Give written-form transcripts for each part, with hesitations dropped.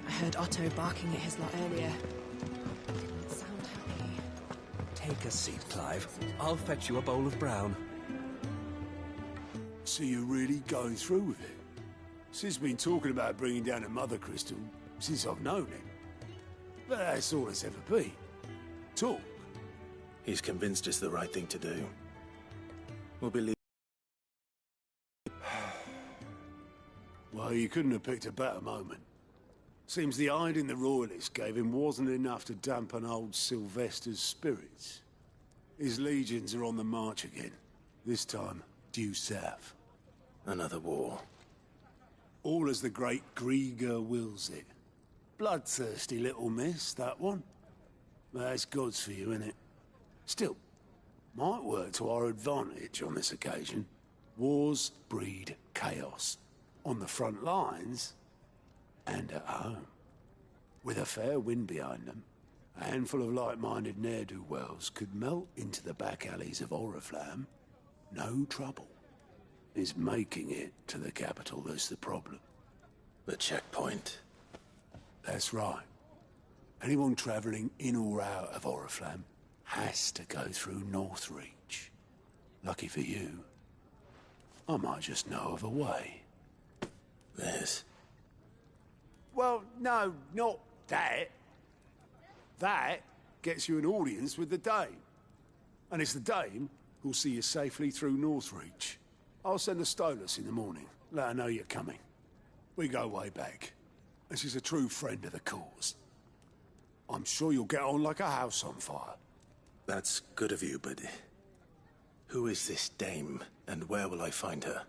I heard Otto barking at his lot earlier. Didn't sound happy. Take a seat, Clive. I'll fetch you a bowl of brown. So you're really going through with it? Sid's been talking about bringing down a mother crystal since I've known him. But that's all it's ever been. Talk. He's convinced it's the right thing to do. We'll believe. Well, you couldn't have picked a better moment. Seems the hiding the royalists gave him wasn't enough to dampen old Sylvester's spirits. His legions are on the march again. This time, due south. Another war. All as the great Grieger wills it. Bloodthirsty little miss, that one. That's God's for you, innit? Still, might work to our advantage on this occasion. Wars breed chaos. On the front lines, and at home. With a fair wind behind them, a handful of like-minded ne'er-do-wells could melt into the back alleys of Oriflamme. No trouble. It's making it to the capital that's the problem. The checkpoint. That's right. Anyone travelling in or out of Oriflamme has to go through Northreach. Lucky for you, I might just know of a way. This. Well, no, not that. That gets you an audience with the Dame. And it's the Dame who'll see you safely through Northreach. I'll send the Stolas in the morning. Let her know you're coming. We go way back. And she's a true friend of the cause. I'm sure you'll get on like a house on fire. That's good of you, but... who is this dame, and where will I find her?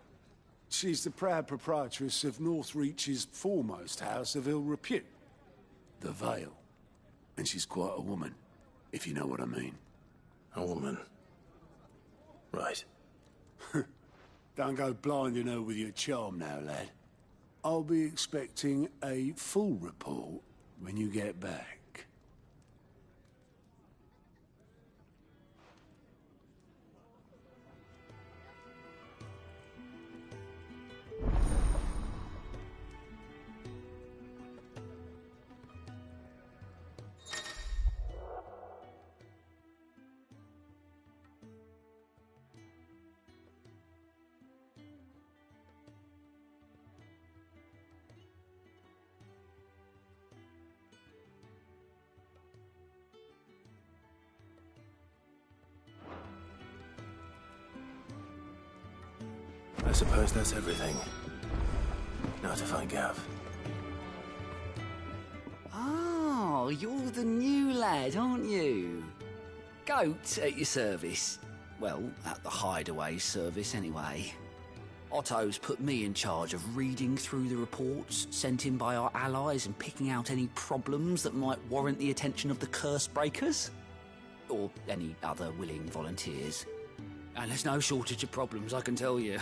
She's the proud proprietress of Northreach's foremost house of ill repute, the Vale. And she's quite a woman, if you know what I mean. A woman. Right. Don't go blinding her with your charm now, lad. I'll be expecting a full report when you get back. I suppose that's everything. Now to find Gav. Oh, you're the new lad, aren't you? Goat at your service. Well, at the hideaway service anyway. Otto's put me in charge of reading through the reports sent in by our allies and picking out any problems that might warrant the attention of the curse breakers. Or any other willing volunteers. And there's no shortage of problems, I can tell you.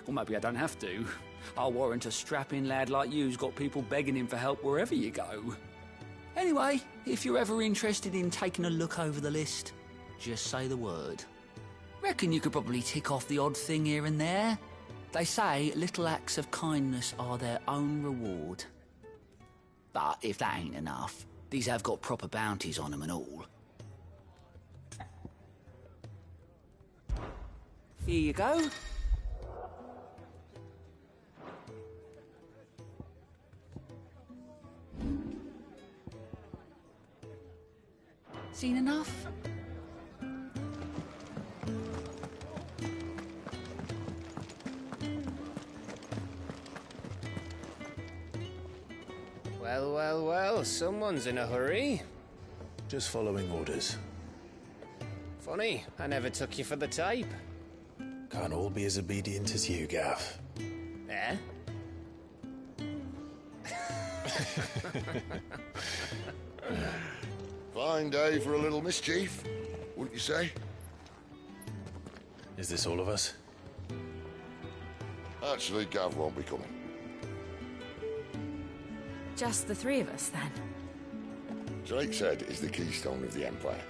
Or maybe I don't have to. I'll warrant a strapping lad like you's got people begging him for help wherever you go. Anyway, if you're ever interested in taking a look over the list, just say the word. Reckon you could probably tick off the odd thing here and there. They say little acts of kindness are their own reward. But if that ain't enough, these have got proper bounties on them and all. Here you go. Seen enough? Well, well, well, someone's in a hurry. Just following orders. Funny, I never took you for the type. Can't all be as obedient as you, Gav. Eh? Fine day for a little mischief, wouldn't you say? Is this all of us? Actually, Gav won't be coming. Just the three of us, then? Drake's Head is the keystone of the Empire.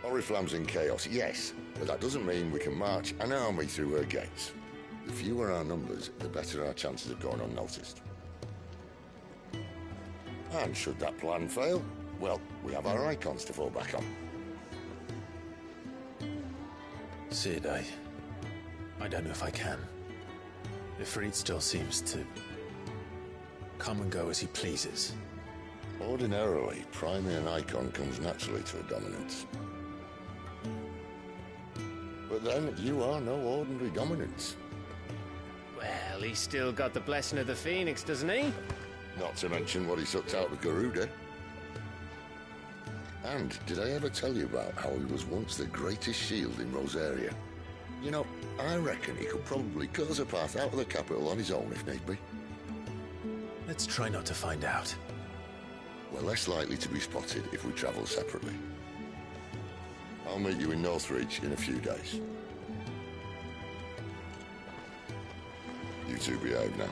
Oriflamme's in chaos, yes, but that doesn't mean we can march an army through her gates. The fewer our numbers, the better our chances of going unnoticed. And should that plan fail, well, we have our icons to fall back on. Sid, I don't know if I can. Ifrit still seems to come and go as he pleases. Ordinarily, priming an icon comes naturally to a dominance. But then, you are no ordinary dominance. Well, he's still got the blessing of the Phoenix, doesn't he? Not to mention what he sucked out of Garuda. And did I ever tell you about how he was once the greatest shield in Rosaria? You know, I reckon he could probably cut us a path out of the capital on his own if need be. Let's try not to find out. We're less likely to be spotted if we travel separately. I'll meet you in Northreach in a few days. You two behave now.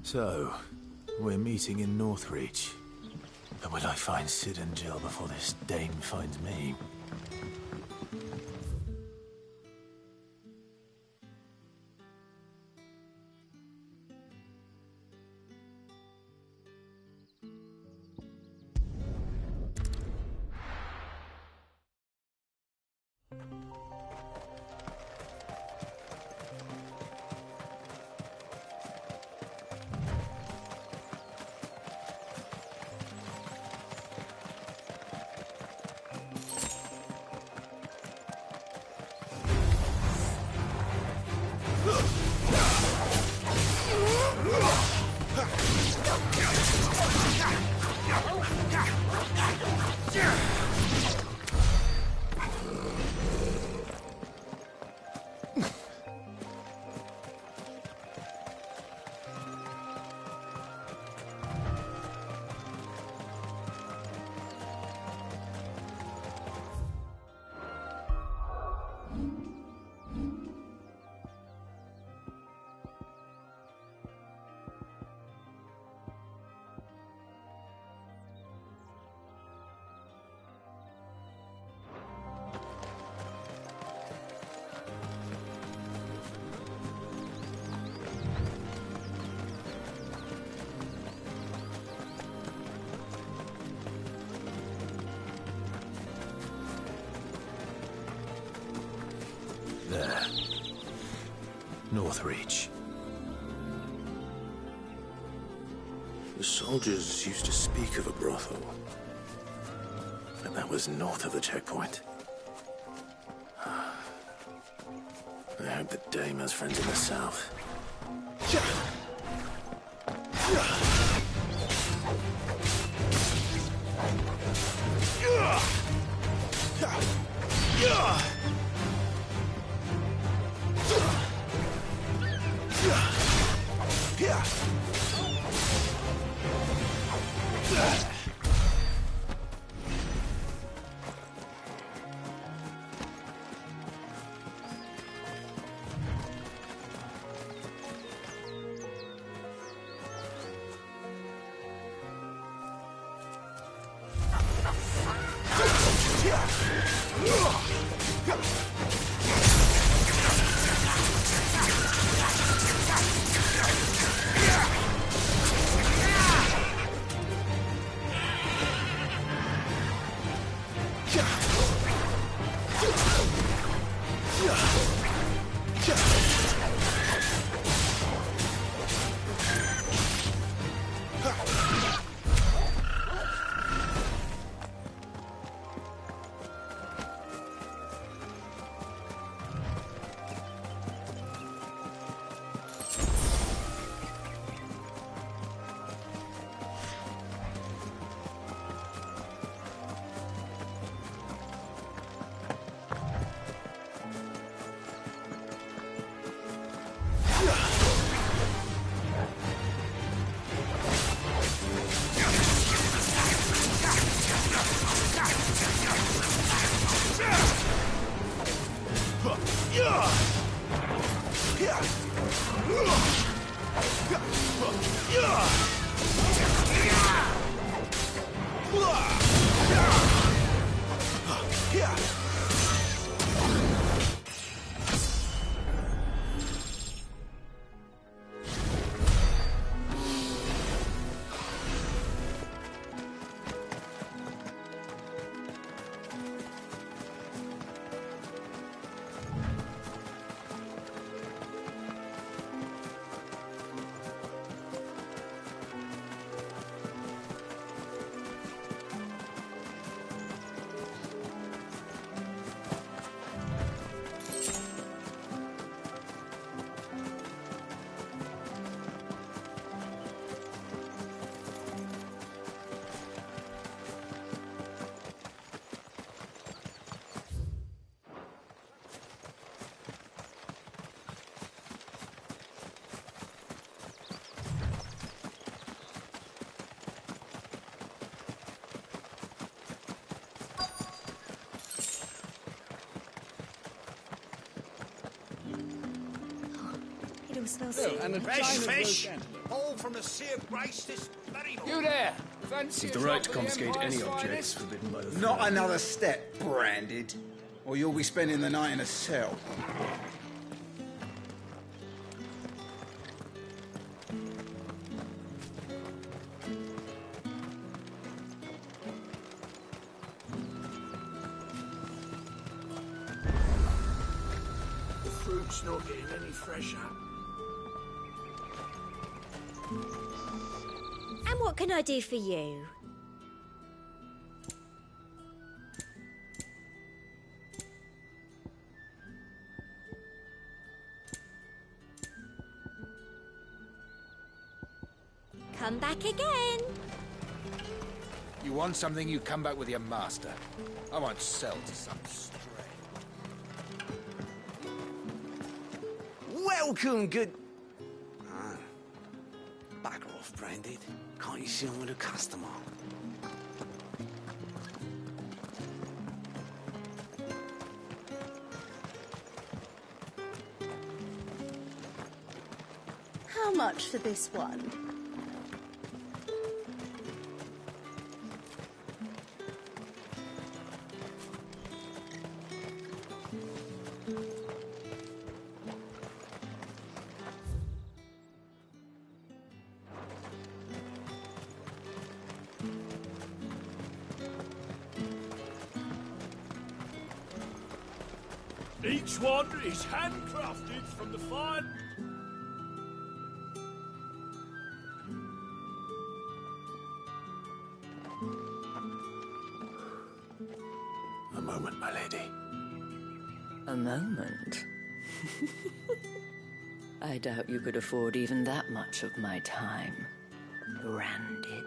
So, we're meeting in Northreach. But will I find Sid and Jill before this dame finds me? There. Northreach. The soldiers used to speak of a brothel. And that was north of the checkpoint. I hope the dame has friends in the south. It was still sitting. Fresh fish! All from the sea of grace this very You there! Fancy You've the right to confiscate any objects forbidden by the Not another step, Branded, or you'll be spending the night in a cell. The fruit's not getting any fresher. And what can I do for you? Come back again. You want something, you come back with your master. I won't sell to some stray. Welcome, good... Ah. Bugger off, Branded. Can't you see I'm with a customer? How much for this one? Each one is handcrafted from the fine... A moment, my lady. A moment? I doubt you could afford even that much of my time. Branded.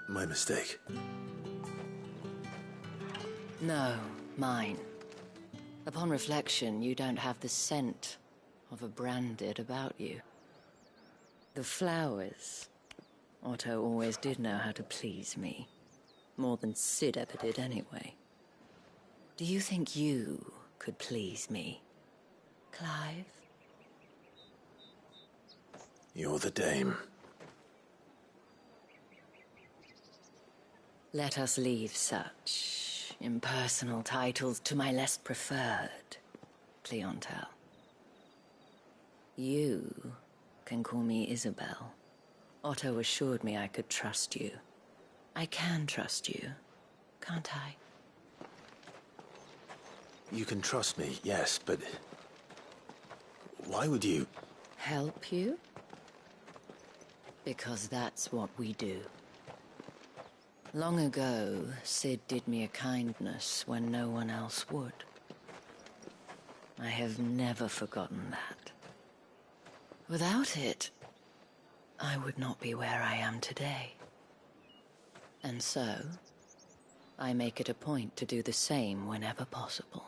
My mistake. No, mine. Upon reflection, you don't have the scent of a Branded about you. The flowers. Otto always did know how to please me. More than Sid ever did anyway. Do you think you could please me, Clive? You're the dame. Let us leave such impersonal titles to my less preferred clientele. You can call me Isabel. Otto assured me I could trust you. I can trust you, can't I? You can trust me, yes, but... why would you... Help you? Because that's what we do. Long ago, Sid did me a kindness when no one else would. I have never forgotten that. Without it, I would not be where I am today. And so, I make it a point to do the same whenever possible.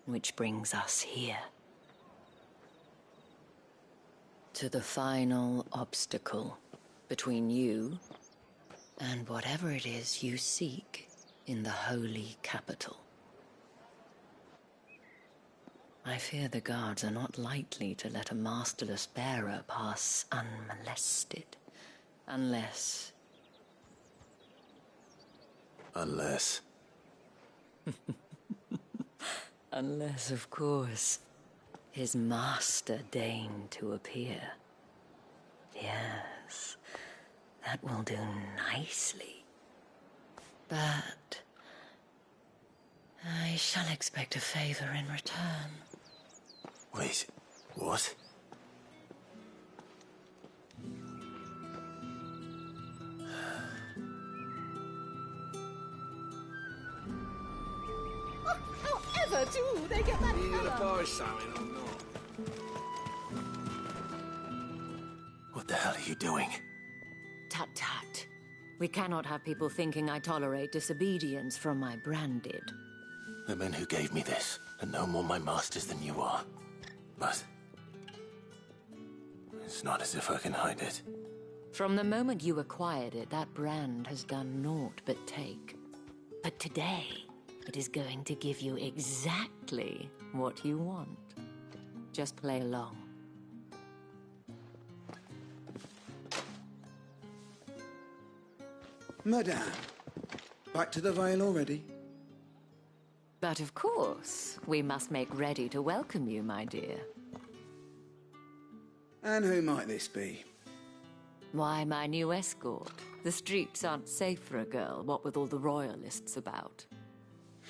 Which brings us here. To the final obstacle between you and whatever it is you seek in the holy capital. I fear the guards are not likely to let a masterless bearer pass unmolested, unless... Unless... Unless, of course, his master deigned to appear. Yes, that will do nicely. But I shall expect a favor in return. Wait, what? However do they get that You gonna colour? buy something or not? What the hell are you doing? Tut tut. We cannot have people thinking I tolerate disobedience from my Branded. The men who gave me this are no more my masters than you are. But... it's not as if I can hide it. From the moment you acquired it, that brand has done naught but take. But today, it is going to give you exactly what you want. Just play along. Madame, back to the Vale already? But of course, we must make ready to welcome you, my dear. And who might this be? Why, my new escort. The streets aren't safe for a girl, what with all the royalists about.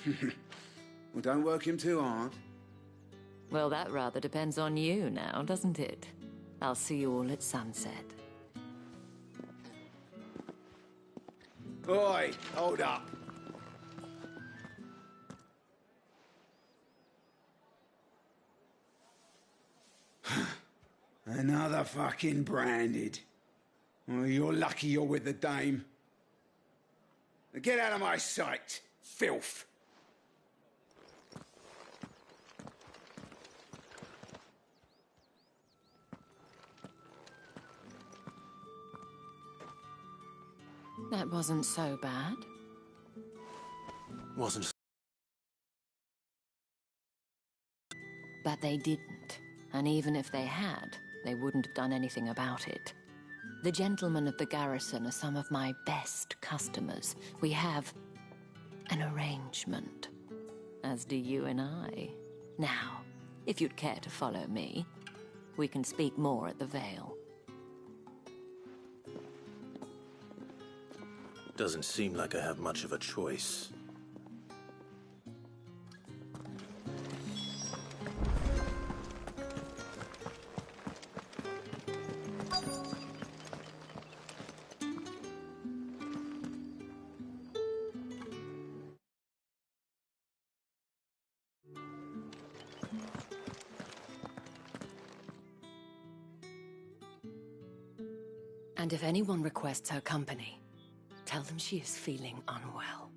Well, don't work him too hard. Well, that rather depends on you now, doesn't it? I'll see you all at sunset. Oi, hold up. Another fucking branded. Well, you're lucky you're with the dame. Now get out of my sight, filth. That wasn't so bad. Wasn't. But they didn't. And even if they had, they wouldn't have done anything about it. The gentlemen of the garrison are some of my best customers. We have an arrangement, as do you and I. Now, if you'd care to follow me, we can speak more at the Vale. Doesn't seem like I have much of a choice. And if anyone requests her company, tell them she is feeling unwell.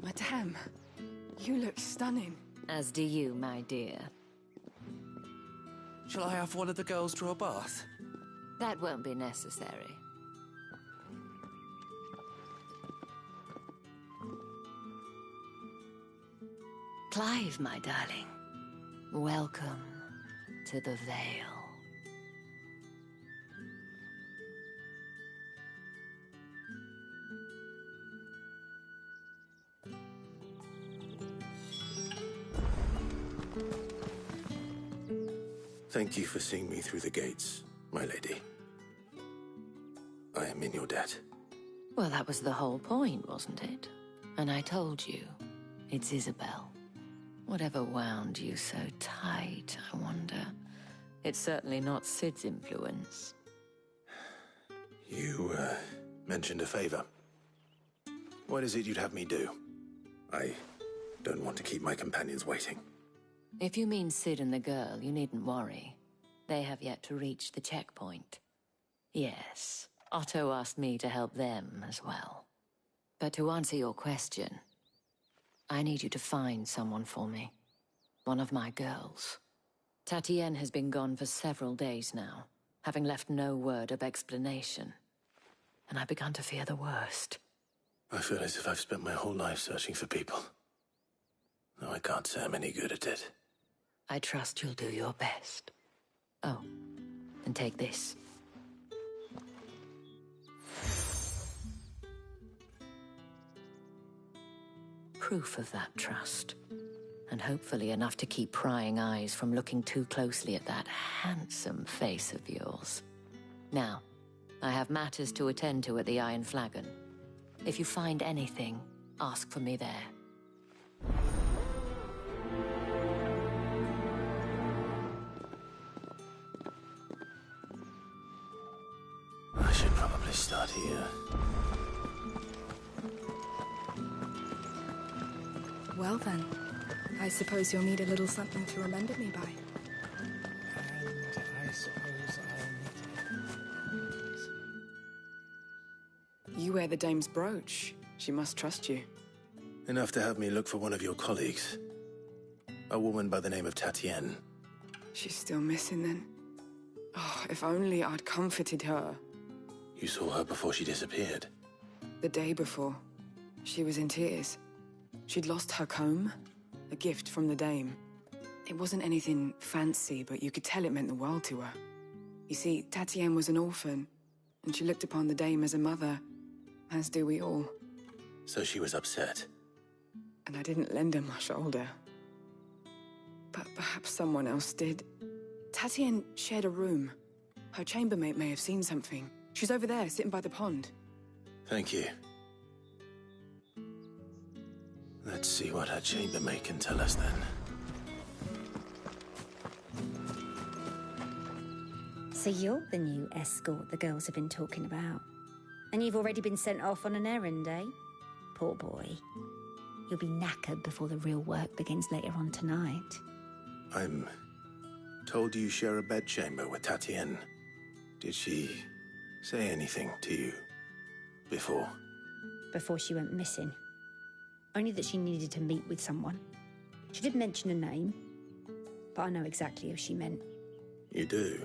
Madame, you look stunning. As do you, my dear. Shall I have one of the girls draw a bath? That won't be necessary. Clive, my darling. Welcome to the Vale. Thank you for seeing me through the gates, my lady. I am in your debt. Well, that was the whole point, wasn't it? And I told you, it's Isabel. Whatever wound you so tight, I wonder. It's certainly not Sid's influence. You, mentioned a favor. What is it you'd have me do? I don't want to keep my companions waiting. If you mean Sid and the girl, you needn't worry. They have yet to reach the checkpoint. Yes, Otto asked me to help them as well. But to answer your question, I need you to find someone for me. One of my girls. Tatienne has been gone for several days now, having left no word of explanation. And I've begun to fear the worst. I feel as if I've spent my whole life searching for people. Though I can't say I'm any good at it. I trust you'll do your best. Oh, and take this. Proof of that trust. And hopefully enough to keep prying eyes from looking too closely at that handsome face of yours. Now, I have matters to attend to at the Iron Flagon. If you find anything, ask for me there. I should probably start here. Well then, I suppose you'll need a little something to remember me by. And I suppose I'll need it. You wear the dame's brooch. She must trust you. Enough to have me look for one of your colleagues. A woman by the name of Tatienne. She's still missing then. Oh, if only I'd comforted her. You saw her before she disappeared. The day before. She was in tears. She'd lost her comb, a gift from the dame. It wasn't anything fancy, but you could tell it meant the world to her. You see, Tatienne was an orphan, and she looked upon the dame as a mother, as do we all. So she was upset. And I didn't lend her my shoulder. But perhaps someone else did. Tatienne shared a room. Her chambermaid may have seen something. She's over there, sitting by the pond. Thank you. Let's see what her chambermaid can tell us then. So you're the new escort the girls have been talking about. And you've already been sent off on an errand, eh? Poor boy. You'll be knackered before the real work begins later on tonight. I'm told you share a bedchamber with Tatienne. Did she say anything to you before? Before she went missing. Only that she needed to meet with someone. She did mention a name, but I know exactly who she meant. You do?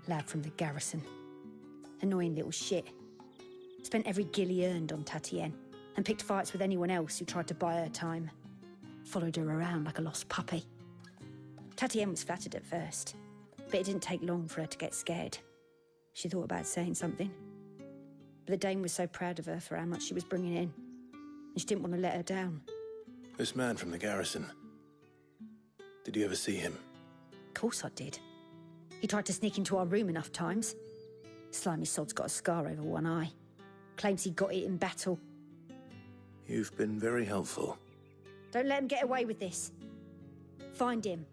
Lad from the garrison. Annoying little shit. Spent every guil he earned on Tatienne, and picked fights with anyone else who tried to buy her time. Followed her around like a lost puppy. Tatienne was flattered at first, but it didn't take long for her to get scared. She thought about saying something. But the dame was so proud of her for how much she was bringing in, and she didn't want to let her down. This man from the garrison. Did you ever see him? Of course I did. He tried to sneak into our room enough times. Slimy sod's got a scar over one eye. Claims he got it in battle. You've been very helpful. Don't let him get away with this. Find him,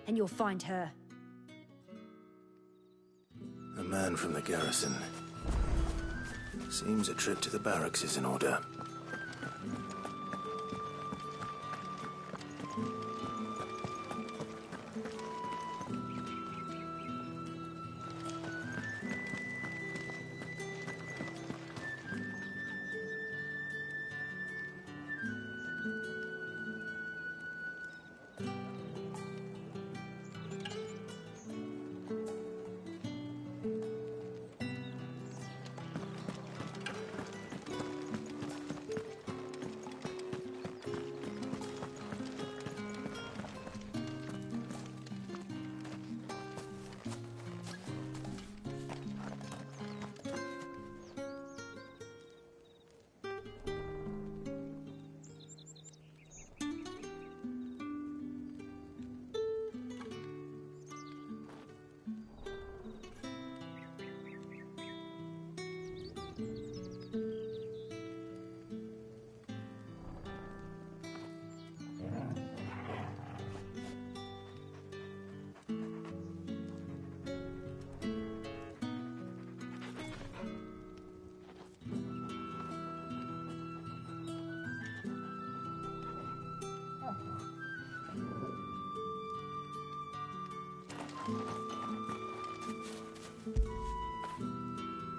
and you'll find her. A man from the garrison. Seems a trip to the barracks is in order.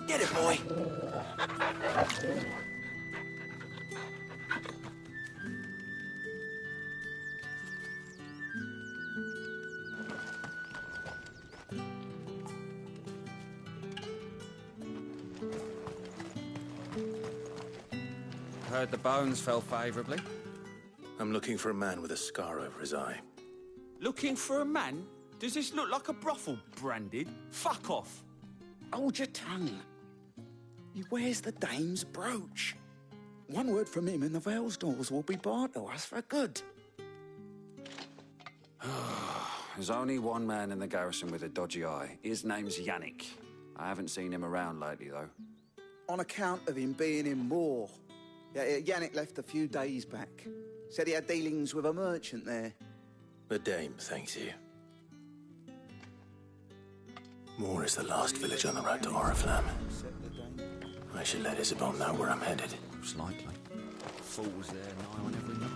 Get it, boy. Heard the bones fell favorably. I'm looking for a man with a scar over his eye. Looking for a man? Does this look like a brothel, Branded? Fuck off. Hold your tongue. He wears the dame's brooch. One word from him and the Vale's doors will be barred to us for good. There's only one man in the garrison with a dodgy eye. His name's Yannick. I haven't seen him around lately, though. On account of him being in war. Yeah, Yannick left a few days back. Said he had dealings with a merchant there. The dame thanks you. Moor is the last village on the road to Oriflamme. I should let Isabel know where I'm headed. Most likely. Fools there nigh on every night.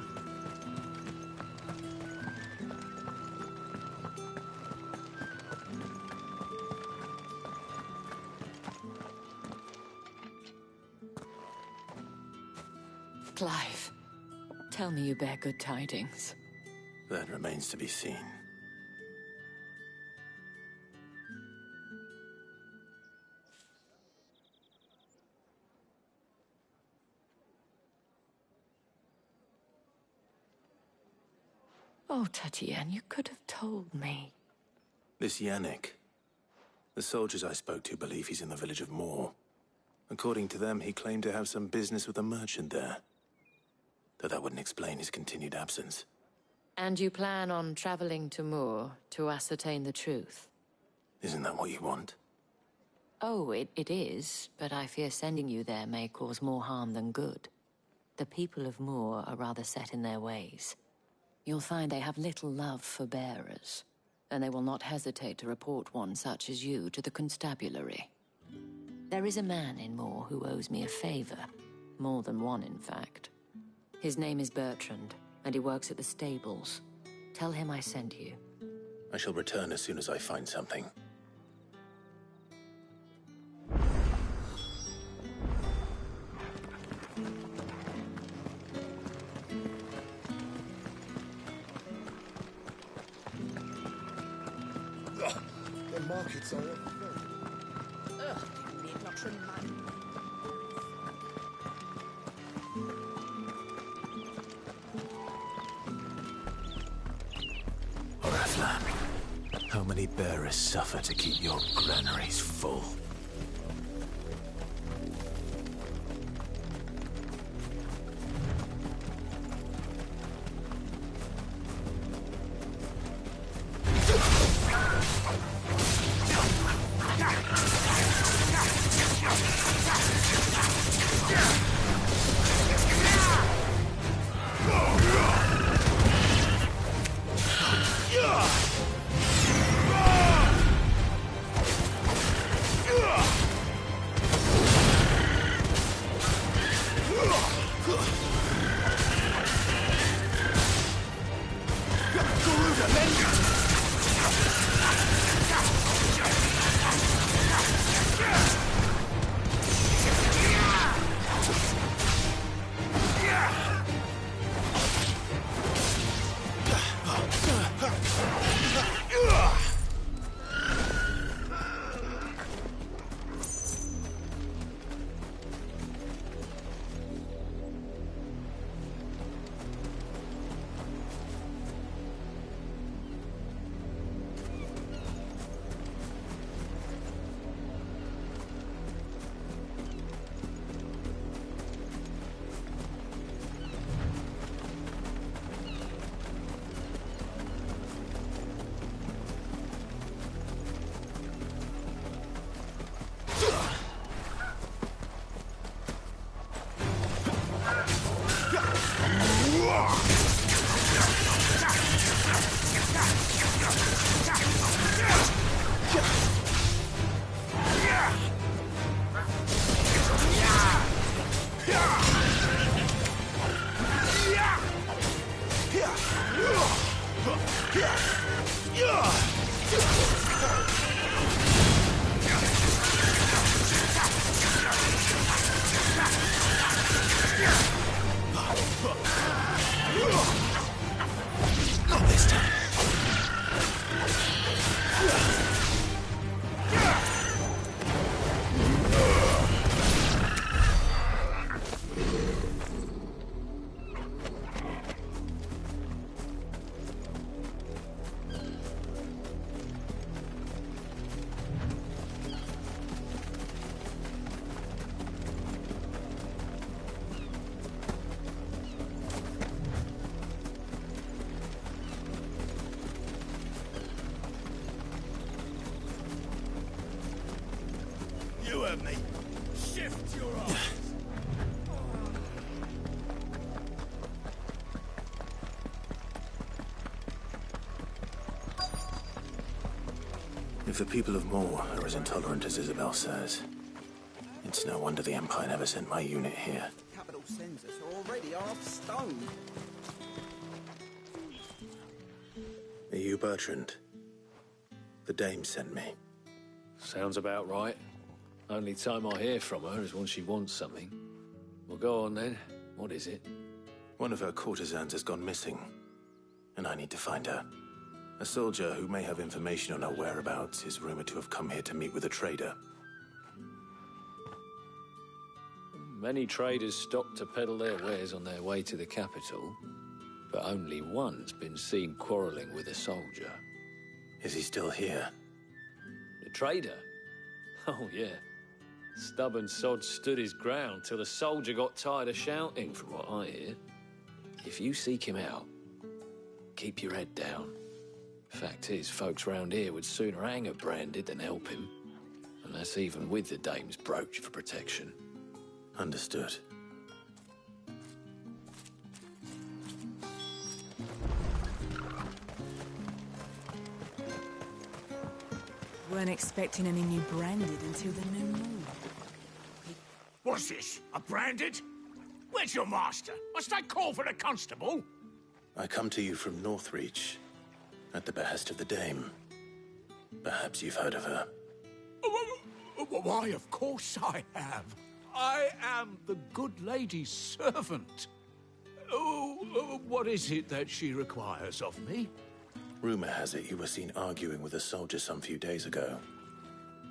Clive, tell me you bear good tidings. That remains to be seen. Oh, Tatienne, you could have told me. This Yannick, The soldiers I spoke to believe he's in the village of Moor. According to them, he claimed to have some business with a merchant there. Though that wouldn't explain his continued absence. And you plan on traveling to Moor to ascertain the truth? Isn't that what you want? Oh, it is, but I fear sending you there may cause more harm than good. The people of Moor are rather set in their ways. You'll find they have little love for bearers, and they will not hesitate to report one such as you to the constabulary. There is a man in Moor who owes me a favor. More than one, in fact. His name is Bertrand, and he works at the stables. Tell him I sent you. I shall return as soon as I find something. The markets are up. Ugh, you need not remind me. Oraflan, how many bearers suffer to keep your granaries full? Not this time. You heard me. Shift your arms. If the people of Moor are as intolerant as Isabel says, it's no wonder the Empire never sent my unit here. Capital census are already half stone. Are you Bertrand? The dame sent me. Sounds about right. Only time I hear from her is when she wants something. Well, go on then. What is it? One of her courtesans has gone missing, and I need to find her. A soldier who may have information on her whereabouts is rumored to have come here to meet with a trader. Many traders stop to peddle their wares on their way to the capital, but only one's been seen quarreling with a soldier. Is he still here? The trader? Oh, yeah. Stubborn sod stood his ground till the soldier got tired of shouting, from what I hear. If you seek him out, keep your head down. Fact is, folks round here would sooner hang a Branded than help him. And that's even with the dame's brooch for protection. Understood. Weren't expecting any new Branded until the new moon. What's this? A Branded? Where's your master? Must I call for the constable? I come to you from Northreach, at the behest of the dame. Perhaps you've heard of her. Why, of course I have. I am the good lady's servant. What is it that she requires of me? Rumor has it you were seen arguing with a soldier some few days ago.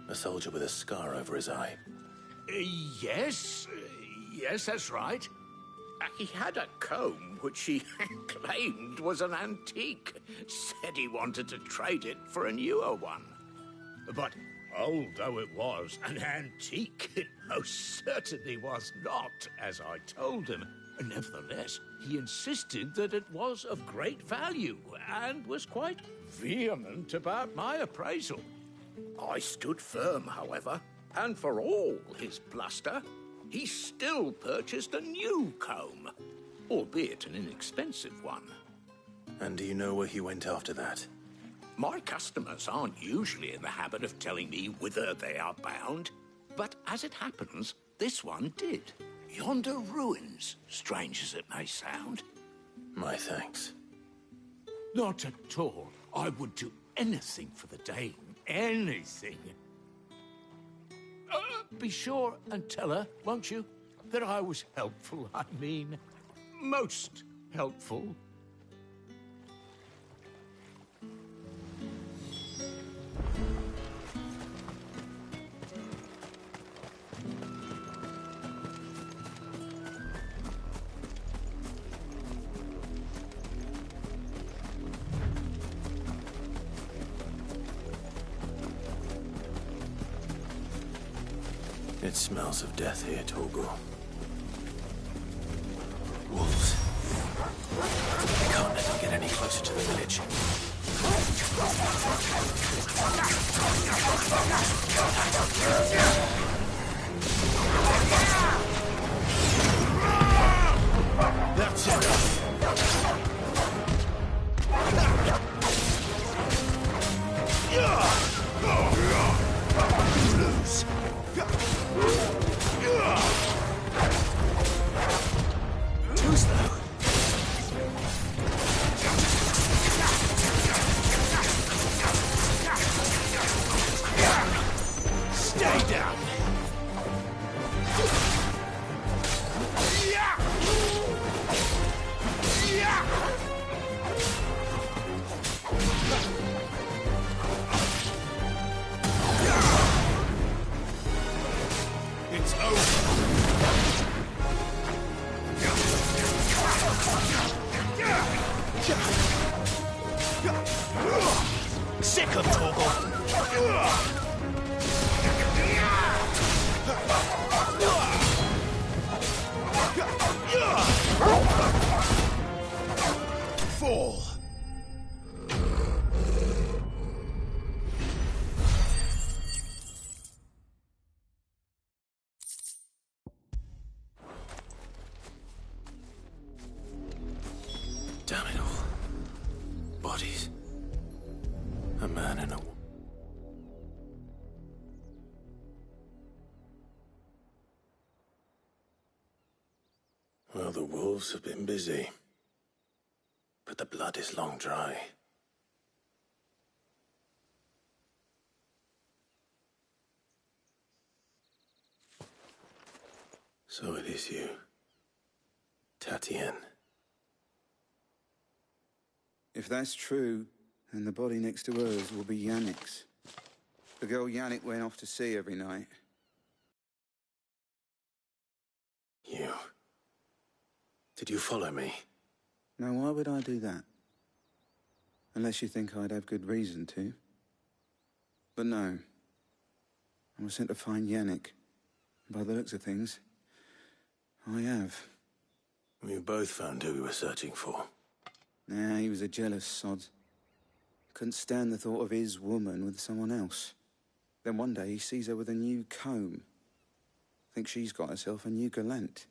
A soldier with a scar over his eye. Yes, that's right. He had a comb which he claimed was an antique. Said he wanted to trade it for a newer one. But old though it was, an antique it most certainly was not, as I told him. Nevertheless, he insisted that it was of great value and was quite vehement about my appraisal. I stood firm, however, and for all his bluster, he still purchased a new comb, albeit an inexpensive one. And do you know where he went after that? My customers aren't usually in the habit of telling me whither they are bound, but as it happens, this one did. Yonder ruins, strange as it may sound. My thanks. Not at all. I would do anything for the dame. Anything. Be sure and tell her, won't you, that I was helpful. I mean, most helpful. It smells of death here, Torgal. Wolves. We can't let them get any closer to the village. That's enough. Lose. Too slow. Stay down. It's over. Sick of Torgal. Fall. Damn it all. Bodies. A man and a... Well, the wolves have been busy. But the blood is long dry. So it is you, Tatienne. If that's true, then the body next to hers will be Yannick's. The girl Yannick went off to see every night. You... Did you follow me? Now, why would I do that? Unless you think I'd have good reason to. But no. I was sent to find Yannick. By the looks of things, I have. We both found who we were searching for. Nah, he was a jealous sod. Couldn't stand the thought of his woman with someone else. Then one day he sees her with a new comb. Thinks she's got herself a new gallant.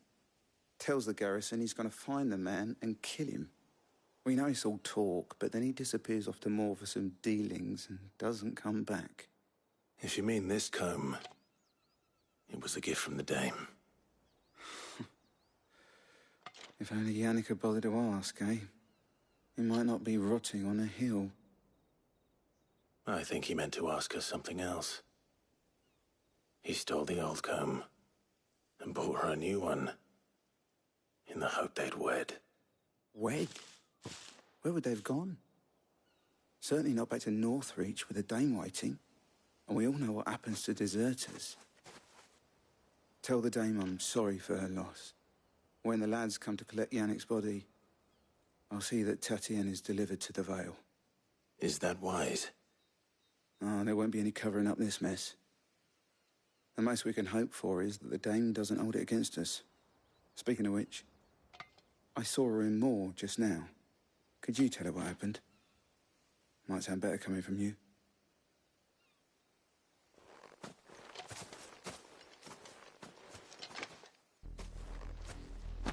Tells the garrison he's going to find the man and kill him. We know it's all talk, but then he disappears off to Moor for some dealings and doesn't come back. If you mean this comb, it was a gift from the dame. If only Yannick had bothered to ask, eh? He might not be rotting on a hill. I think he meant to ask her something else. He stole the old comb and bought her a new one in the hope they'd wed. Wed? Where would they have gone? Certainly not back to Northreach with a dame waiting. And we all know what happens to deserters. Tell the dame I'm sorry for her loss. When the lads come to collect Yannick's body, I'll see that Tatienne is delivered to the Vale. Is that wise? Oh, there won't be any covering up this mess. The most we can hope for is that the dame doesn't hold it against us. Speaking of which, I saw her in Moor just now. Could you tell her what happened? Might sound better coming from you.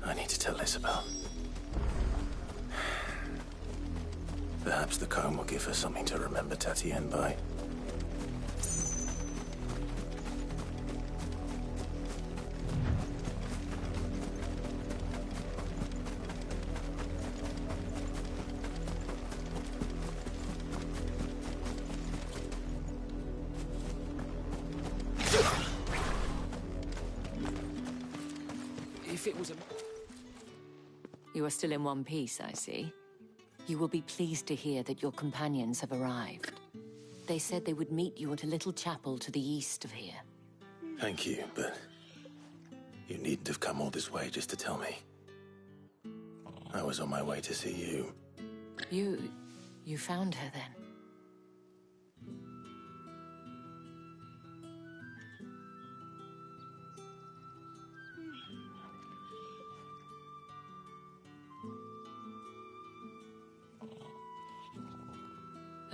I need to tell Isabel. Perhaps the comb will give her something to remember Tatienne by. If it was a... You are still in one piece, I see. You will be pleased to hear that your companions have arrived. They said they would meet you at a little chapel to the east of here. Thank you, but you needn't have come all this way just to tell me. I was on my way to see you. You found her then?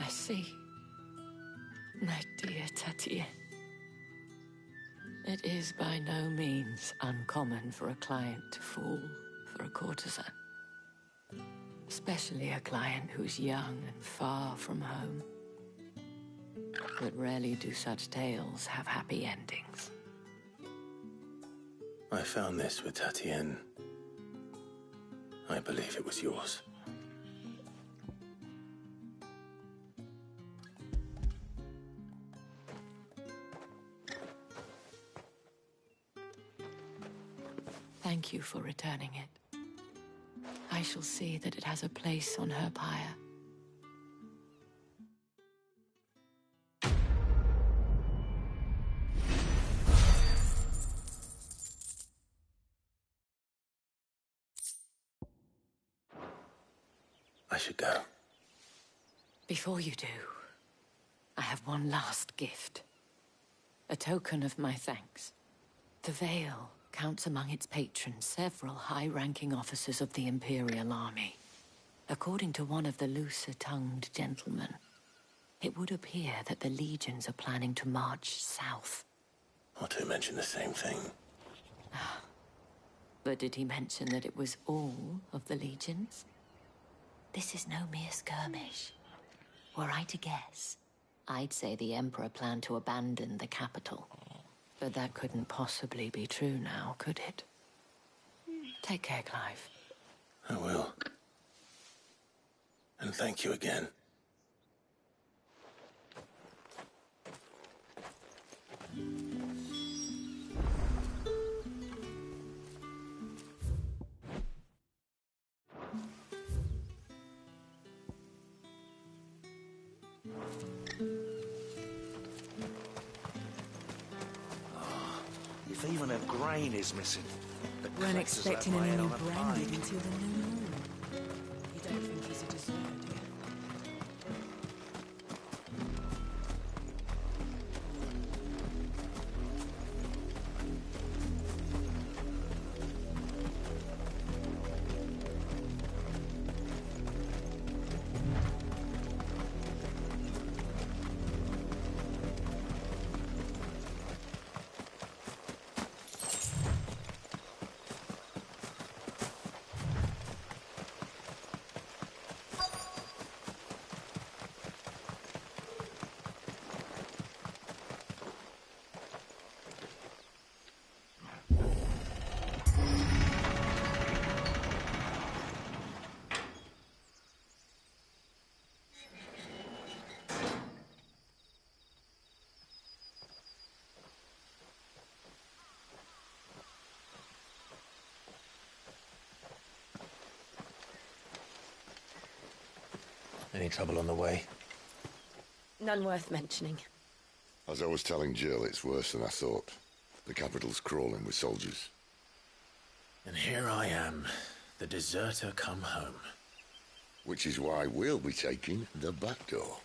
I see. My dear Tatienne. It is by no means uncommon for a client to fall for a courtesan. Especially a client who's young and far from home. But rarely do such tales have happy endings. I found this with Tatienne. I believe it was yours. Thank you for returning it. I shall see that it has a place on her pyre. I should go. Before you do, I have one last gift. A token of my thanks. The Vale counts among its patrons several high-ranking officers of the Imperial Army. According to one of the looser-tongued gentlemen, it would appear that the legions are planning to march south. Otto mentioned the same thing. But did he mention that it was all of the legions? This is no mere skirmish. Were I to guess, I'd say the Emperor planned to abandon the capital. But that couldn't possibly be true now, could it? Take care, Clive. I will. And thank you again. If even a grain is missing, the Weren't collectors have expecting my any head new on a branded pike. until the new moon. You don't think he's a deserter, do you? Any trouble on the way? None worth mentioning. As I was telling Jill, it's worse than I thought. The capital's crawling with soldiers. And here I am, the deserter come home. Which is why we'll be taking the back door.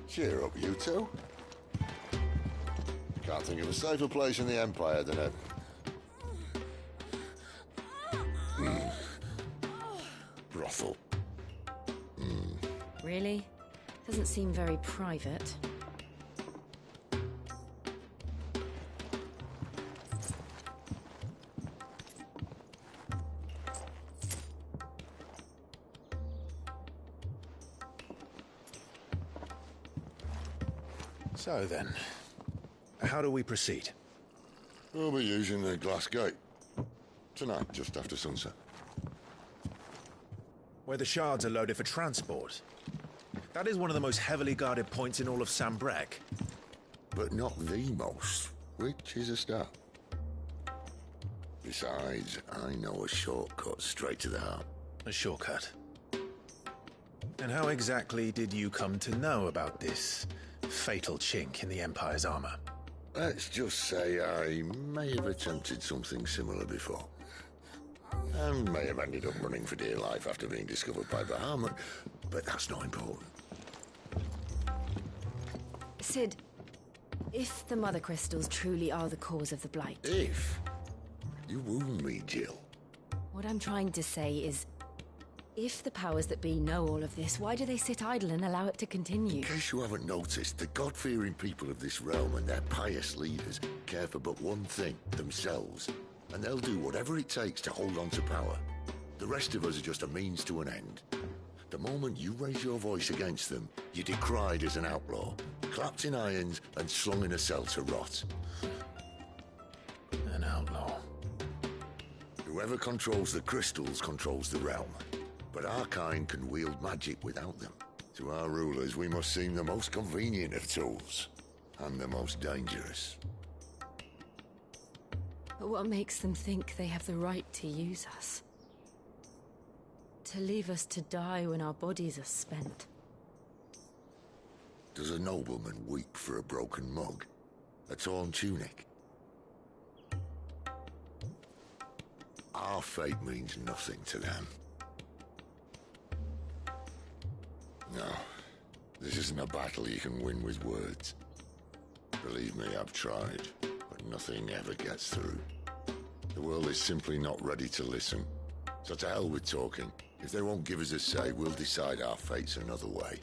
Cheer up, you two. Can't think of a safer place in the Empire than a... brothel. Really? Doesn't seem very private. So then, how do we proceed? We'll be using the glass gate. Tonight, just after sunset. Where the shards are loaded for transport. That is one of the most heavily guarded points in all of Sambrec. But not the most, which is a start. Besides, I know a shortcut straight to the heart. A shortcut? And how exactly did you come to know about this fatal chink in the Empire's armor? Let's just say I may have attempted something similar before. And may have ended up running for dear life after being discovered by Bahamut, but that's not important. Sid, if the Mother Crystals truly are the cause of the Blight... If? You wound me, Jill. What I'm trying to say is, if the powers that be know all of this, why do they sit idle and allow it to continue? In case you haven't noticed, the God-fearing people of this realm and their pious leaders care for but one thing, themselves. And they'll do whatever it takes to hold on to power. The rest of us are just a means to an end. The moment you raise your voice against them, you're decried as an outlaw, clapped in irons and slung in a cell to rot. An outlaw. Whoever controls the crystals controls the realm. But our kind can wield magic without them. To our rulers, we must seem the most convenient of tools. And the most dangerous. But what makes them think they have the right to use us? To leave us to die when our bodies are spent? Does a nobleman weep for a broken mug? A torn tunic? Our fate means nothing to them. No, this isn't a battle you can win with words. Believe me, I've tried, but nothing ever gets through. The world is simply not ready to listen. So to hell with talking. If they won't give us a say, we'll decide our fates another way.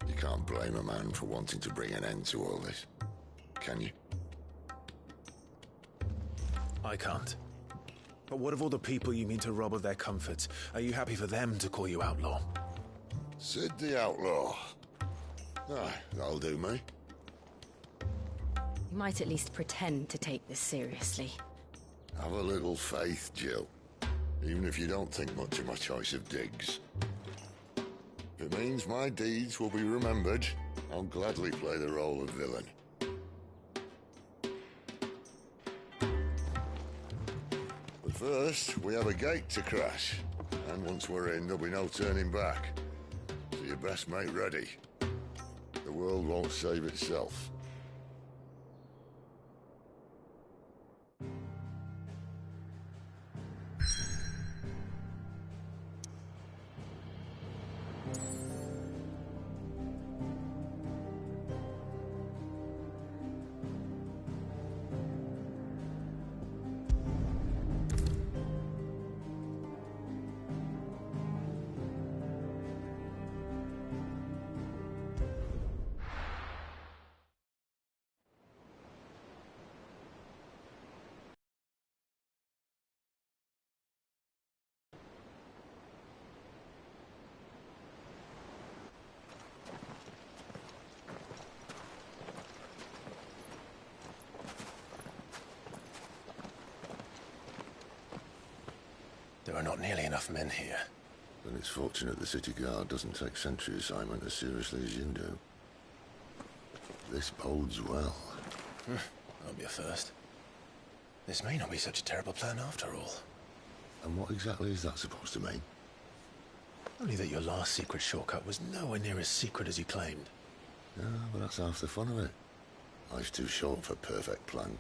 You can't blame a man for wanting to bring an end to all this, can you? I can't. But what of all the people you mean to rob of their comforts? Are you happy for them to call you outlaw? Sid the Outlaw. Aye, that'll do me. You might at least pretend to take this seriously. Have a little faith, Jill. Even if you don't think much of my choice of digs. If it means my deeds will be remembered, I'll gladly play the role of villain. But first, we have a gate to crash. And once we're in, there'll be no turning back. So you best make ready. The world won't save itself. There are not nearly enough men here. Then it's fortunate the city guard doesn't take sentry assignment as seriously as you do. This bodes well. That'll be a first. This may not be such a terrible plan after all. And what exactly is that supposed to mean? Only that your last secret shortcut was nowhere near as secret as you claimed. Yeah, but that's half the fun of it. Life's too short for perfect plans.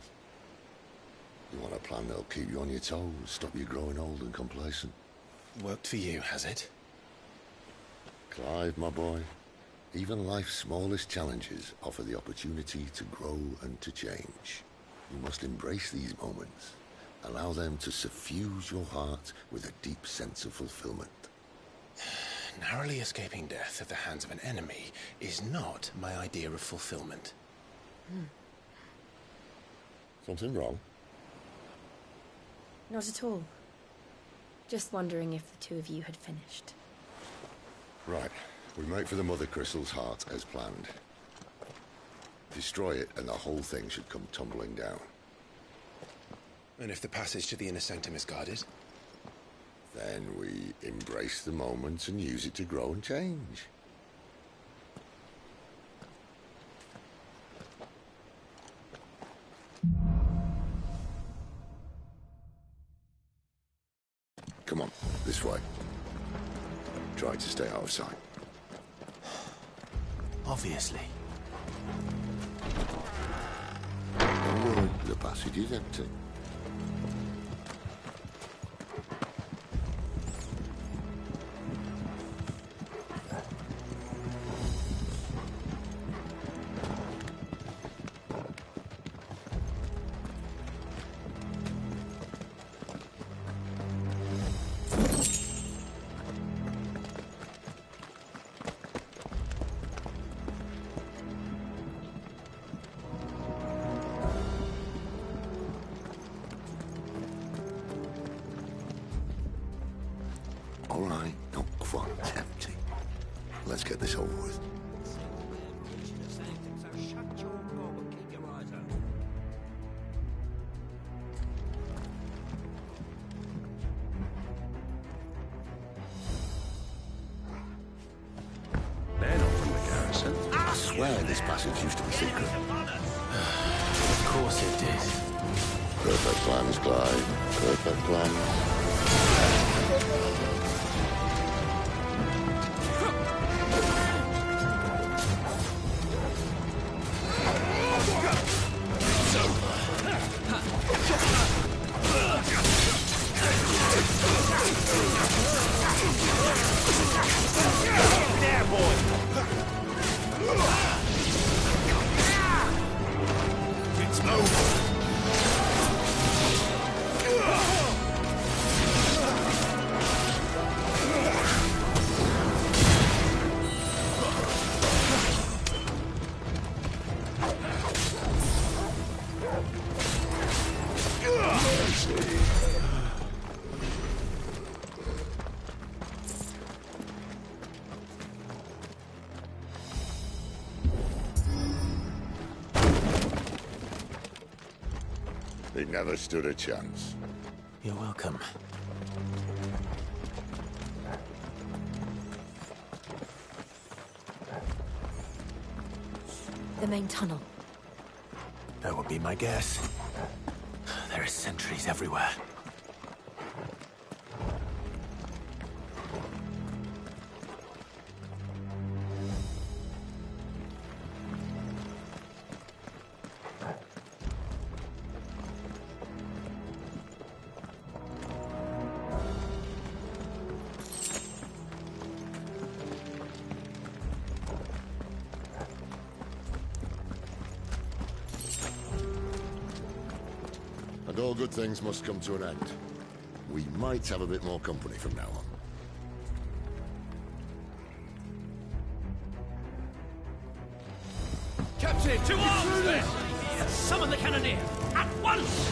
You want a plan that'll keep you on your toes, stop you growing old and complacent. Worked for you, has it? Clive, my boy, even life's smallest challenges offer the opportunity to grow and to change. You must embrace these moments. Allow them to suffuse your heart with a deep sense of fulfillment. Narrowly escaping death at the hands of an enemy is not my idea of fulfillment. Something wrong? Not at all. Just wondering if the two of you had finished. Right. We make for the Mother Crystal's heart as planned. Destroy it and the whole thing should come tumbling down. And if the passage to the inner sanctum is guarded? Then we embrace the moment and use it to grow and change. Come on, this way. Try to stay out of sight. Obviously. Don't worry, the passage is empty. All right, not quite empty. Let's get this over with. They're not from the garrison. I swear this passage used to be secret. Of course it did. Perfect plans, Clive. Perfect plans. There, boy! It's over! They never stood a chance. You're welcome. The main tunnel. That would be my guess. There are sentries everywhere. And all good things must come to an end. We might have a bit more company from now on. Captain, to arms then! Summon the cannoneer! At once!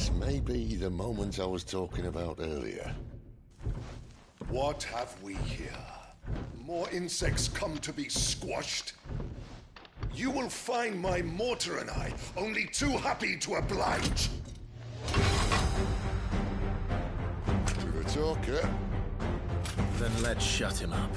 This may be the moment I was talking about earlier. What have we here? More insects come to be squashed? You will find my mortar and I only too happy to oblige. To the talker. Then let's shut him up.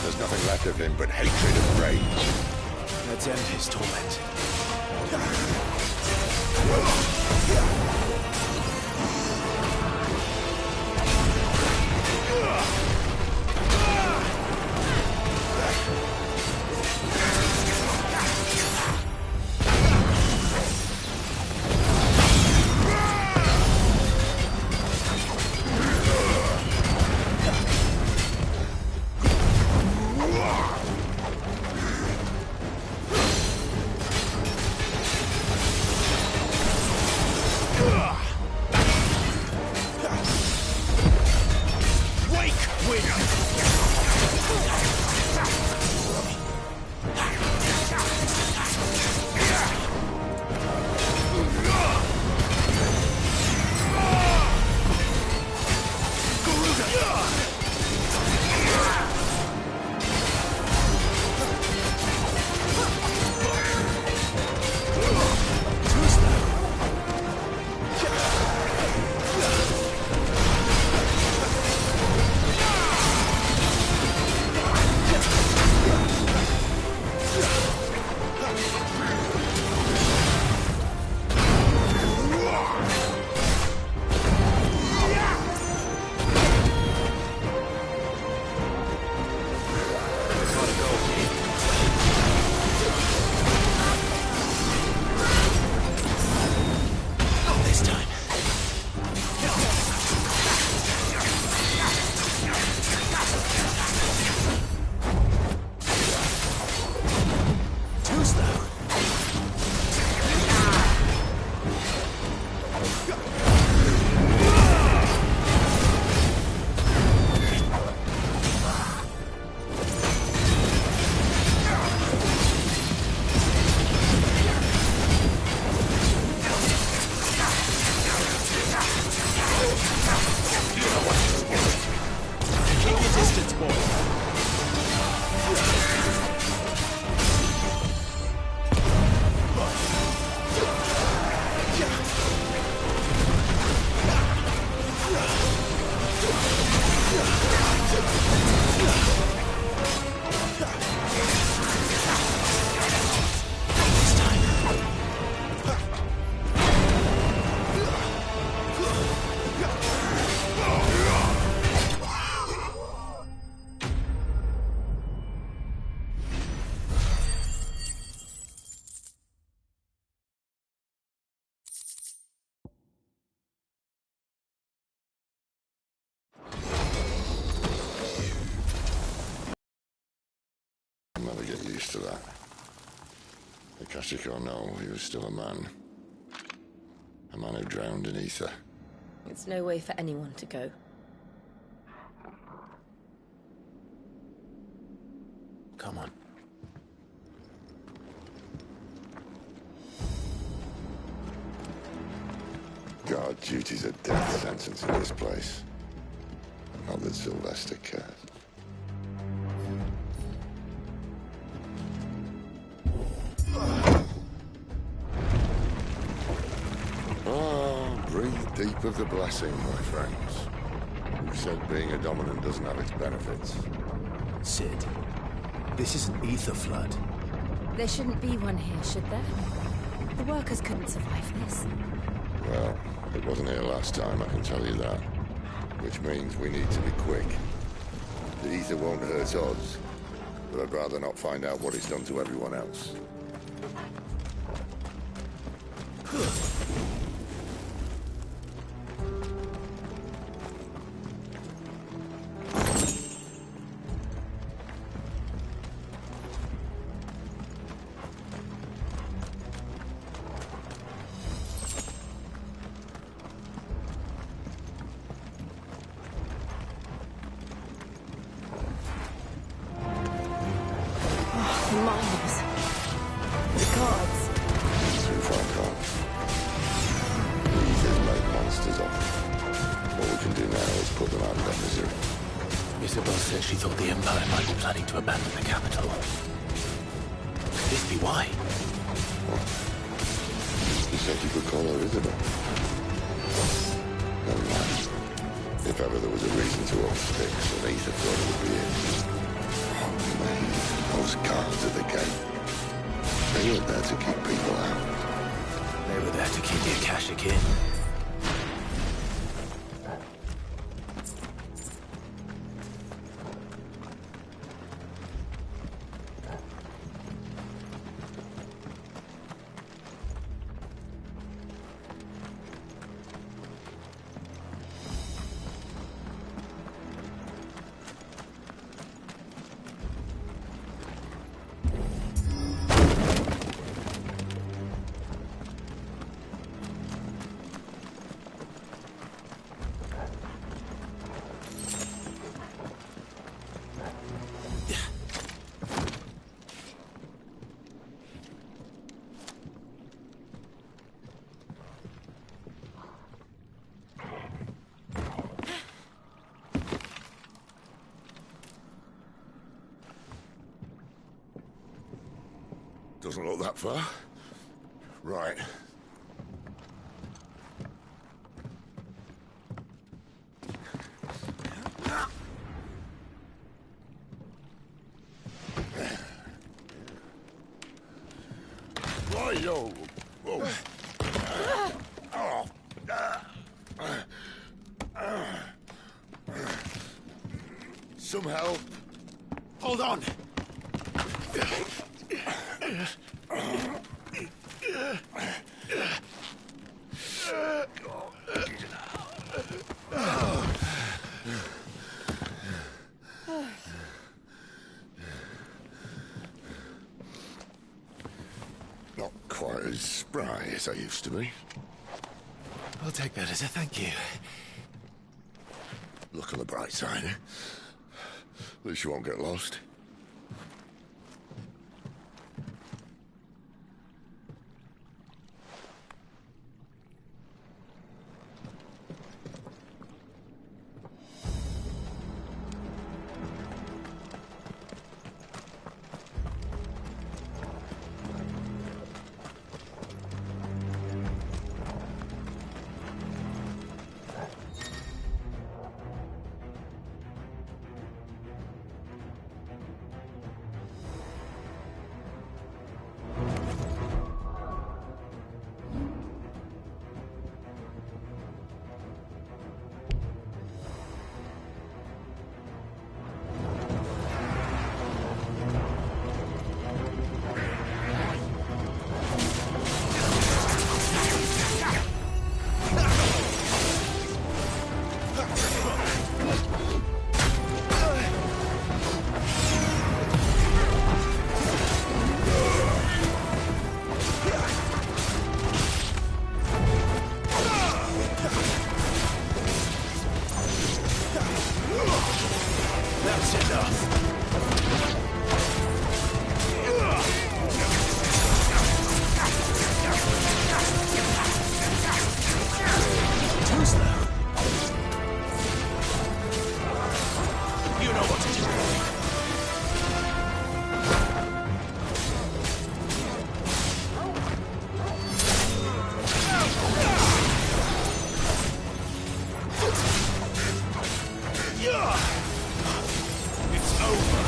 There's nothing left of him but hatred and rage. Let's end his torment. used to that. Akashic or no, he was still a man. A man who drowned in ether. It's no way for anyone to go. Come on. Guard duty's a death sentence in this place. Not that Sylvester cares. Breathe deep of the blessing, my friends. Who said being a dominant doesn't have its benefits? Sid, this is an ether flood. There shouldn't be one here, should there? The workers couldn't survive this. Well, it wasn't here last time, I can tell you that. Which means we need to be quick. The ether won't hurt us, but I'd rather not find out what it's done to everyone else. Isabel said she thought the Empire might be planning to abandon the capital. Could this be why? You said you could call her Isabel. Never mind. If ever there was a reason to up sticks, an ether flood would be it. Oh, man. Those guards at the gate. They weren't there to keep people out. They were there to keep the Akashic in. Doesn't look that far. Right. Right-o. Whoa. Some help. Hold on. Not quite as spry as I used to be. I'll take that as a thank you. Look on the bright side, eh? At least you won't get lost. slow. You know what to do. It's over.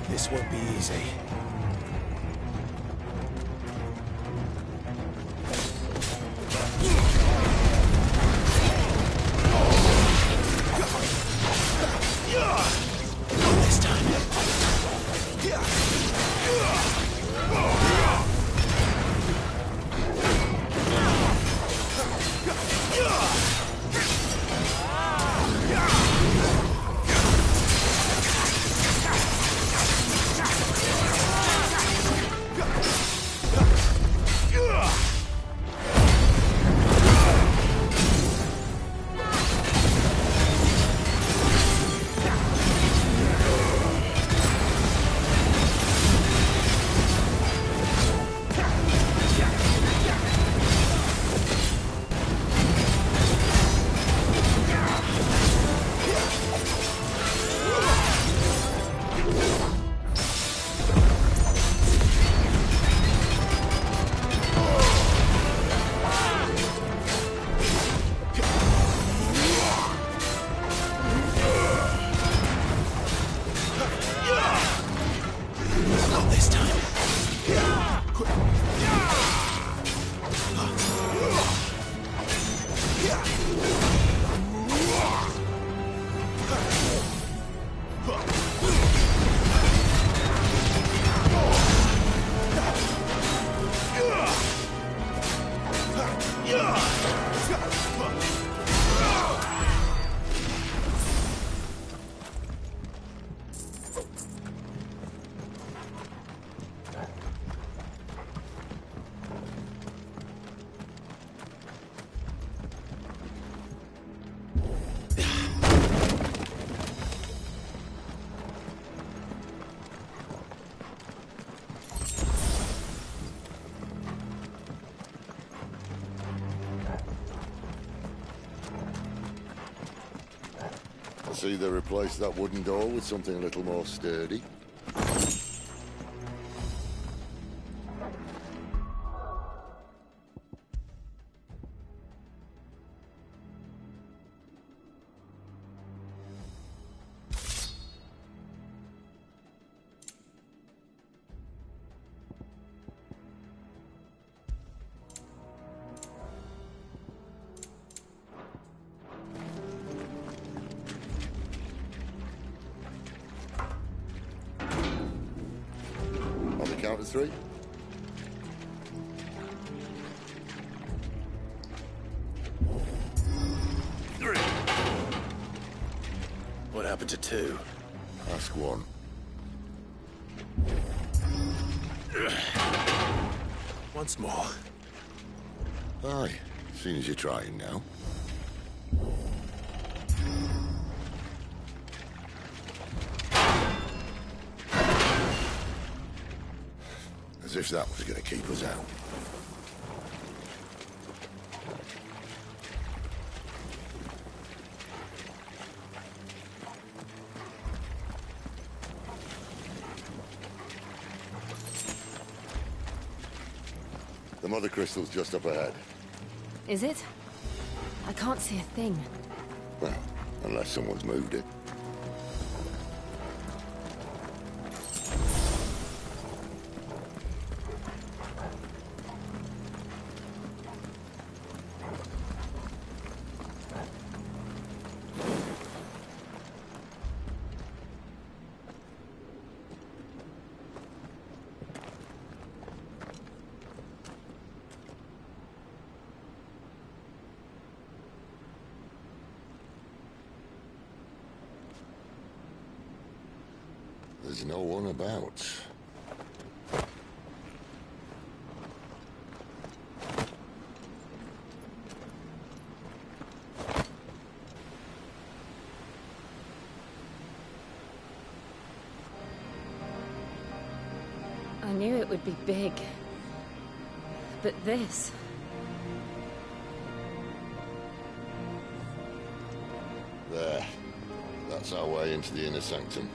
This won't be easy. Not this time. See, they replaced that wooden door with something a little more sturdy. On the count of 3. What happened to 2? Ask 1. Once more. Aye, seeing as you're trying now. As if that was going to keep us out. The mother crystal's just up ahead. Is it? I can't see a thing. Well, unless someone's moved it. There's no one about. I knew it would be big. But this... There. That's our way into the inner sanctum.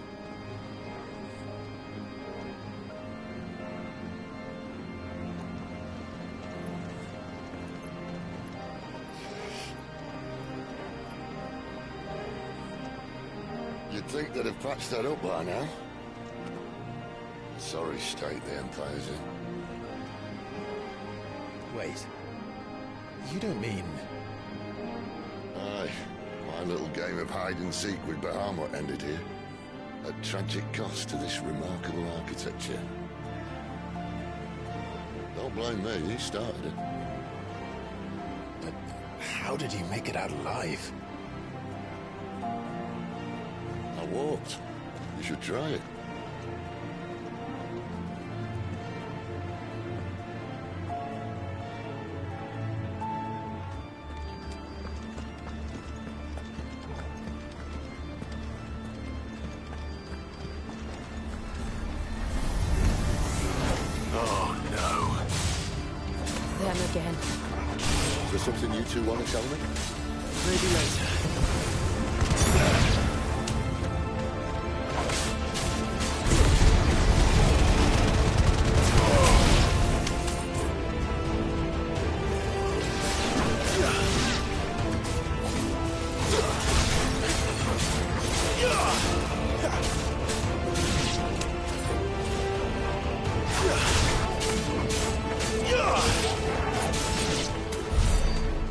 You'd think they'd have patched that up by now. Sorry state the Empire's in. Wait. You don't mean... Aye. My little game of hide-and-seek with Bahamut ended here. At tragic cost to this remarkable architecture. Don't blame me, he started it. But how did he make it out alive? I walked. You should try it. Oh, no. Them again. Is there something you two want to tell me? Maybe later.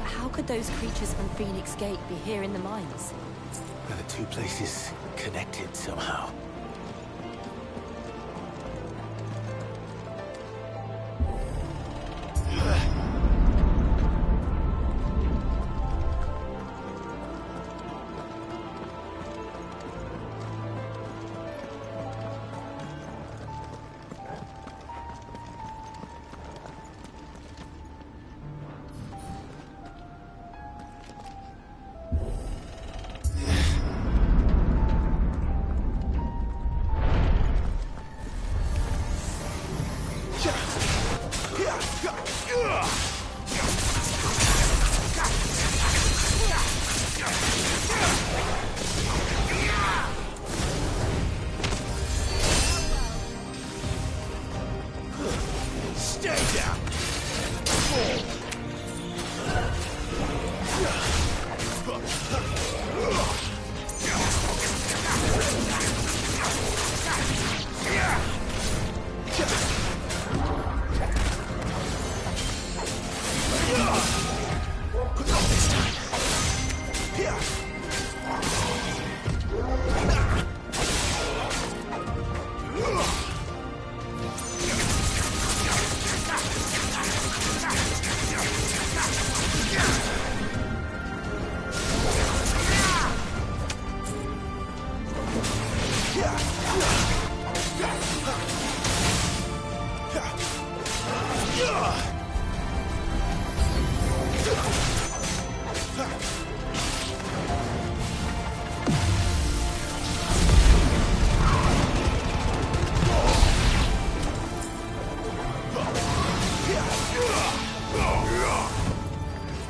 How could those creatures from Phoenix Gate be here in the mines? Are the two places connected somehow?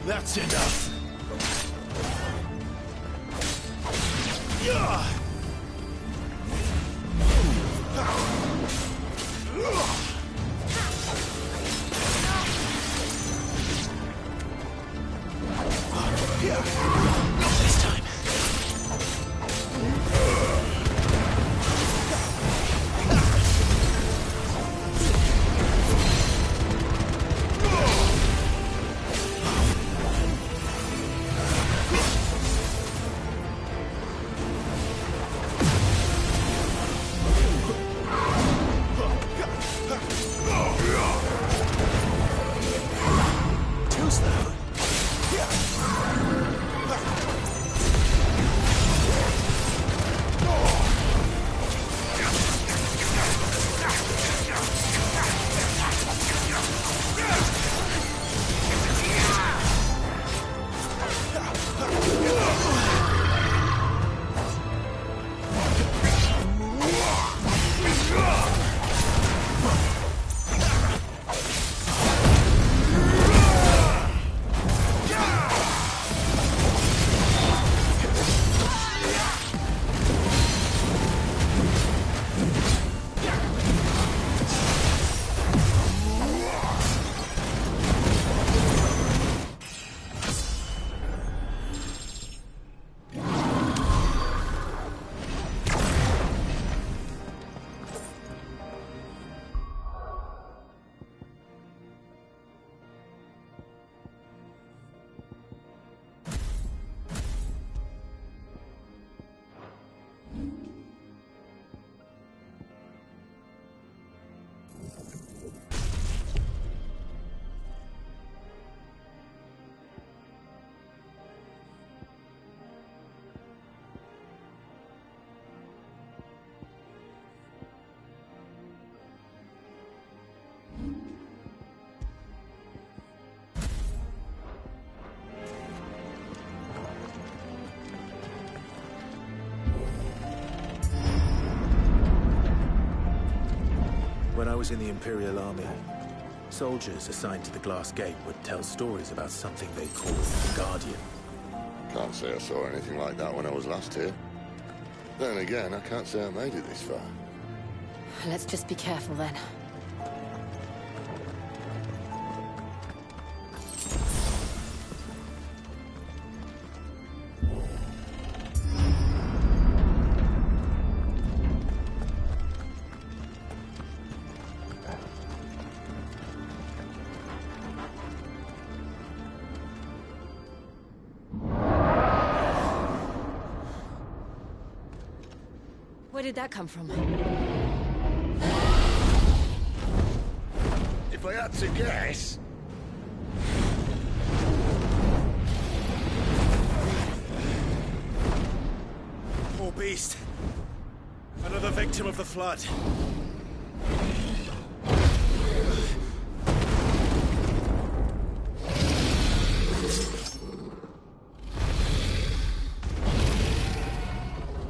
That's enough. Not this time. Too slow. When I was in the Imperial Army, soldiers assigned to the Glass Gate would tell stories about something they called the Guardian. Can't say I saw anything like that when I was last here. Then again, I can't say I made it this far. Let's just be careful then. Where did that come from? If I had to guess... Poor beast. Another victim of the flood.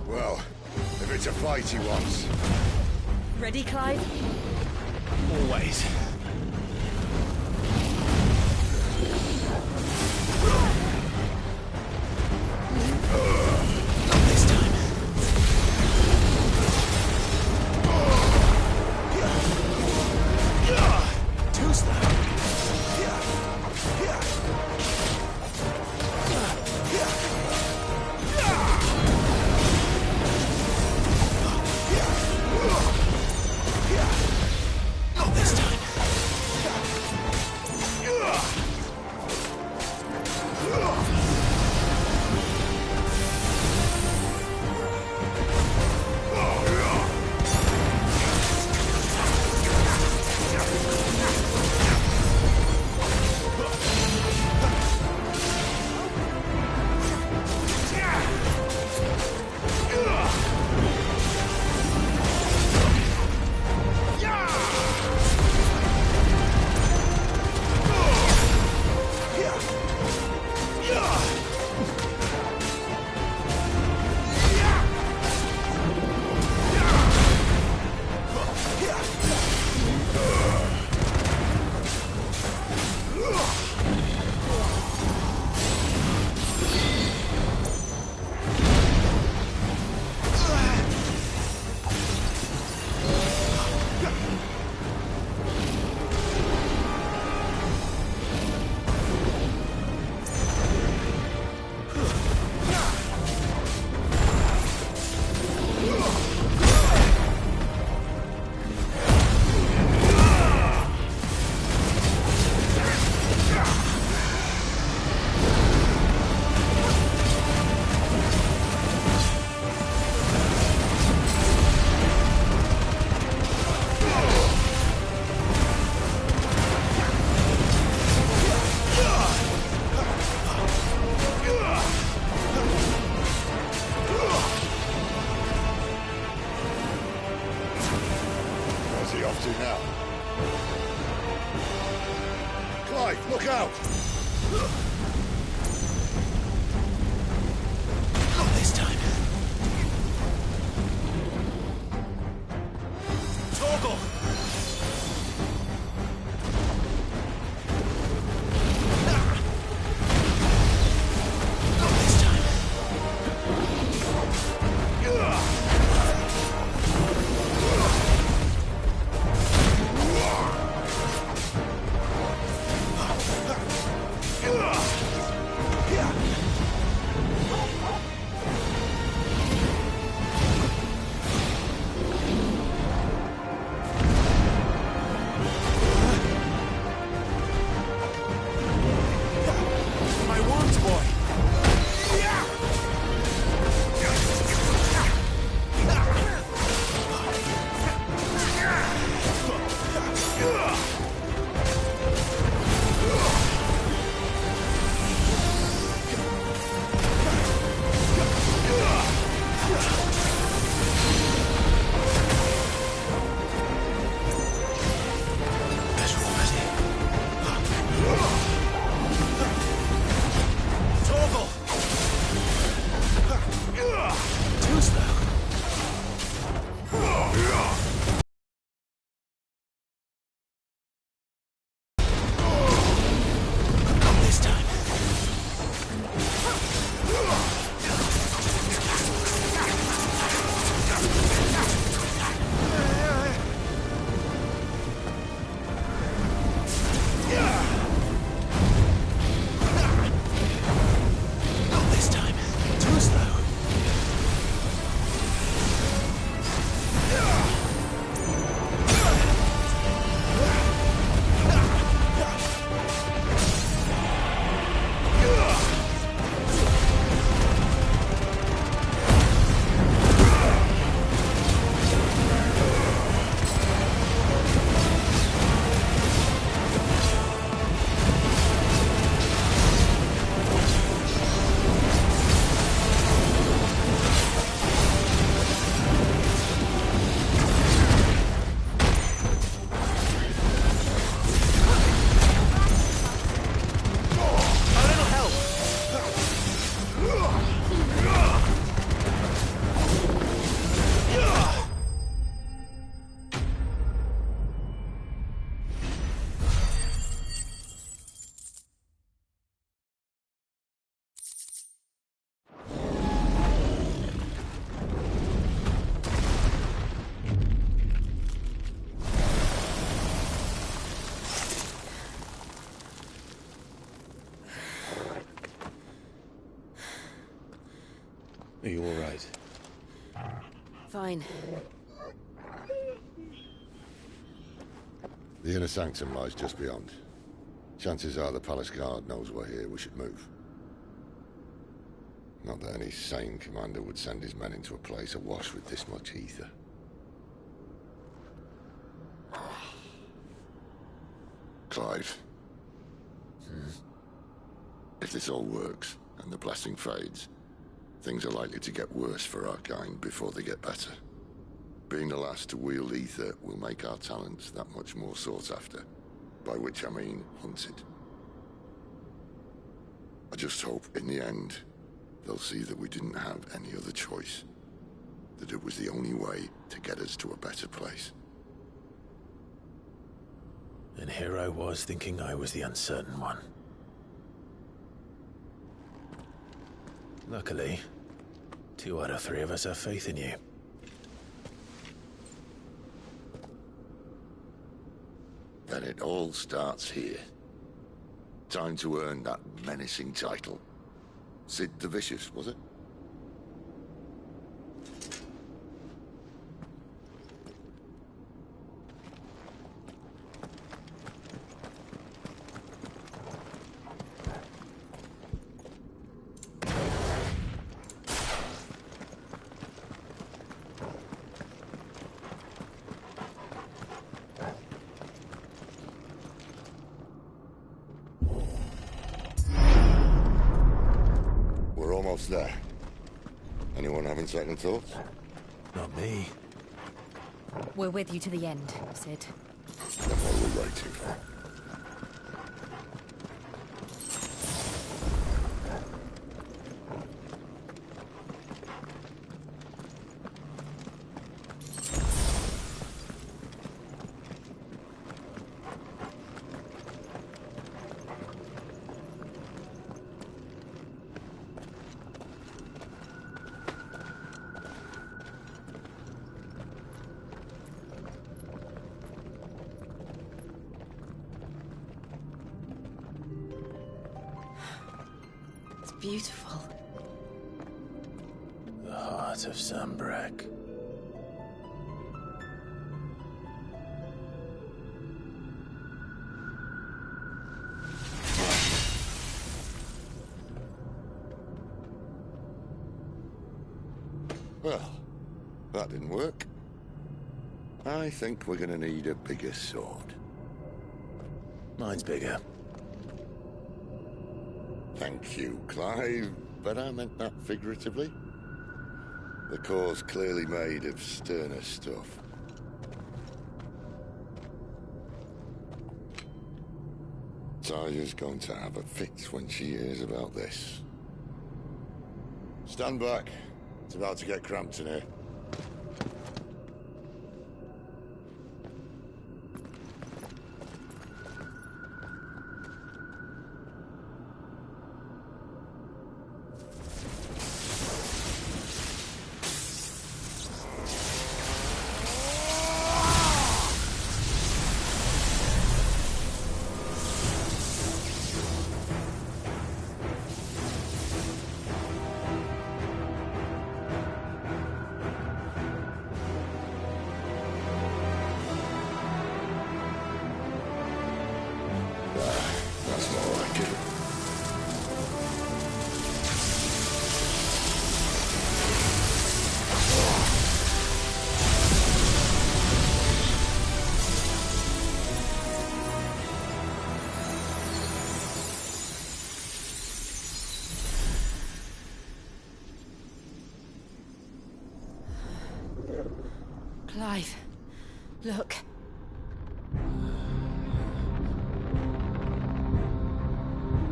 Well, if it's a fight he wants. Ready, Clive? Always. Not this time. Too slow. Not this time. to now. Clive, look out! Not this time. Torgal! Not this time. My wounds, boy! Are you all right? Fine. The inner sanctum lies just beyond. Chances are the palace guard knows we're here. We should move. Not that any sane commander would send his men into a place awash with this much ether. Clive. If this all works, and the blessing fades, things are likely to get worse for our kind before they get better. Being the last to wield ether will make our talents that much more sought after. By which I mean hunted. I just hope, in the end, they'll see that we didn't have any other choice. That it was the only way to get us to a better place. And here I was thinking I was the uncertain one. Luckily, 2 out of 3 of us have faith in you. Then it all starts here. Time to earn that menacing title. Sid the Vicious, was it? Almost there. Anyone having second thoughts? Not me. We're with you to the end, Sid. waiting for. Beautiful. The heart of Zambrak. Well, that didn't work. I think we're gonna need a bigger sword. Mine's bigger. Thank you, Clive, but I meant that figuratively. The core's clearly made of sterner stuff. Taya's going to have a fit when she hears about this. Stand back. It's about to get cramped in here. That's more like it. Clive, look.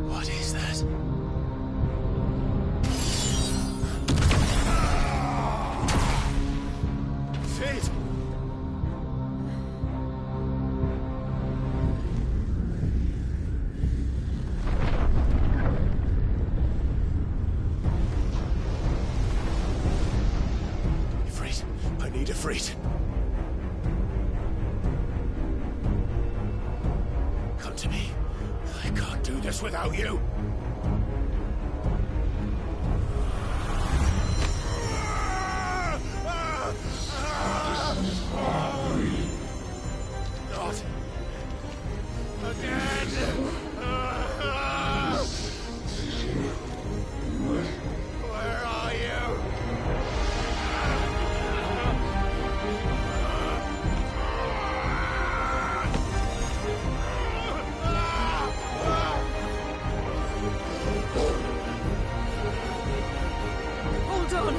What is that? Sid! Ifrit, I need Ifrit. Come to me. I can't do this without you. Not again. Where are you? Hold on.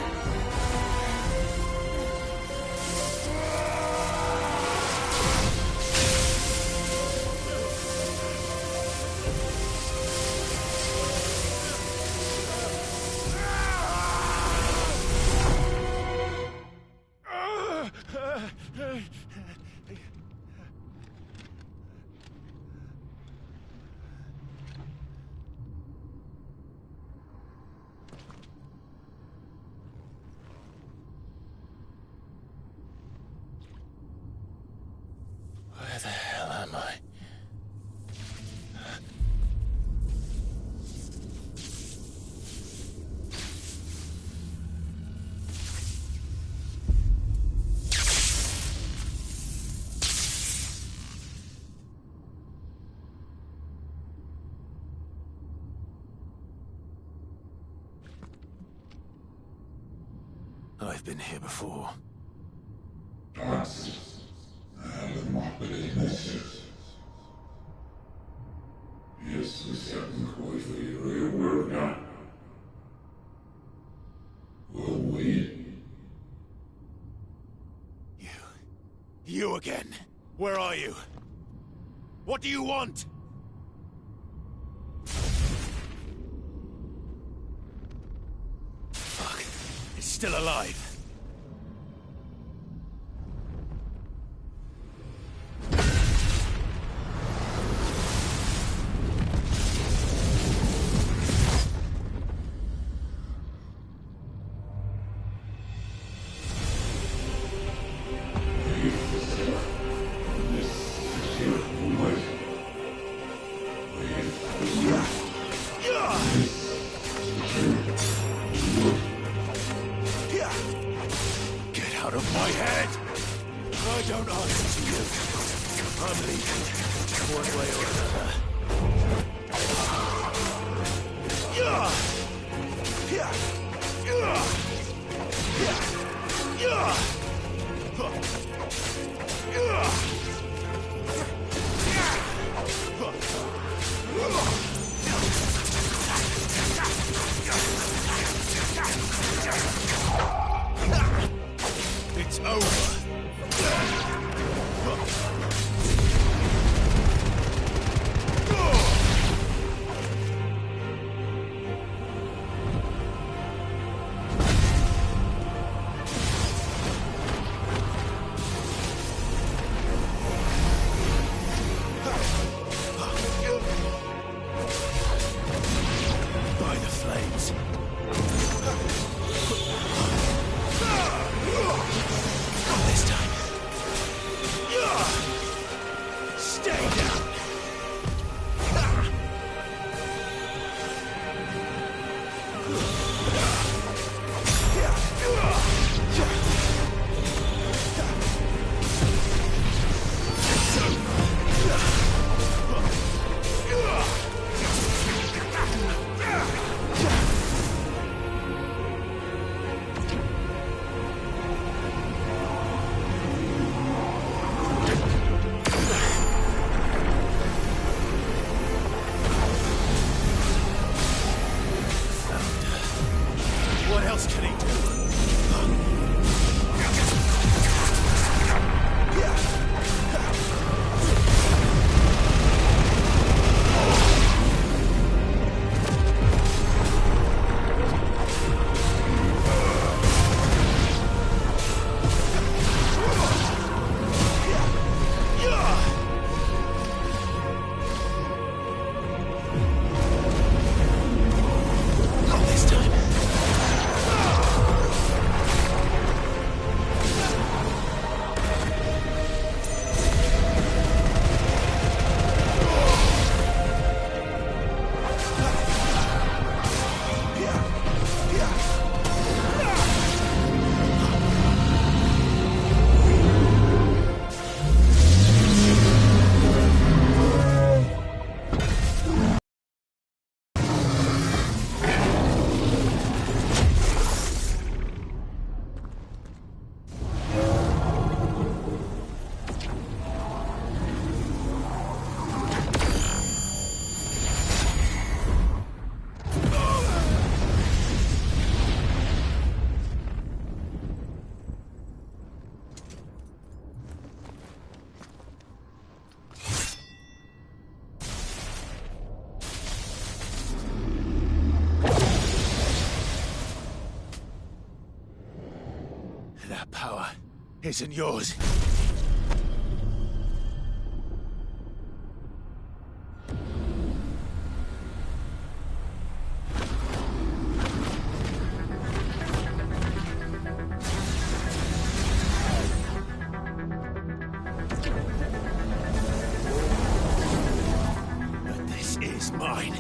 Where the hell am I? I've been here before. You again. Where are you? What do you want? Fuck. It's still alive. Get out of my head! I don't answer to you. I'm leaving, one way or another. It's over. By the flames. Not this time. Stay down. What else can he do? Not this time. That power isn't yours. But this is mine.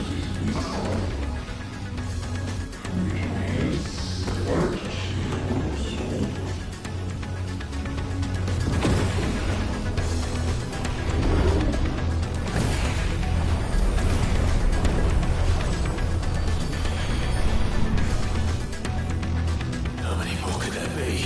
How many more could there be?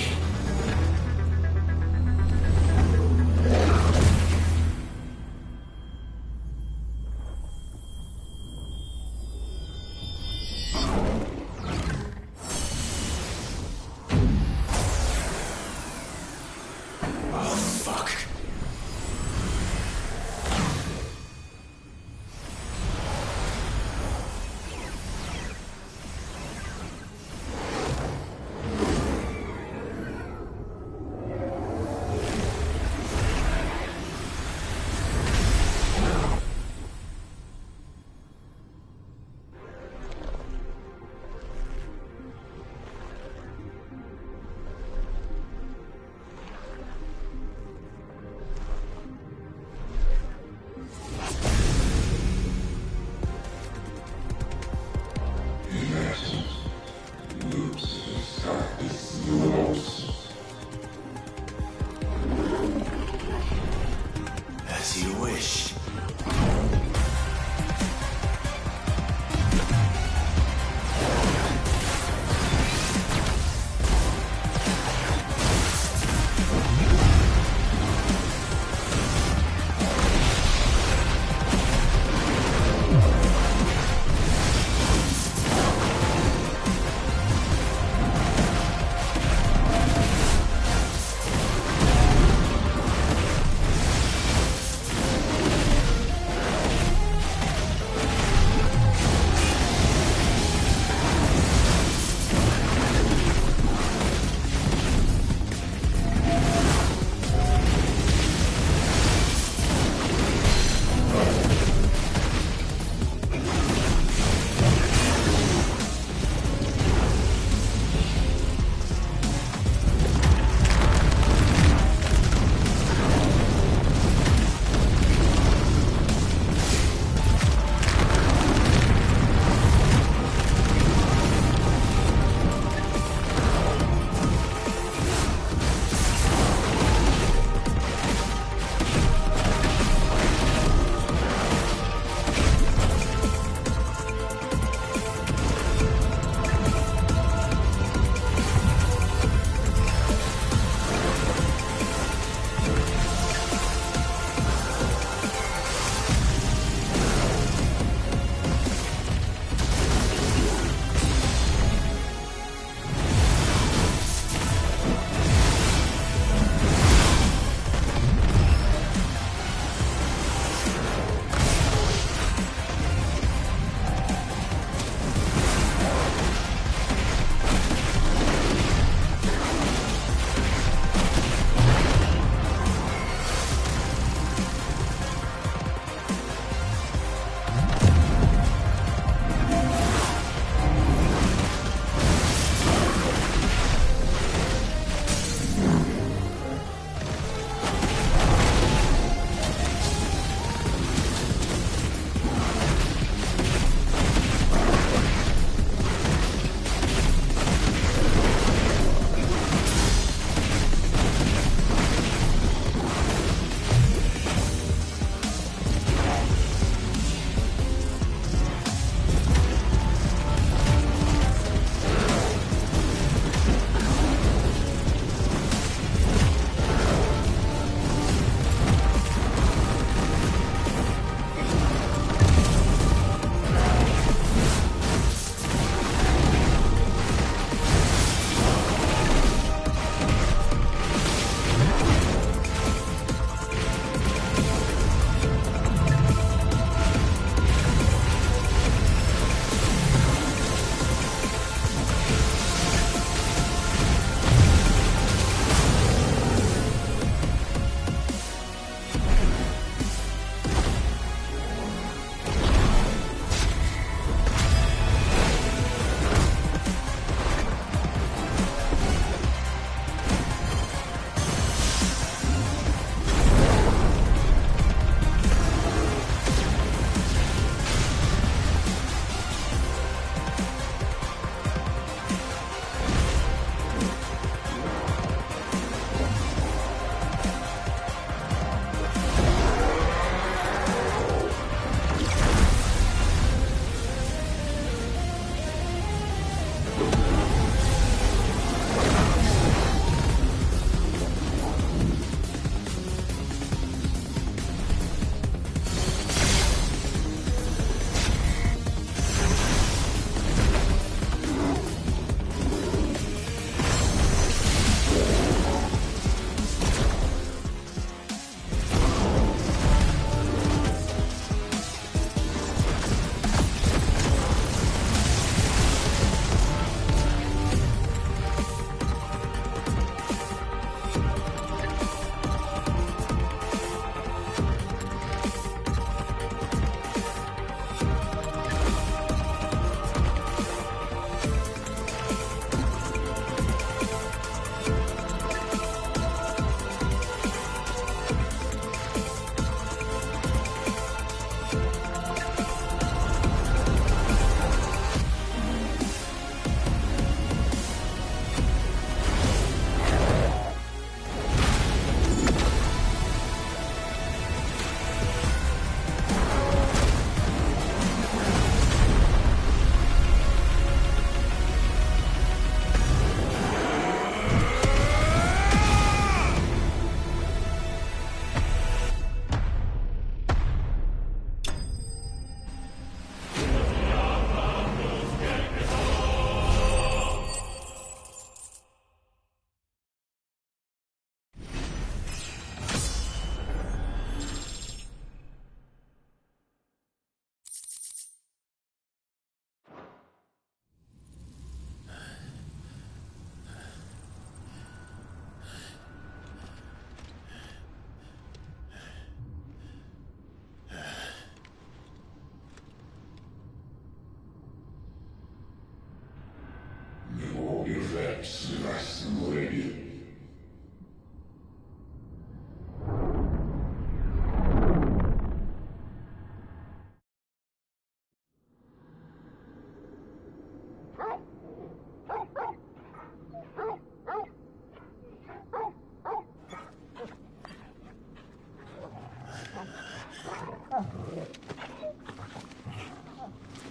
Ff16.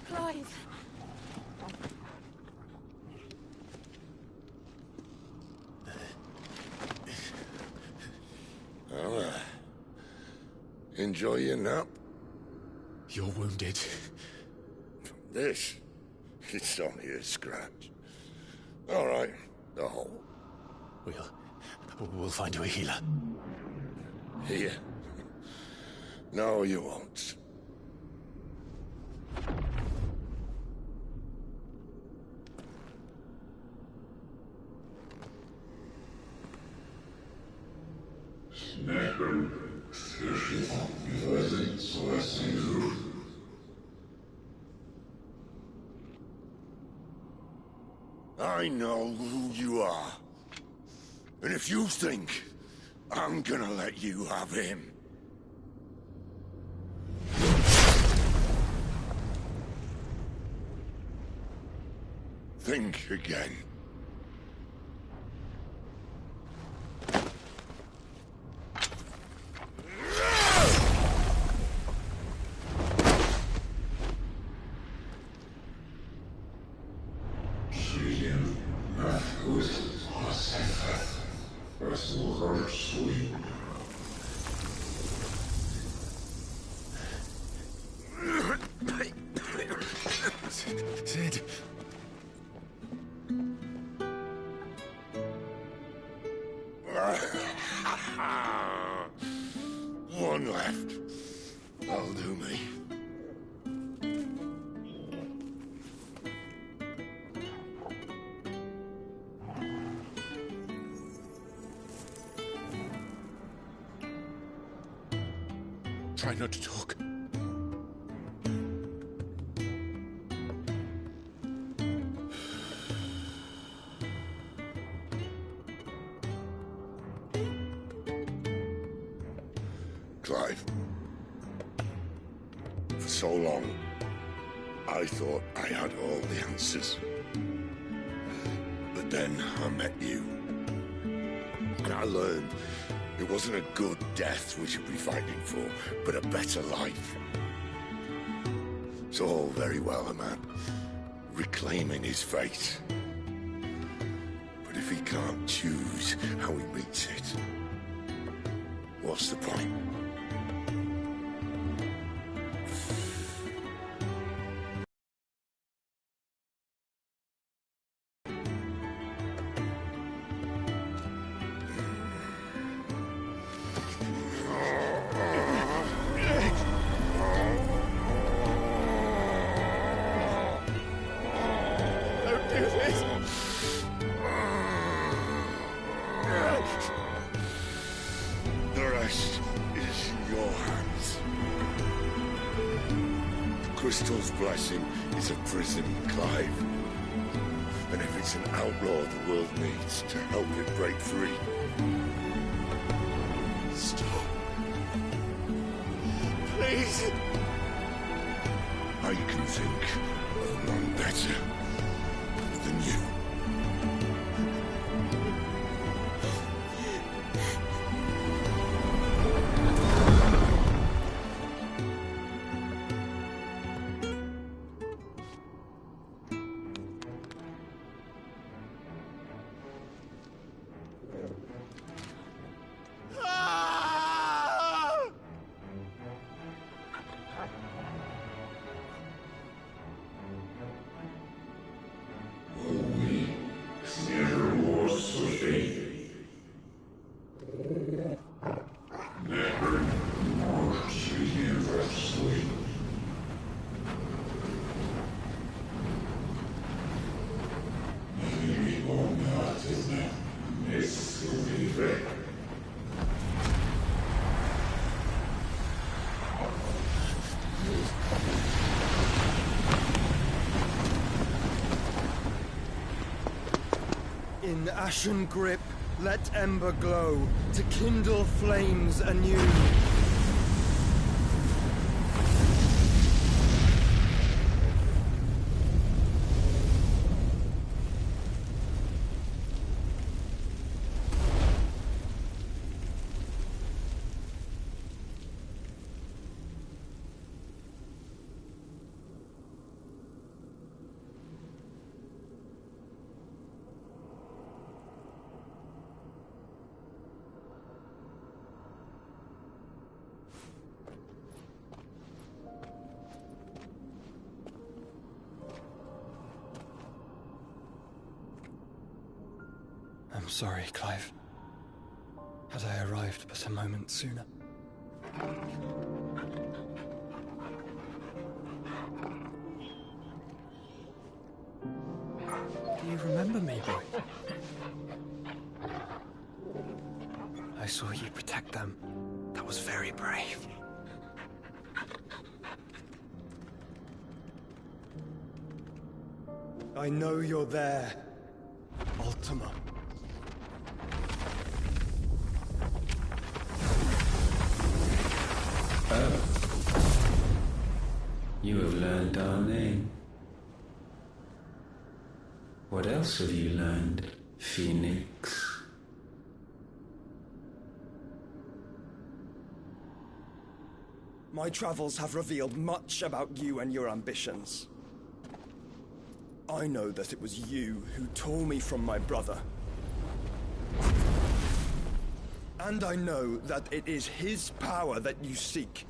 Clive. Well, enjoy your nap. You're wounded. This? It's only a scratch. All right, the hole. We'll find you a healer. Here? No, you won't. I know who you are. And if you think I'm gonna let you have him... think again. Sid. One left. That'll do me. Try not to talk. Clive. For so long, I thought I had all the answers. But then I met you. And I learned it wasn't a good death we should be fighting for, but a better life. It's all very well, a man reclaiming his fate. But if he can't choose how he meets it, what's the point? The rest is in your hands. The Crystal's blessing is a prison, Clive. And if it's an outlaw the world needs to help it break free... Stop. Please. I can think of none better than you. We In ashen grip, let ember glow, to kindle flames anew. I'm sorry, Clive. Had I arrived but a moment sooner. Do you remember me, boy? I saw you protect them. That was very brave. I know you're there, Ultima. You have learned our name. What else have you learned, Phoenix? My travels have revealed much about you and your ambitions. I know that it was you who tore me from my brother. And I know that it is his power that you seek.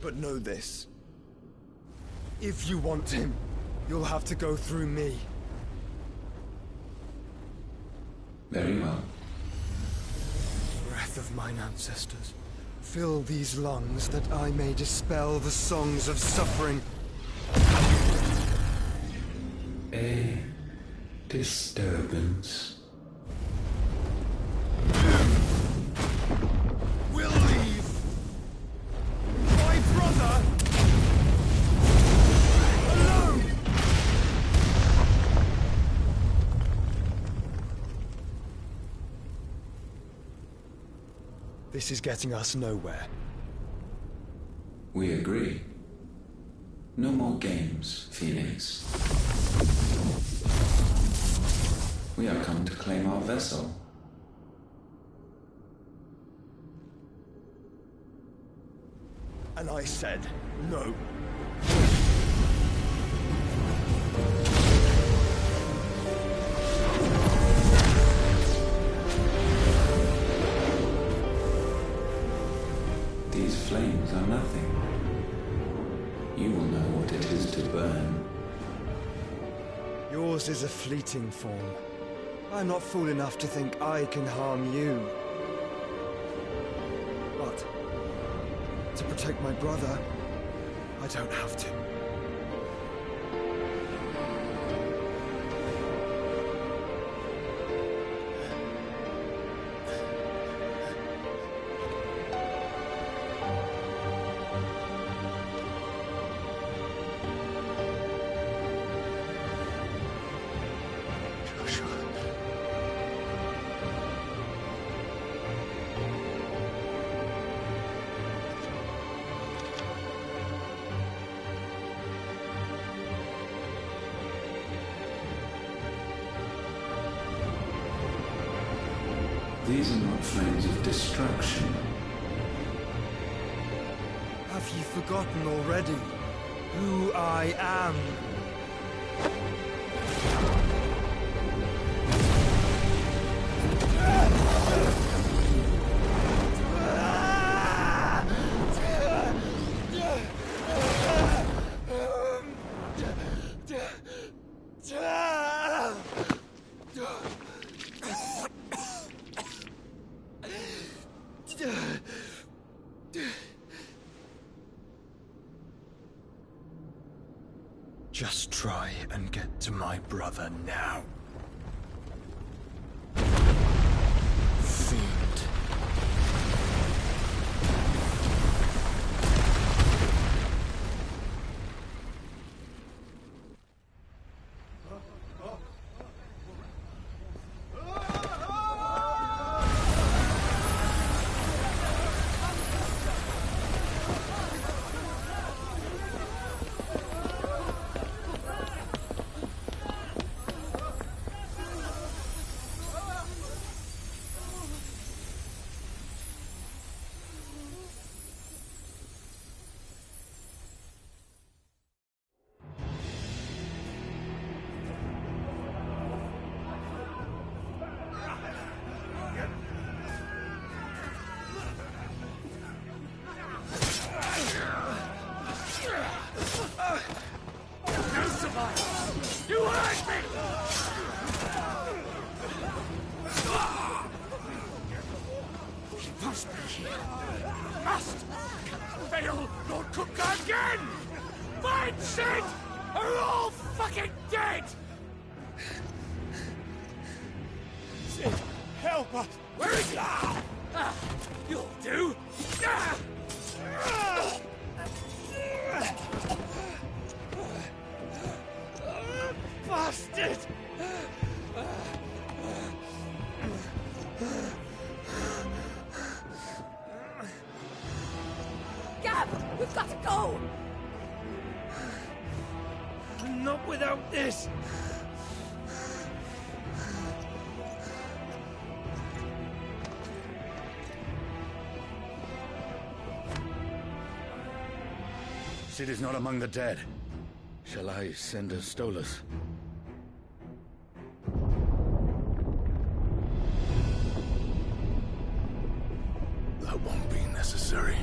But know this. If you want him, you'll have to go through me. Very well. Breath of mine ancestors, fill these lungs that I may dispel the songs of suffering. A disturbance. We'll leave. My brother alone. This is getting us nowhere. We agree. No more games, Phoenix. We are come to claim our vessel. And I said no. These flames are nothing. You will know what it is to burn. Yours is a fleeting form. I'm not fool enough to think I can harm you. But to protect my brother, I don't have to. These are not flames of destruction. Have you forgotten already who I am? Just try and get to my brother now. Fiend. Sid! Are all fucking dead! Sid, help us! Where is he? You'll do! Bastard! Gab, we've got to go! Not without this! Sid is not among the dead. Shall I send a Stolas? That won't be necessary.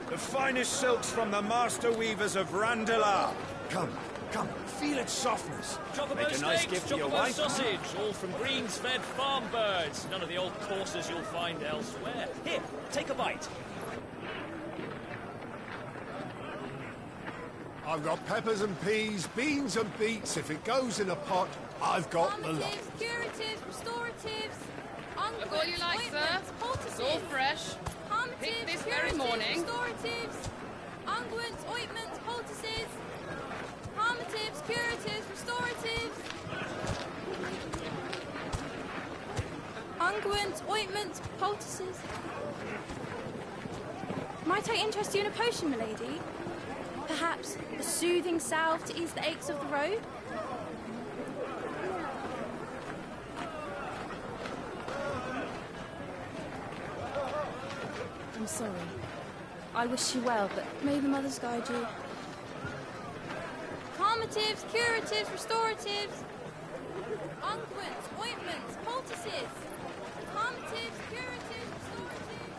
The finest silks from the master weavers of Randalar. Come, feel its softness. Chocobo steaks, chocobo sausage, all from greens-fed farm birds. None of the old courses you'll find elsewhere. Here, take a bite. I've got peppers and peas, beans and beets. If it goes in a pot, I've got the lot. Curatives, restoratives, Look all you like, sir. It's all fresh. Picked this very morning. Restoratives, unguents, ointments, poultices, harmatives, curatives, restoratives, unguents, ointments, poultices. Might I interest you in a potion, milady? Perhaps a soothing salve to ease the aches of the road? I'm sorry. I wish you well, but may the mothers guide you. Calmatives, curatives, restoratives, unguents, ointments, poultices. Calmatives, curatives, restoratives.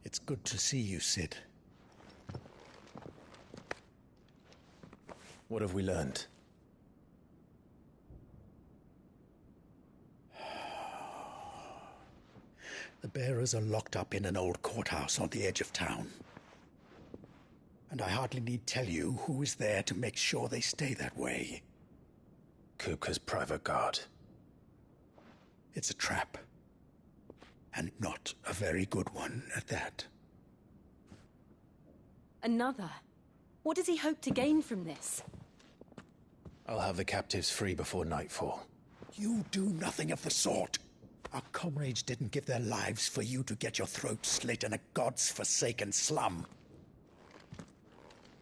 It's good to see you, Sid. What have we learned? The bearers are locked up in an old courthouse on the edge of town. And I hardly need tell you who is there to make sure they stay that way. Kupka's private guard. It's a trap. And not a very good one at that. Another? What does he hope to gain from this? I'll have the captives free before nightfall. You do nothing of the sort. Our comrades didn't give their lives for you to get your throat slit in a god's forsaken slum.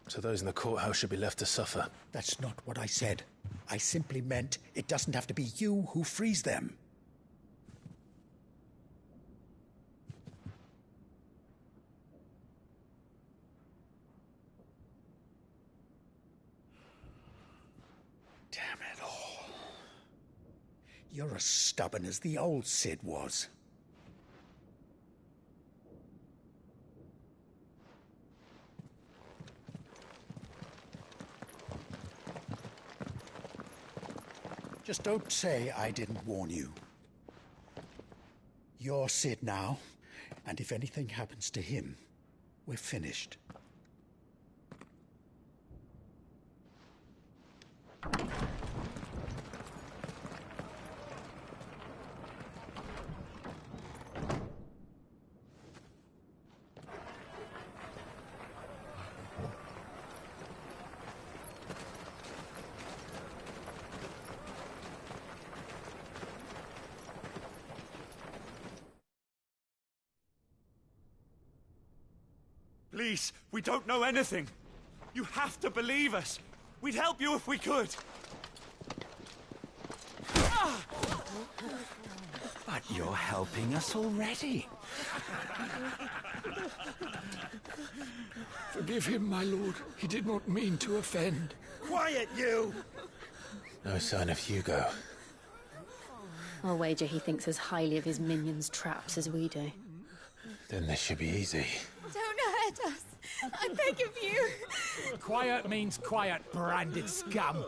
So those in the courthouse should be left to suffer. That's not what I said. I simply meant it doesn't have to be you who frees them. Damn it all. You're as stubborn as the old Sid was. Just don't say I didn't warn you. You're Sid now, and if anything happens to him, we're finished. Please, we don't know anything. You have to believe us. We'd help you if we could. But you're helping us already. Forgive him, my lord. He did not mean to offend. Quiet, you! No sign of Hugo. I'll wager he thinks as highly of his minions' traps as we do. Then this should be easy. Don't hurt us. I beg of you. Quiet means quiet, branded scum.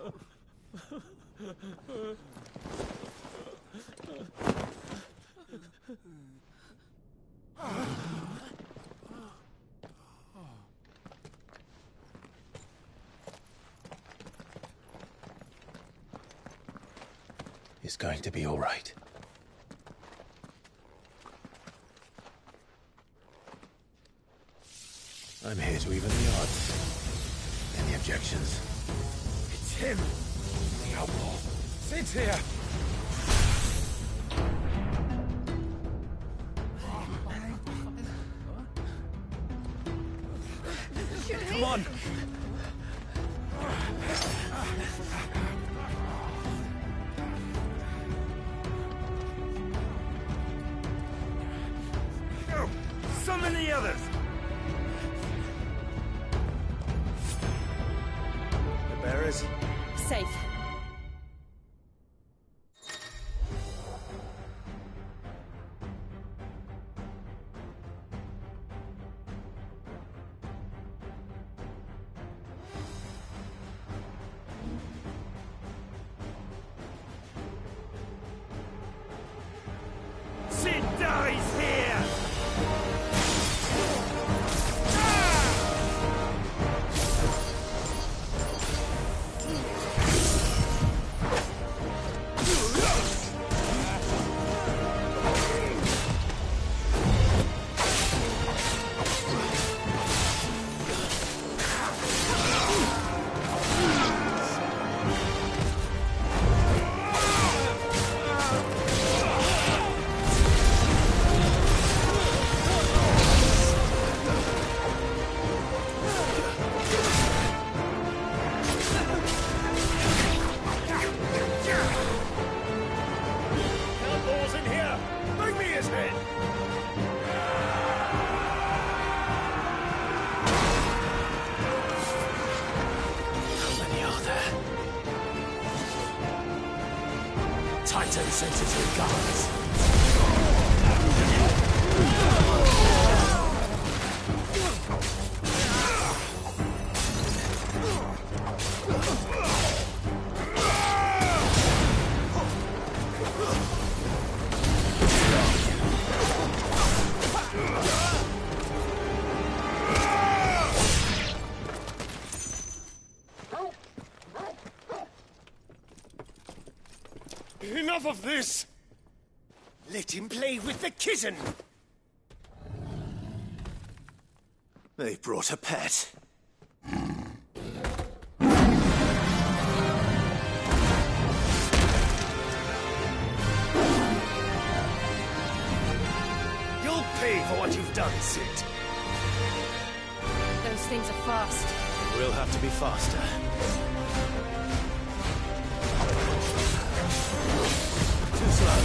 It's going to be all right. I'm here to even the odds. Any objections? It's him, the outlaw. Sit here. Come on. Summon the others! The bearers? Safe. Sid dies here! Cannonballs in here! Bring me his head! How many are there? Titan sends his regards. Enough of this! Let him play with the kitten! They brought a pet. You'll pay for what you've done, Sid. Those things are fast. We'll have to be faster. Too slow.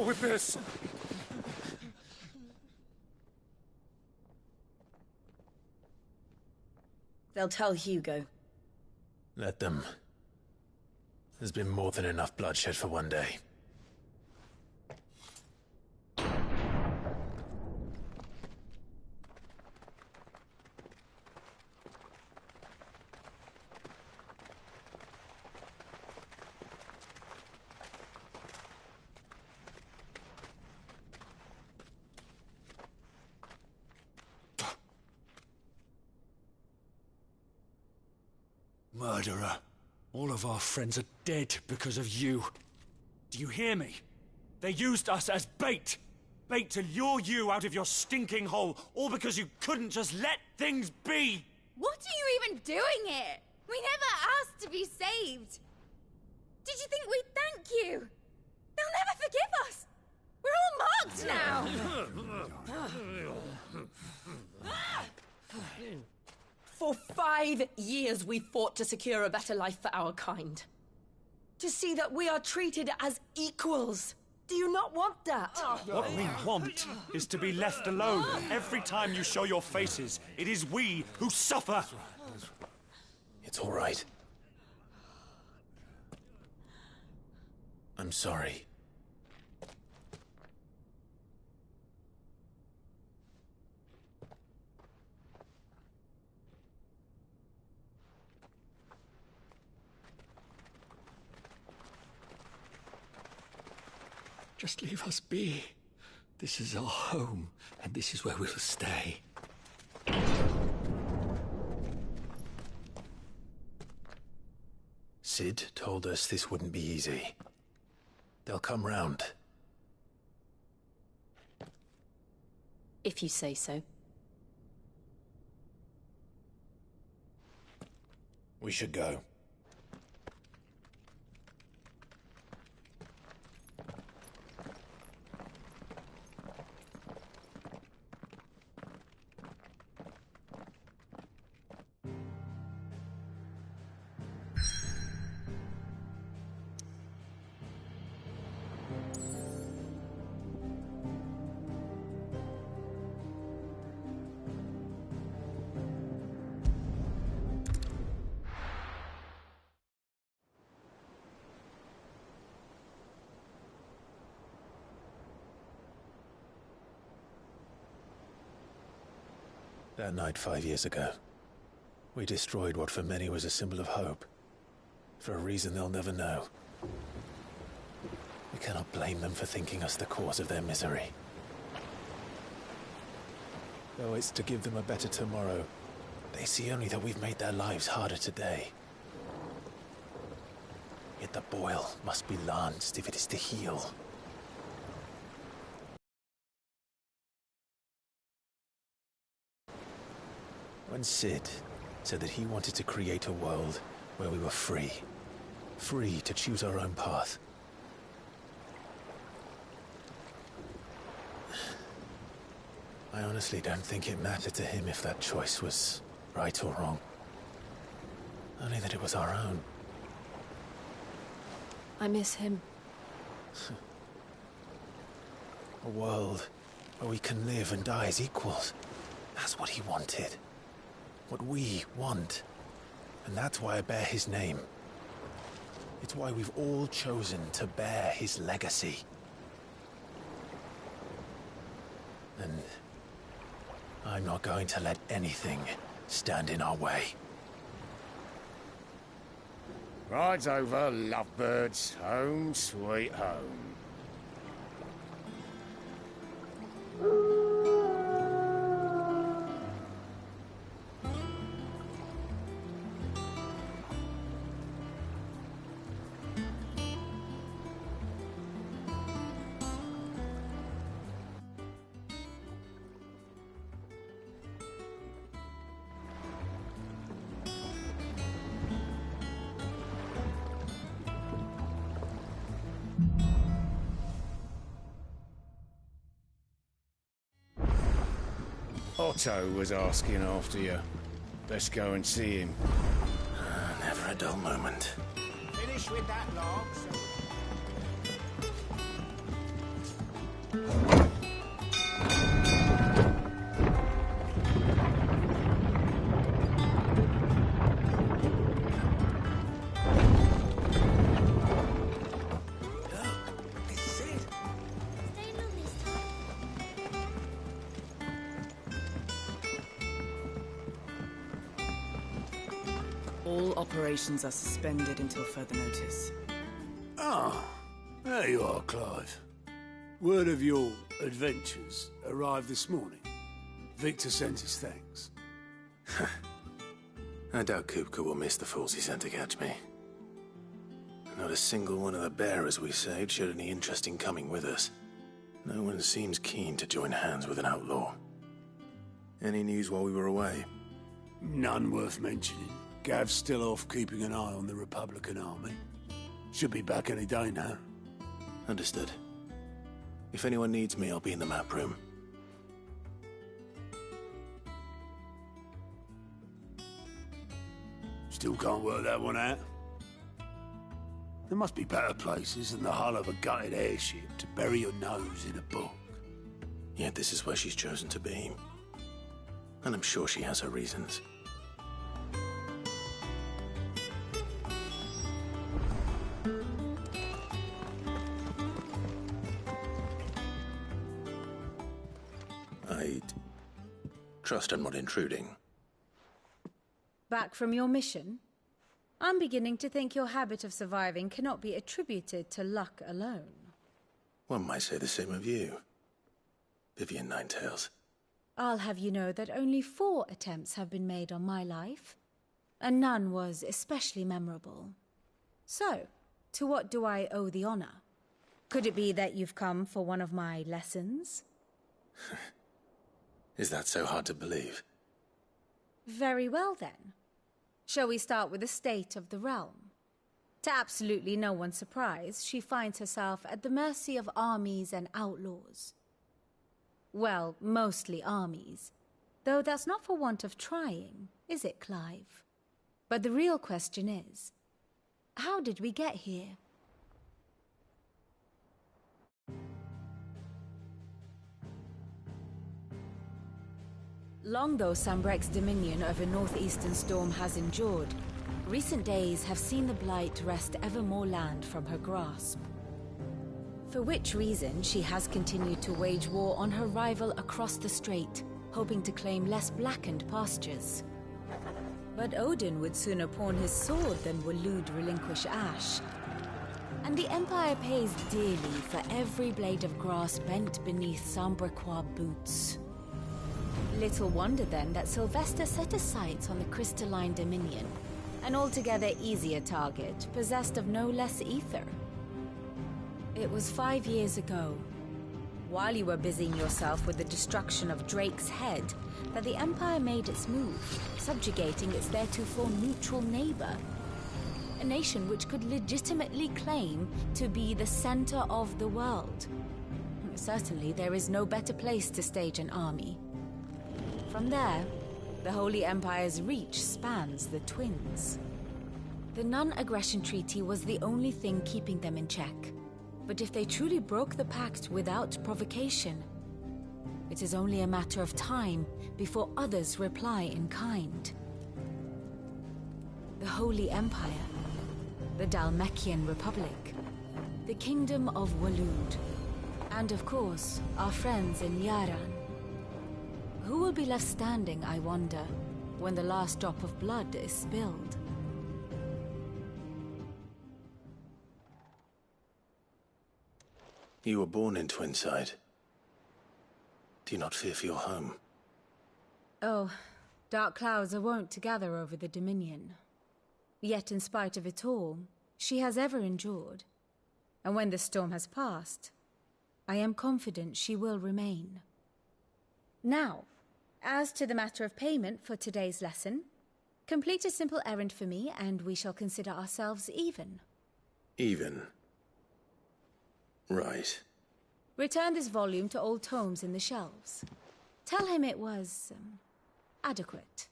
with this. They'll tell Hugo. Let them. There's been more than enough bloodshed for one day. Murderer. All of our friends are dead because of you. Do you hear me? They used us as bait. Bait to lure you out of your stinking hole, all because you couldn't just let things be. What are you even doing here? We never asked to be saved. Did you think we'd thank you? They'll never forgive us. We're all marked now. For 5 years we fought to secure a better life for our kind. To see that we are treated as equals. Do you not want that? What we want is to be left alone. Every time you show your faces, it is we who suffer. It's all right. I'm sorry. Just leave us be. This is our home, and this is where we'll stay. Sid told us this wouldn't be easy. They'll come round. If you say so. We should go. That night 5 years ago, we destroyed what for many was a symbol of hope. For a reason they'll never know. We cannot blame them for thinking us the cause of their misery. Though it's to give them a better tomorrow, they see only that we've made their lives harder today. Yet the boil must be lanced if it is to heal. When Sid said that he wanted to create a world where we were free. Free to choose our own path. I honestly don't think it mattered to him if that choice was right or wrong. Only that it was our own. I miss him. A world where we can live and die as equals. That's what he wanted. What we want. And that's why I bear his name. It's why we've all chosen to bear his legacy. And I'm not going to let anything stand in our way. Ride's over, lovebirds. Home sweet home. Otto was asking after you. Let's go and see him. Never a dull moment. Finish with that log, so... All operations are suspended until further notice. Ah, there you are, Clive. Word of your adventures arrived this morning. Victor sent his thanks. I doubt Kupka will miss the fools he sent to catch me. Not a single one of the bearers we saved showed any interest in coming with us. No one seems keen to join hands with an outlaw. Any news while we were away? None worth mentioning. Gav's still off keeping an eye on the Republican army. Should be back any day now. Understood. If anyone needs me, I'll be in the map room. Still can't work that one out? There must be better places than the hull of a gutted airship to bury your nose in a book. Yet this is where she's chosen to be. And I'm sure she has her reasons. I'd trust I'm not intruding. Back from your mission? I'm beginning to think your habit of surviving cannot be attributed to luck alone. One might say the same of you, Vivian Ninetails. I'll have you know that only 4 attempts have been made on my life, and none was especially memorable. So, to what do I owe the honor? Could it be that you've come for one of my lessons? Is that so hard to believe? Very well then. Shall we start with the state of the realm? To absolutely no one's surprise, she finds herself at the mercy of armies and outlaws. Well, mostly armies. Though that's not for want of trying, is it, Clive? But the real question is, how did we get here? Long though Sambrek's dominion over northeastern Storm has endured, recent days have seen the Blight wrest ever more land from her grasp. For which reason she has continued to wage war on her rival across the strait, hoping to claim less blackened pastures. But Odin would sooner pawn his sword than Waloed relinquish Ash. And the Empire pays dearly for every blade of grass bent beneath Sambrequois boots. Little wonder then that Sylvester set his sights on the Crystalline Dominion, an altogether easier target, possessed of no less ether. It was 5 years ago, while you were busying yourself with the destruction of Drake's head, that the Empire made its move, subjugating its theretofore neutral neighbor. A nation which could legitimately claim to be the center of the world. Certainly there is no better place to stage an army. From there, the Holy Empire's reach spans the Twins. The non-aggression treaty was the only thing keeping them in check. But if they truly broke the pact without provocation, it is only a matter of time before others reply in kind. The Holy Empire, the Dhalmekian Republic, the Kingdom of Waloed, and of course, our friends in Yaran. Who will be left standing, I wonder, when the last drop of blood is spilled? You were born in Twinside. Do you not fear for your home? Oh, dark clouds are wont to gather over the Dominion. Yet in spite of it all, she has ever endured. And when the storm has passed, I am confident she will remain. Now, as to the matter of payment for today's lesson, complete a simple errand for me and we shall consider ourselves even. Even? Right. Return this volume to old tomes in the shelves. Tell him it was, adequate.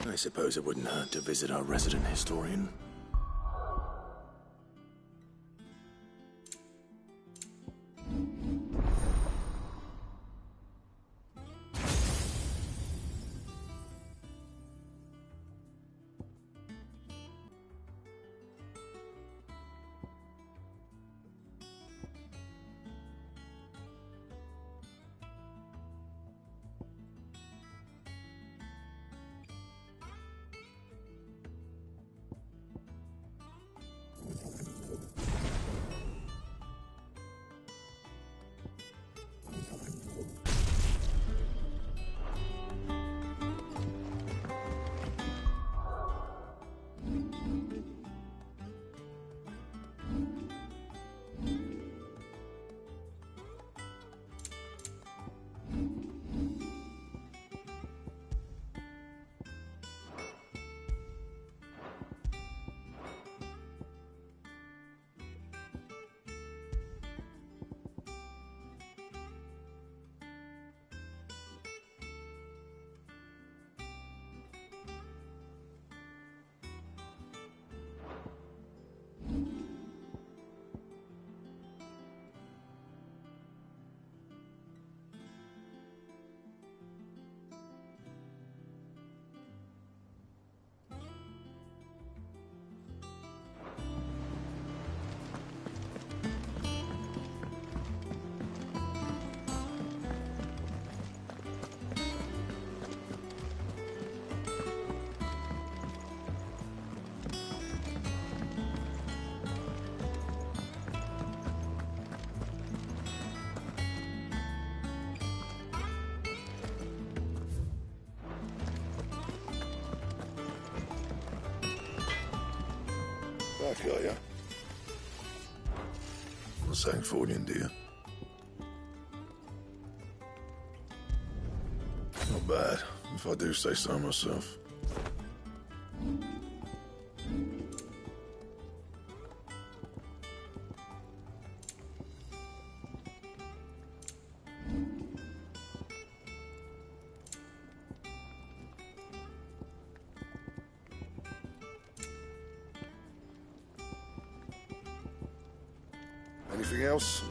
I suppose it wouldn't hurt to visit our resident historian. That guy, yeah? From Sancfordian, do you? Not bad, if I do say so myself. Anything else?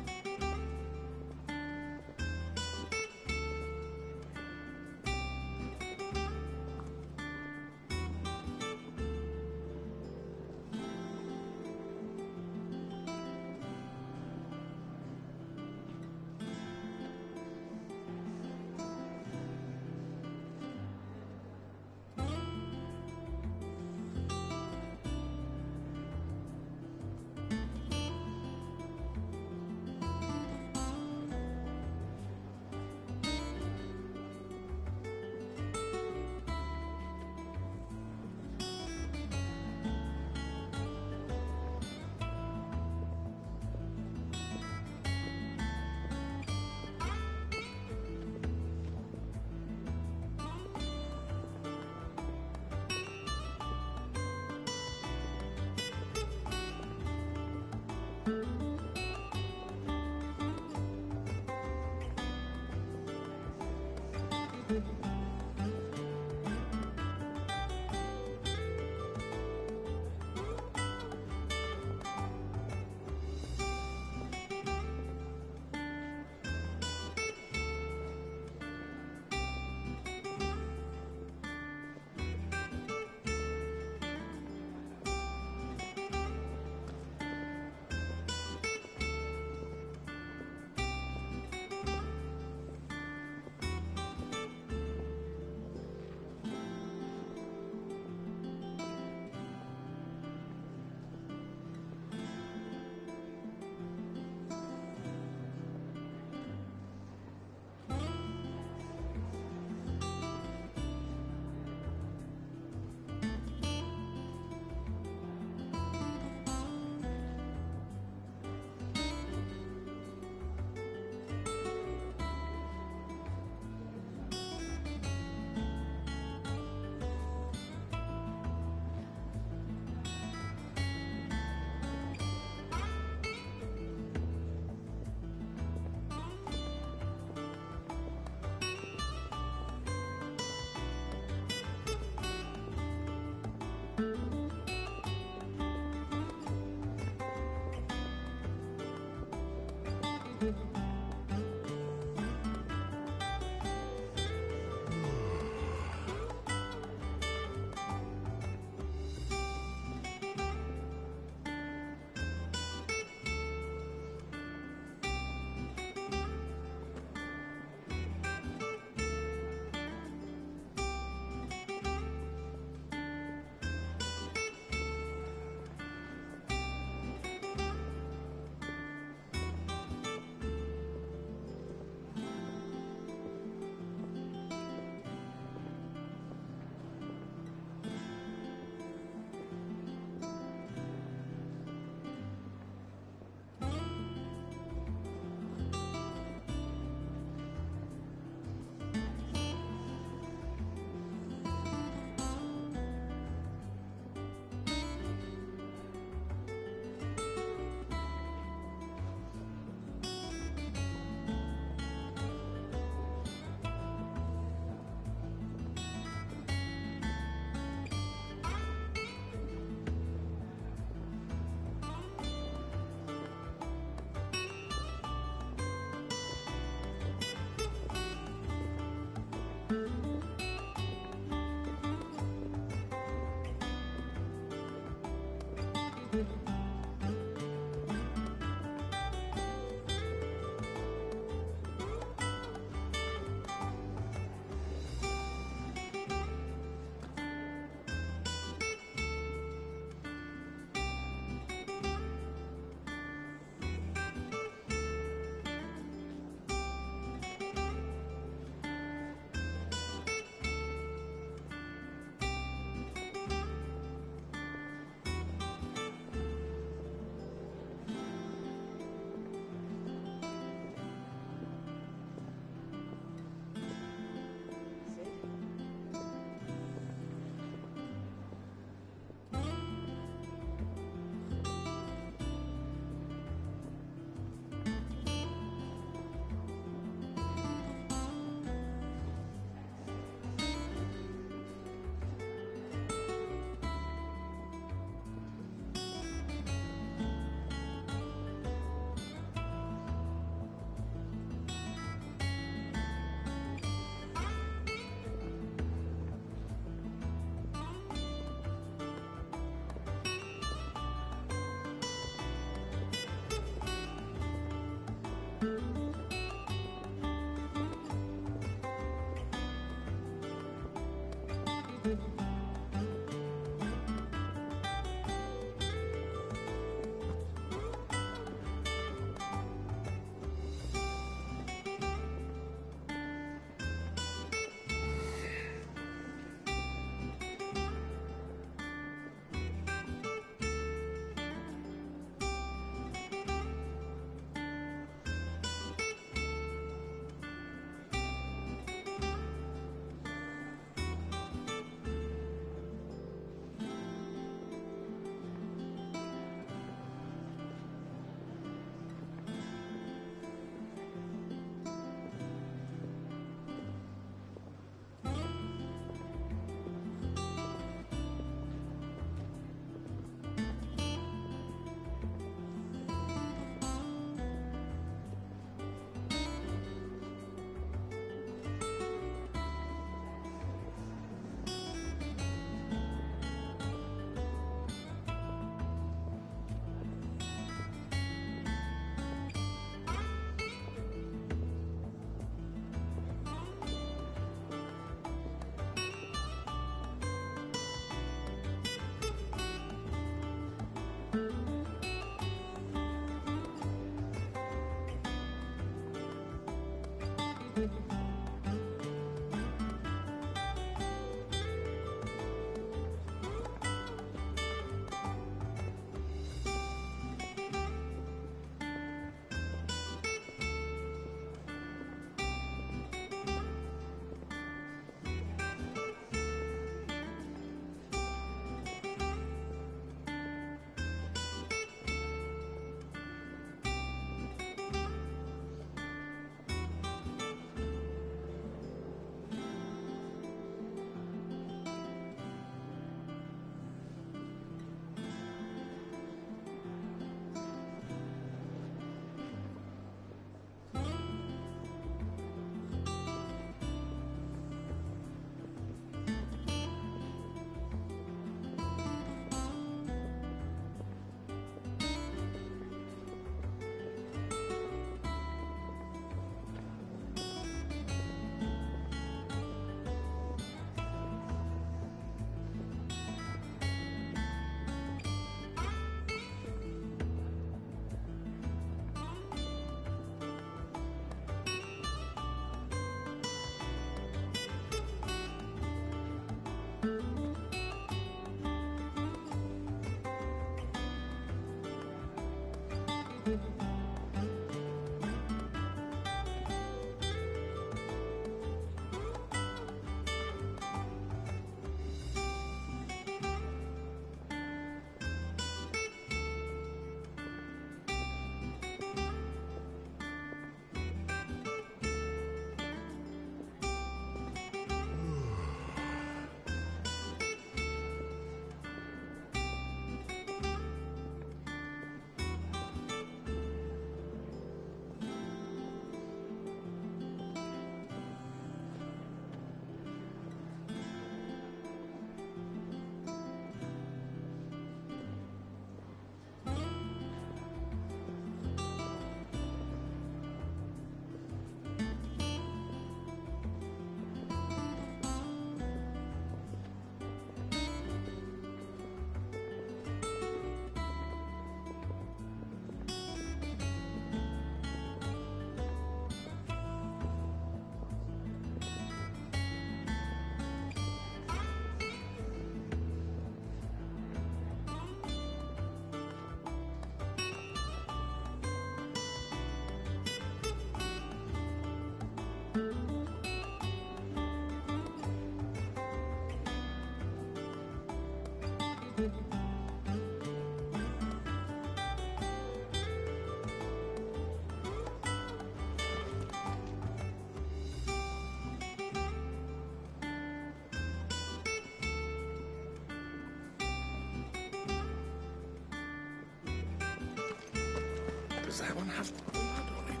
Does that one have blood on it?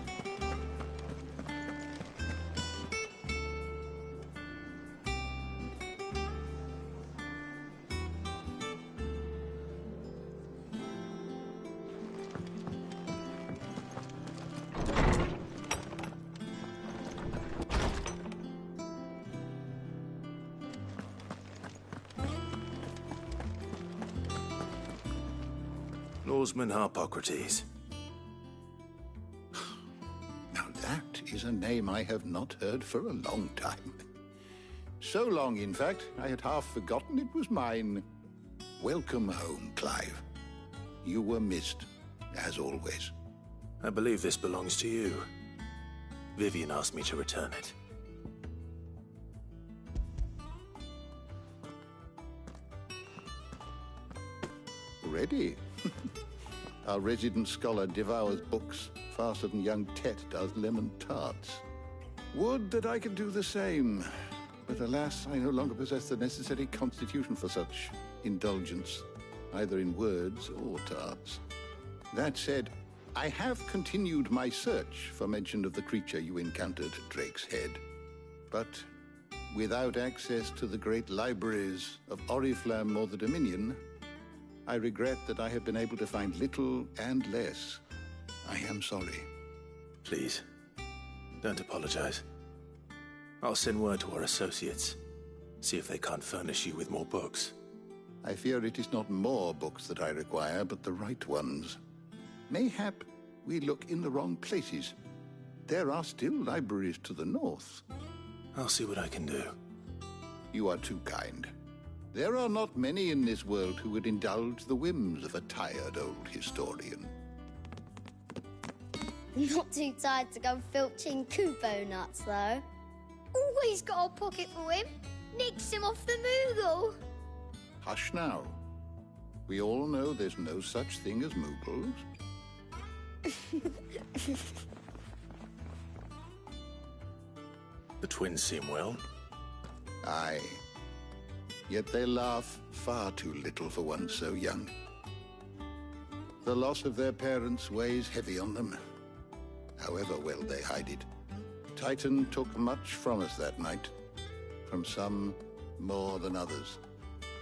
Norseman Harpocrates. Now that is a name I have not heard for a long time. So long, in fact, I had half forgotten it was mine. Welcome home, Clive. You were missed, as always. I believe this belongs to you. Vivian asked me to return it. Ready? Our resident scholar devours books faster than young Tet does lemon tarts. Would that I could do the same. But alas, I no longer possess the necessary constitution for such indulgence, either in words or tarts. That said, I have continued my search for mention of the creature you encountered at Drake's Head. But without access to the great libraries of Oriflamme or the Dominion, I regret that I have been able to find little and less. I am sorry. Please, don't apologize. I'll send word to our associates. See if they can't furnish you with more books. I fear it is not more books that I require, but the right ones. Mayhap we look in the wrong places. There are still libraries to the north. I'll see what I can do. You are too kind. There are not many in this world who would indulge the whims of a tired old historian. Not too tired to go filching Kupo nuts, though. Always got a pocket for him. Nicks him off the Moogle. Hush now. We all know there's no such thing as Moogles. The twins seem well. Aye. Yet they laugh far too little for one so young. The loss of their parents weighs heavy on them, however well they hide it. Titan took much from us that night, from some more than others,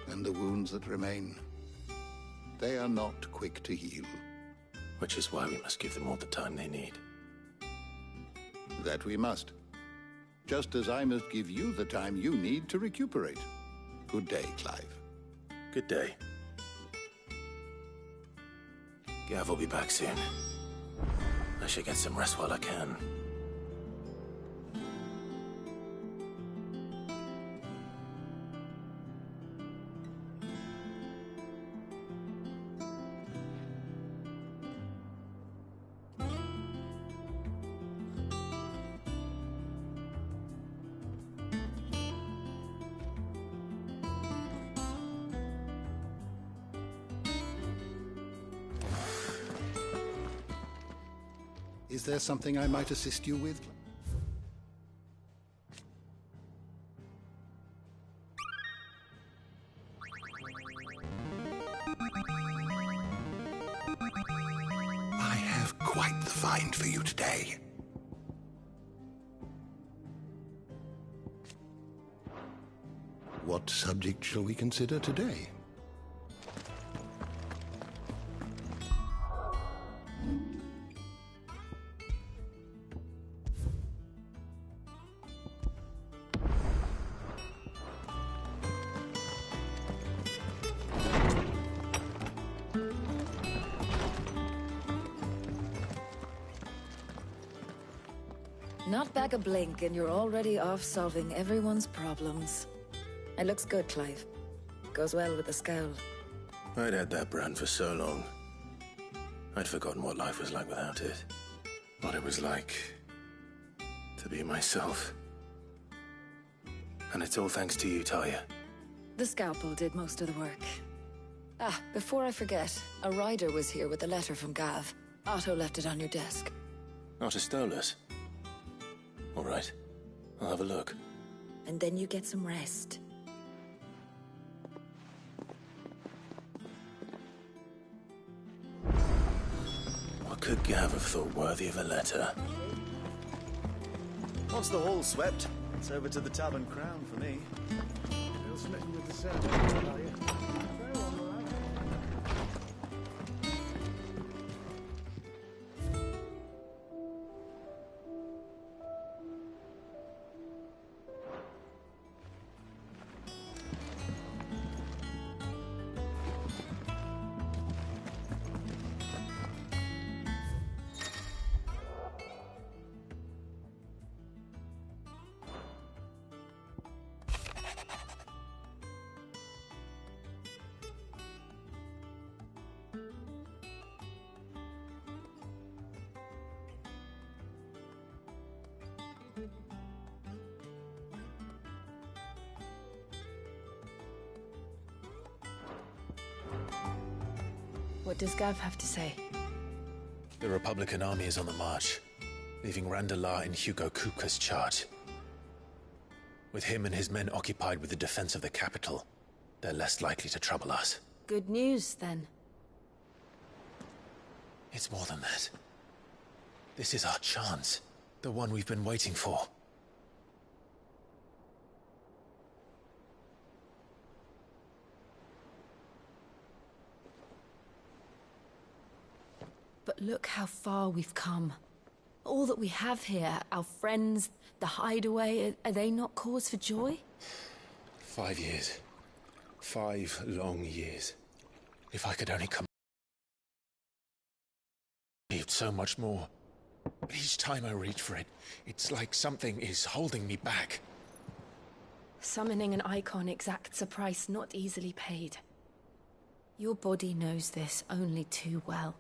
and the wounds that remain, they are not quick to heal. Which is why we must give them all the time they need. That we must. Just as I must give you the time you need to recuperate. Good day, Clive. Good day. Gav will be back soon. I should get some rest while I can. Is there something I might assist you with? I have quite the find for you today. What subject shall we consider today? Not back a blink, and you're already off solving everyone's problems. It looks good, Clive. Goes well with the scowl. I'd had that brand for so long. I'd forgotten what life was like without it. What it was like to be myself. And it's all thanks to you, Talia. The scalpel did most of the work. Ah, before I forget, a rider was here with a letter from Gav. Otto left it on your desk. Otto stole us. All right. I'll have a look. And then you get some rest. What could Gav have thought worthy of a letter? Once the hall's swept, it's over to the Tavern Crown for me. Bill smitten with the ceremony, are you? What does Gav have to say? The Republican army is on the march, leaving Randalar in Hugo Kupka's charge. With him and his men occupied with the defense of the capital, they're less likely to trouble us. Good news, then. It's more than that. This is our chance. The one we've been waiting for. But look how far we've come. All that we have here, our friends, the hideaway, are they not cause for joy? 5 years. 5 long years. If I could only come... achieved so much more. But each time I reach for it, it's like something is holding me back. Summoning an icon exacts a price not easily paid. Your body knows this only too well.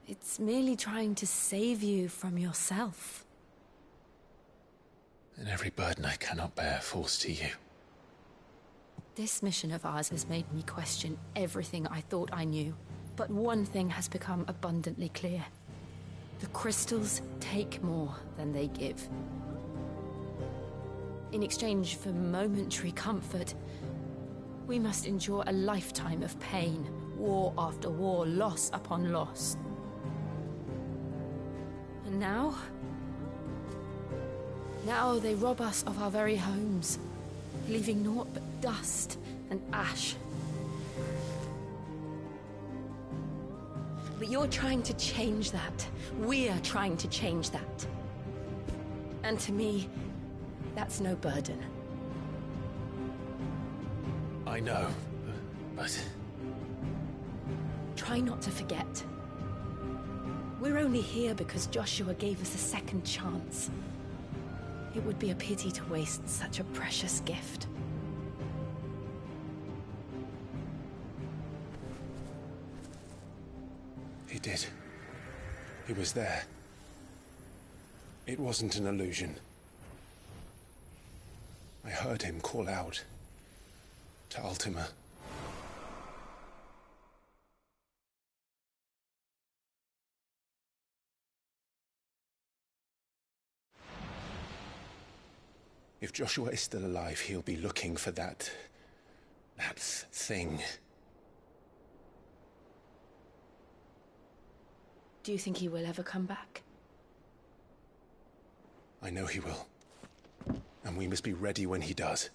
It's merely trying to save you from yourself. And every burden I cannot bear falls to you. This mission of ours has made me question everything I thought I knew. But one thing has become abundantly clear. The crystals take more than they give. In exchange for momentary comfort, we must endure a lifetime of pain, war after war, loss upon loss. And now they rob us of our very homes, leaving naught but dust and ash. But you're trying to change that. We're trying to change that. And to me, that's no burden. I know, but... Try not to forget. We're only here because Joshua gave us a second chance. It would be a pity to waste such a precious gift. He did. He was there. It wasn't an illusion. I heard him call out to Ultima. If Joshua is still alive, he'll be looking for that thing. Do you think he will ever come back? I know he will. And we must be ready when he does.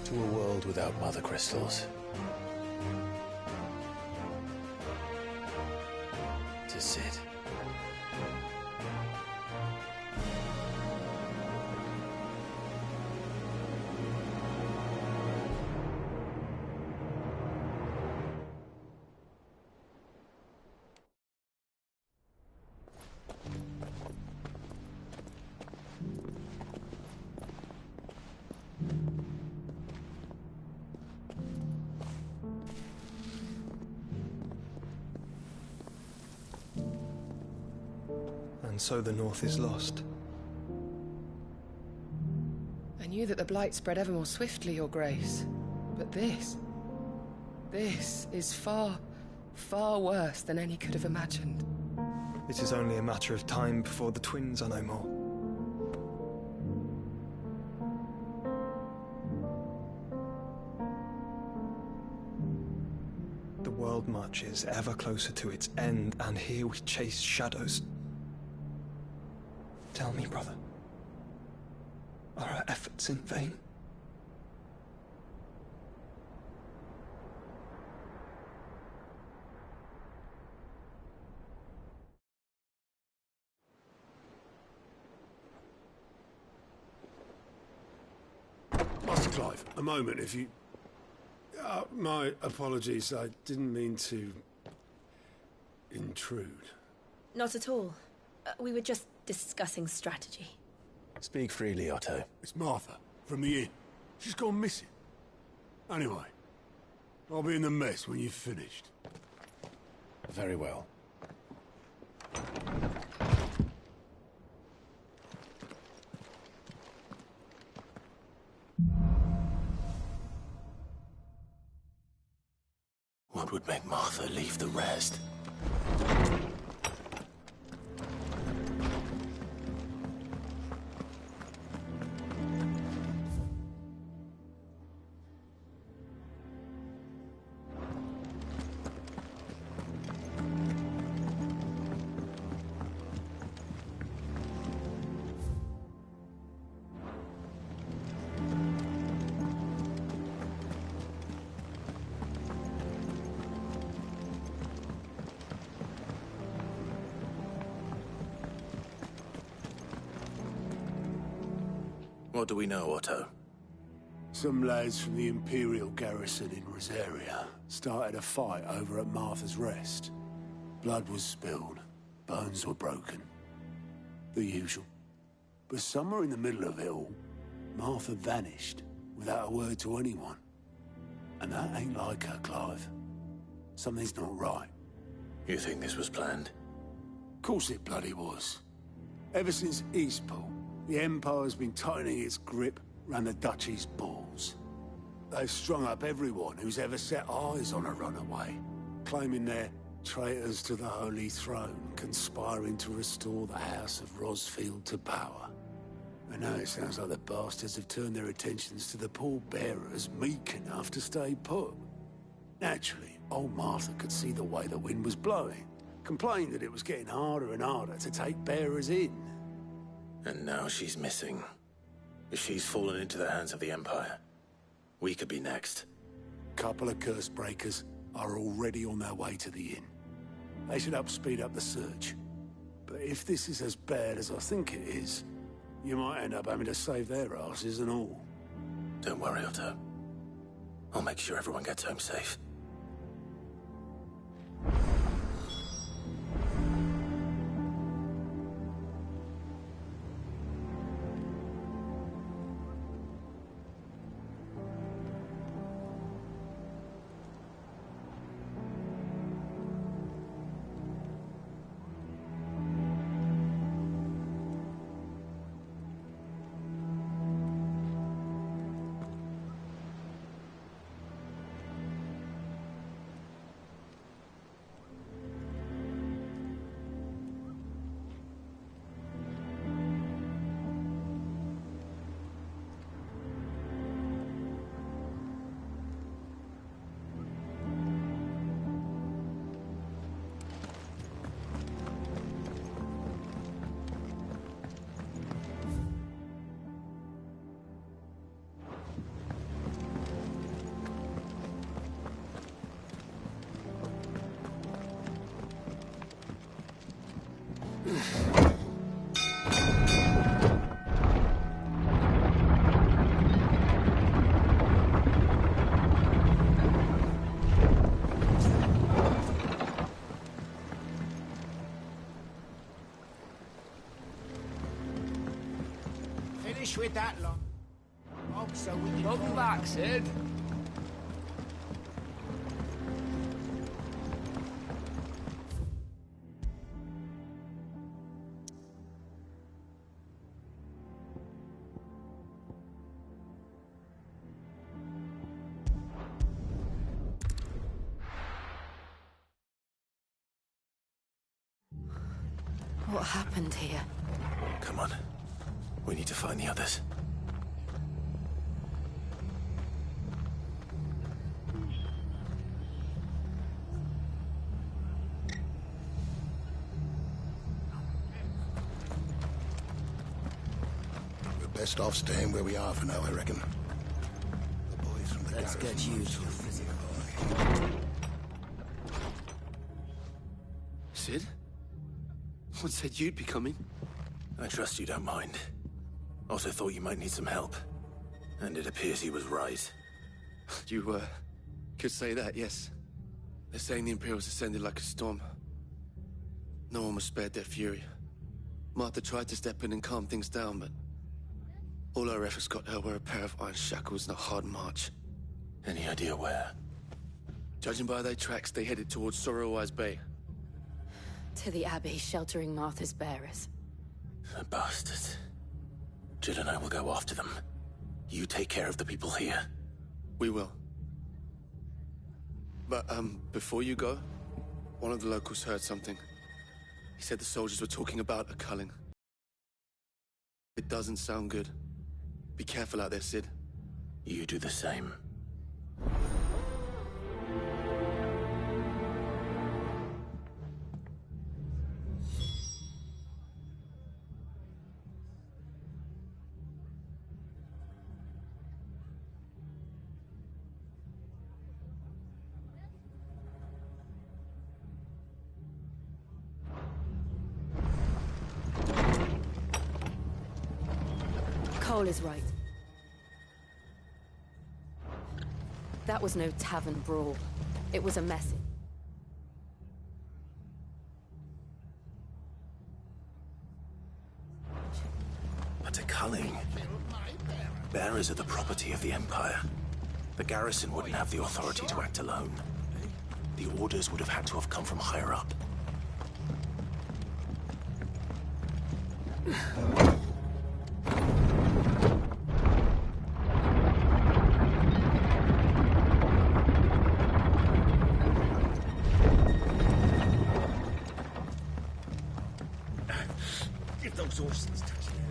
To a world without mother crystals. To Sid. And so the North is lost. I knew that the Blight spread ever more swiftly, Your Grace. But this is far, far worse than any could have imagined. It is only a matter of time before the twins are no more. The world marches ever closer to its end, and here we chase shadows. Tell me, brother, are our efforts in vain? Master Clive, a moment, if you... my apologies, I didn't mean to... intrude. Not at all. We were just discussing strategy. Speak freely, Otto. It's Martha, from the inn. She's gone missing. Anyway, I'll be in the mess when you've finished. Very well. What would make Martha leave the rest? What do we know, Otto? Some lads from the Imperial garrison in Rosaria started a fight over at Martha's Rest. Blood was spilled, bones were broken. The usual. But somewhere in the middle of it all, Martha vanished without a word to anyone. And that ain't like her, Clive. Something's not right. You think this was planned? Course it bloody was. Ever since Eastport, the Empire's been tightening its grip round the Duchy's balls. They've strung up everyone who's ever set eyes on a runaway, claiming they're traitors to the Holy Throne, conspiring to restore the House of Rosfield to power. And now it sounds like the bastards have turned their attentions to the pallbearers meek enough to stay put. Naturally, old Martha could see the way the wind was blowing, complained that it was getting harder and harder to take bearers in. And now she's missing. If she's fallen into the hands of the Empire, we could be next. Couple of curse breakers are already on their way to the inn. They should help speed up the search. But if this is as bad as I think it is, you might end up having to save their asses and all. Don't worry, Otto. I'll make sure everyone gets home safe. Finish with that lot. Oh, so we can... Welcome back, Sid. What happened here? Come on. We need to find the others. We're best off staying where we are for now, I reckon. The boys from the Let's get you to Sid? What said you'd be coming? I trust you don't mind. Also thought you might need some help. And it appears he was right. You, could say that, yes. They're saying the Imperials ascended like a storm. No one was spared their fury. Martha tried to step in and calm things down, but all her efforts got her were a pair of iron shackles and a hard march. Any idea where? Judging by their tracks, they headed towards Sorrowwise Bay. To the Abbey sheltering Martha's bearers. The bastards. Jill and I will go after them. You take care of the people here. We will. But, before you go, one of the locals heard something. He said the soldiers were talking about a culling. It doesn't sound good. Be careful out there, Sid. You do the same. Cole is right. That was no tavern brawl. It was a message. But a culling. Bearers are the property of the Empire. The garrison wouldn't have the authority to act alone. The orders would have had to have come from higher up. Give those horses touch the air.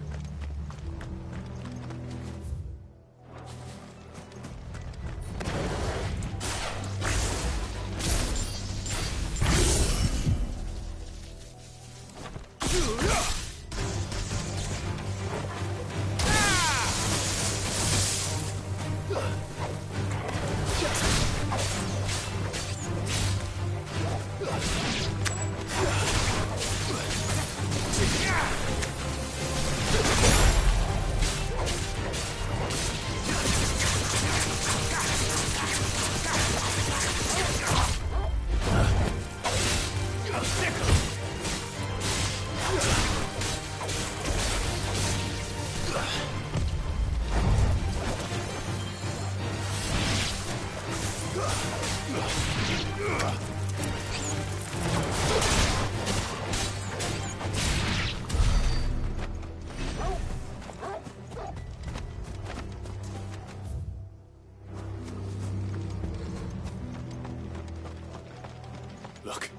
Look.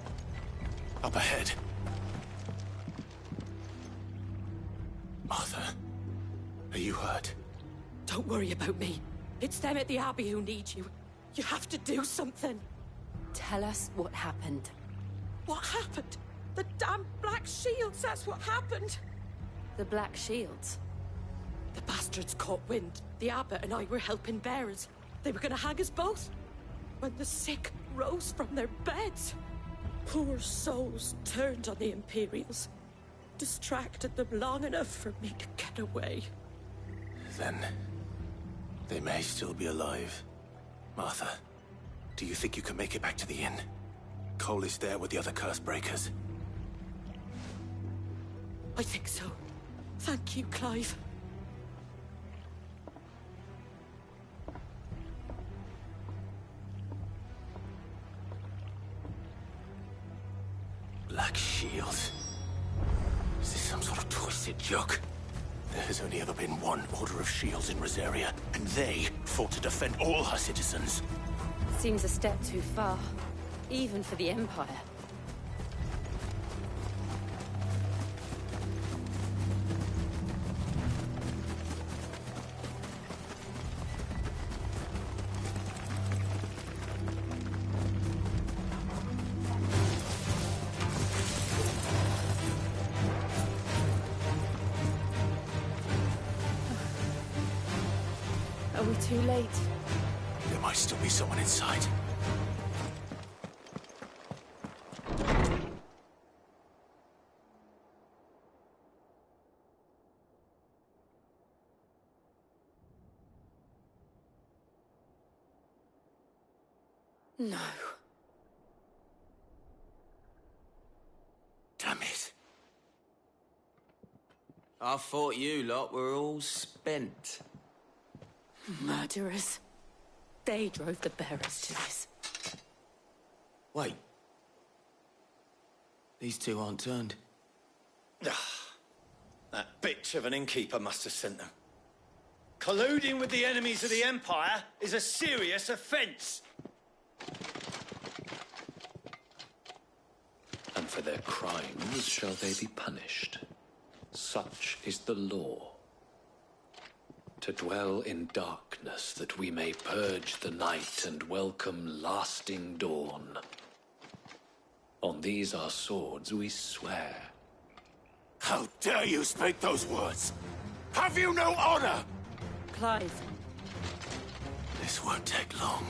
Up ahead. Martha, are you hurt? Don't worry about me. It's them at the Abbey who need you. You have to do something. Tell us what happened. What happened? The damn Black Shields, that's what happened. The Black Shields? The bastards caught wind. The abbot and I were helping bearers. They were gonna hang us both. When the sick rose from their beds, poor souls turned on the Imperials. Distracted them long enough for me to get away. Then, they may still be alive. Martha, do you think you can make it back to the inn? Cole is there with the other curse breakers. I think so. Thank you, Clive. Black Shields. Is this some sort of twisted joke? There has only ever been one Order of Shields in Rosaria, and they fought to defend all her citizens. Seems a step too far, even for the Empire. Are we too late? There might still be someone inside. No. Damn it. I thought you lot were all spent. Murderers. They drove the bearers to this. Wait. These two aren't turned. That bitch of an innkeeper must have sent them. Colluding with the enemies of the Empire is a serious offence. And for their crimes shall they be punished. Such is the law. To dwell in darkness that we may purge the night and welcome lasting dawn. On these our swords we swear. How dare you speak those words? Have you no honor? Clive. This won't take long.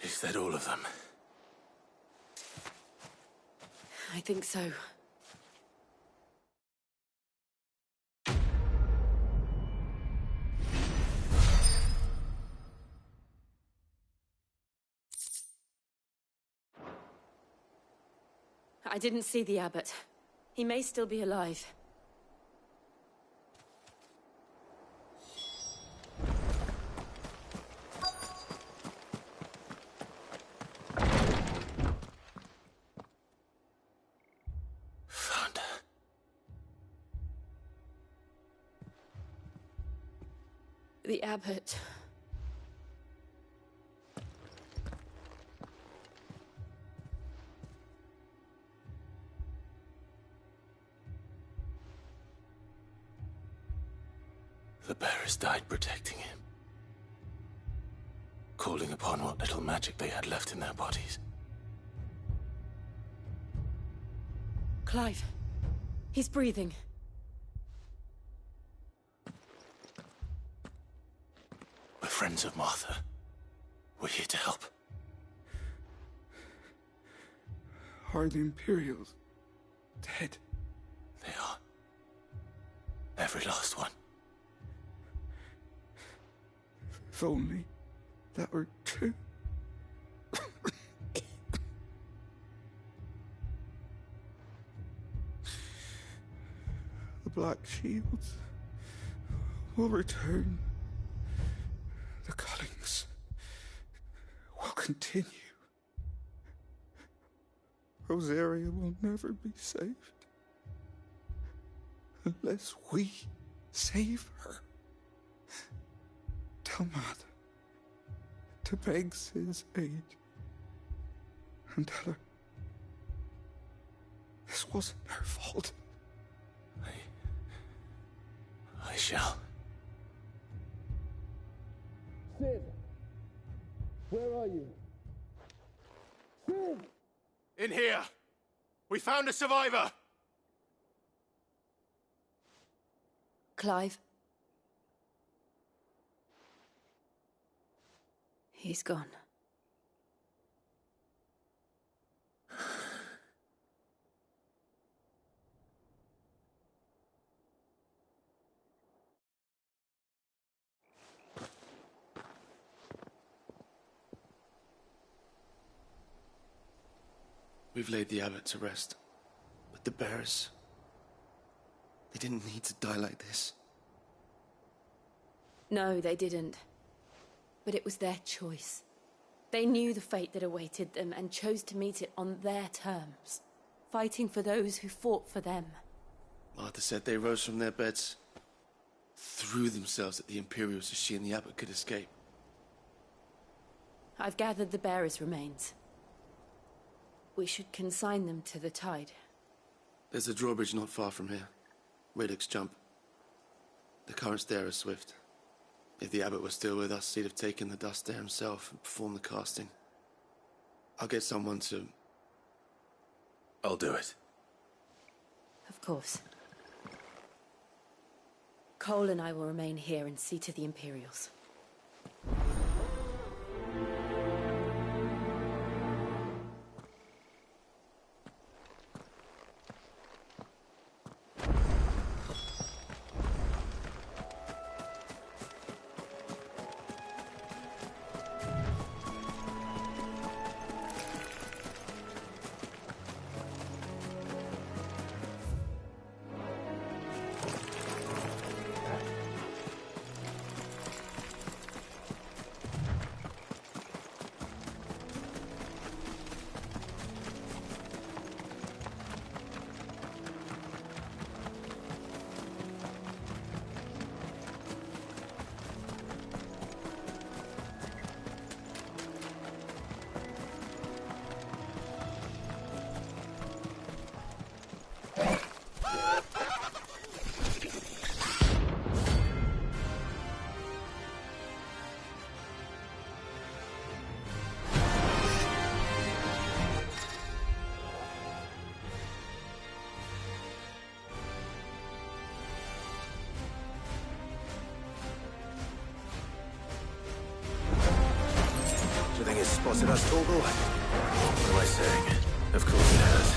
Is that all of them? I think so. I didn't see the abbot. He may still be alive. Found her. The abbot. The bearers died protecting him. Calling upon what little magic they had left in their bodies. Clive. He's breathing. We're friends of Martha. We're here to help. Are the Imperials dead? They are. Every last one. If only that were true. The Black Shields will return. The cullings will continue. Rosaria will never be saved unless we save her. Tell Martha to beg Sid's aid and tell her this wasn't her fault. I shall. Sid! Where are you? Sid! In here! We found a survivor! Clive. He's gone. We've laid the abbot to rest. But the bearers... they didn't need to die like this. No, they didn't. But it was their choice. They knew the fate that awaited them and chose to meet it on their terms, fighting for those who fought for them. Martha said they rose from their beds, threw themselves at the Imperials so she and the abbot could escape. I've gathered the bearers' remains. We should consign them to the tide. There's a drawbridge not far from here. Radix Jump. The currents there are swift. If the abbot was still with us, he'd have taken the dust there himself and performed the casting. I'll get someone to... I'll do it. Of course. Cole and I will remain here and see to the Imperials. It's spotted us, Torgal? What am I saying? Of course it has.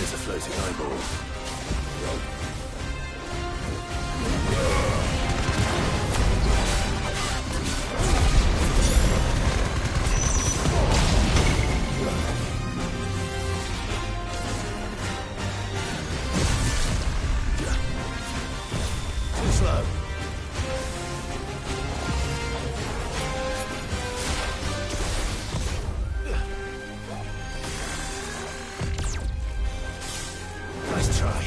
It's a floating eyeball. Too slow. Nice try.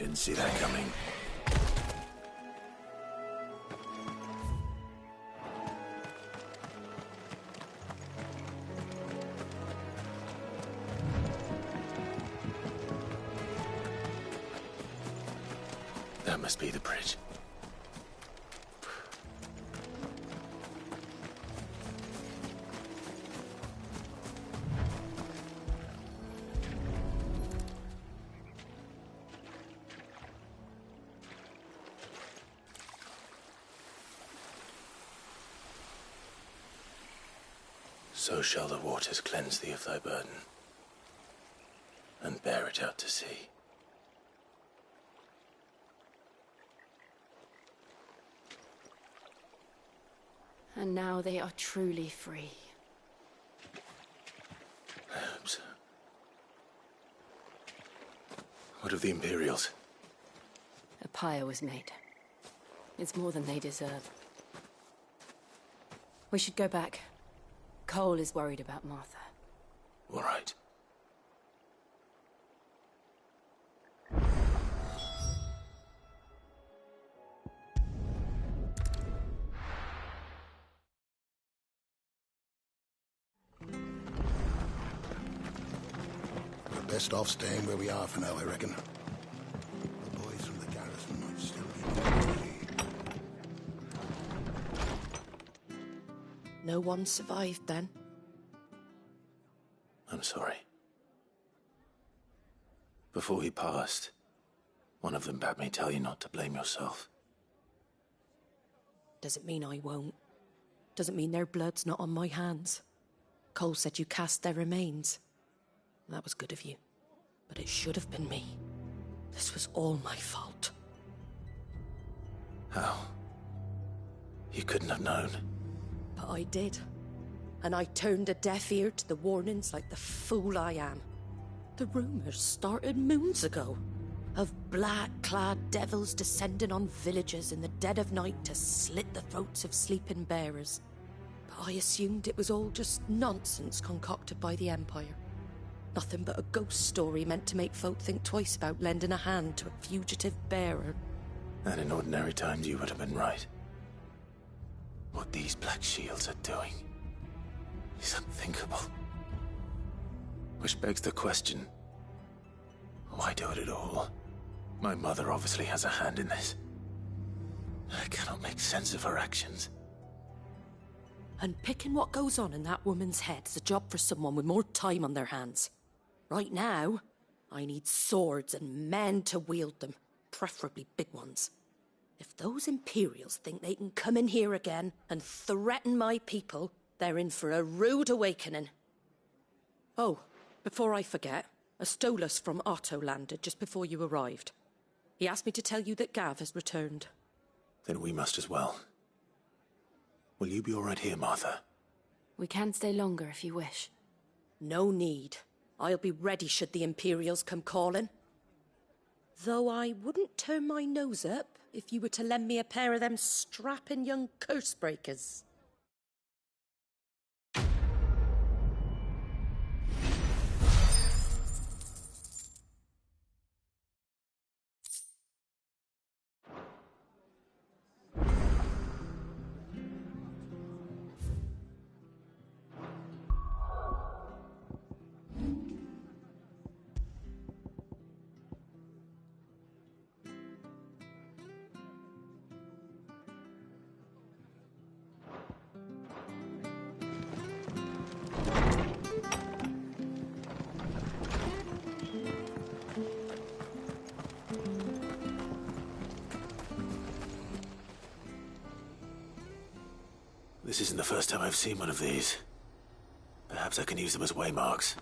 Didn't see that coming. That must be the bridge. So shall the waters cleanse thee of thy burden, and bear it out to sea. And now they are truly free. I hope so. What of the Imperials? A pyre was made. It's more than they deserve. We should go back. Cole is worried about Martha. All right. We're best off staying where we are for now, I reckon. The boys from the garrison might still be on the way. No one survived then? I'm sorry. Before he passed, one of them bade me tell you not to blame yourself. Doesn't mean I won't. Doesn't mean their blood's not on my hands. Cole said you cast their remains. That was good of you. But it should have been me. This was all my fault. How? You couldn't have known. But I did. And I turned a deaf ear to the warnings like the fool I am. The rumours started moons ago. Of black-clad devils descending on villages in the dead of night to slit the throats of sleeping bearers. But I assumed it was all just nonsense concocted by the Empire. Nothing but a ghost story meant to make folk think twice about lending a hand to a fugitive bearer. And in ordinary times you would have been right. What these Black Shields are doing is unthinkable. Which begs the question, why do it at all? My mother obviously has a hand in this. I cannot make sense of her actions. And picking what goes on in that woman's head is a job for someone with more time on their hands. Right now, I need swords and men to wield them, preferably big ones. If those Imperials think they can come in here again and threaten my people, they're in for a rude awakening. Oh, before I forget, a Stolas from Otto landed just before you arrived. He asked me to tell you that Gav has returned. Then we must as well. Will you be all right here, Martha? We can stay longer if you wish. No need. I'll be ready should the Imperials come calling. Though I wouldn't turn my nose up if you were to lend me a pair of them strapping young curse breakers. This isn't the first time I've seen one of these. Perhaps I can use them as waymarks.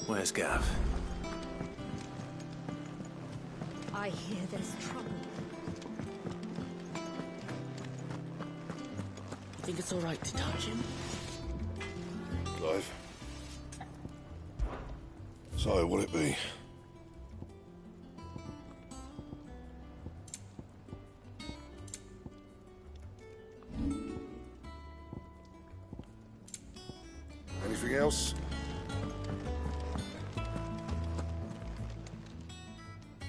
Where's Gav? I hear there's trouble. Think it's all right to touch him? Clive. So, will it be? Anything else?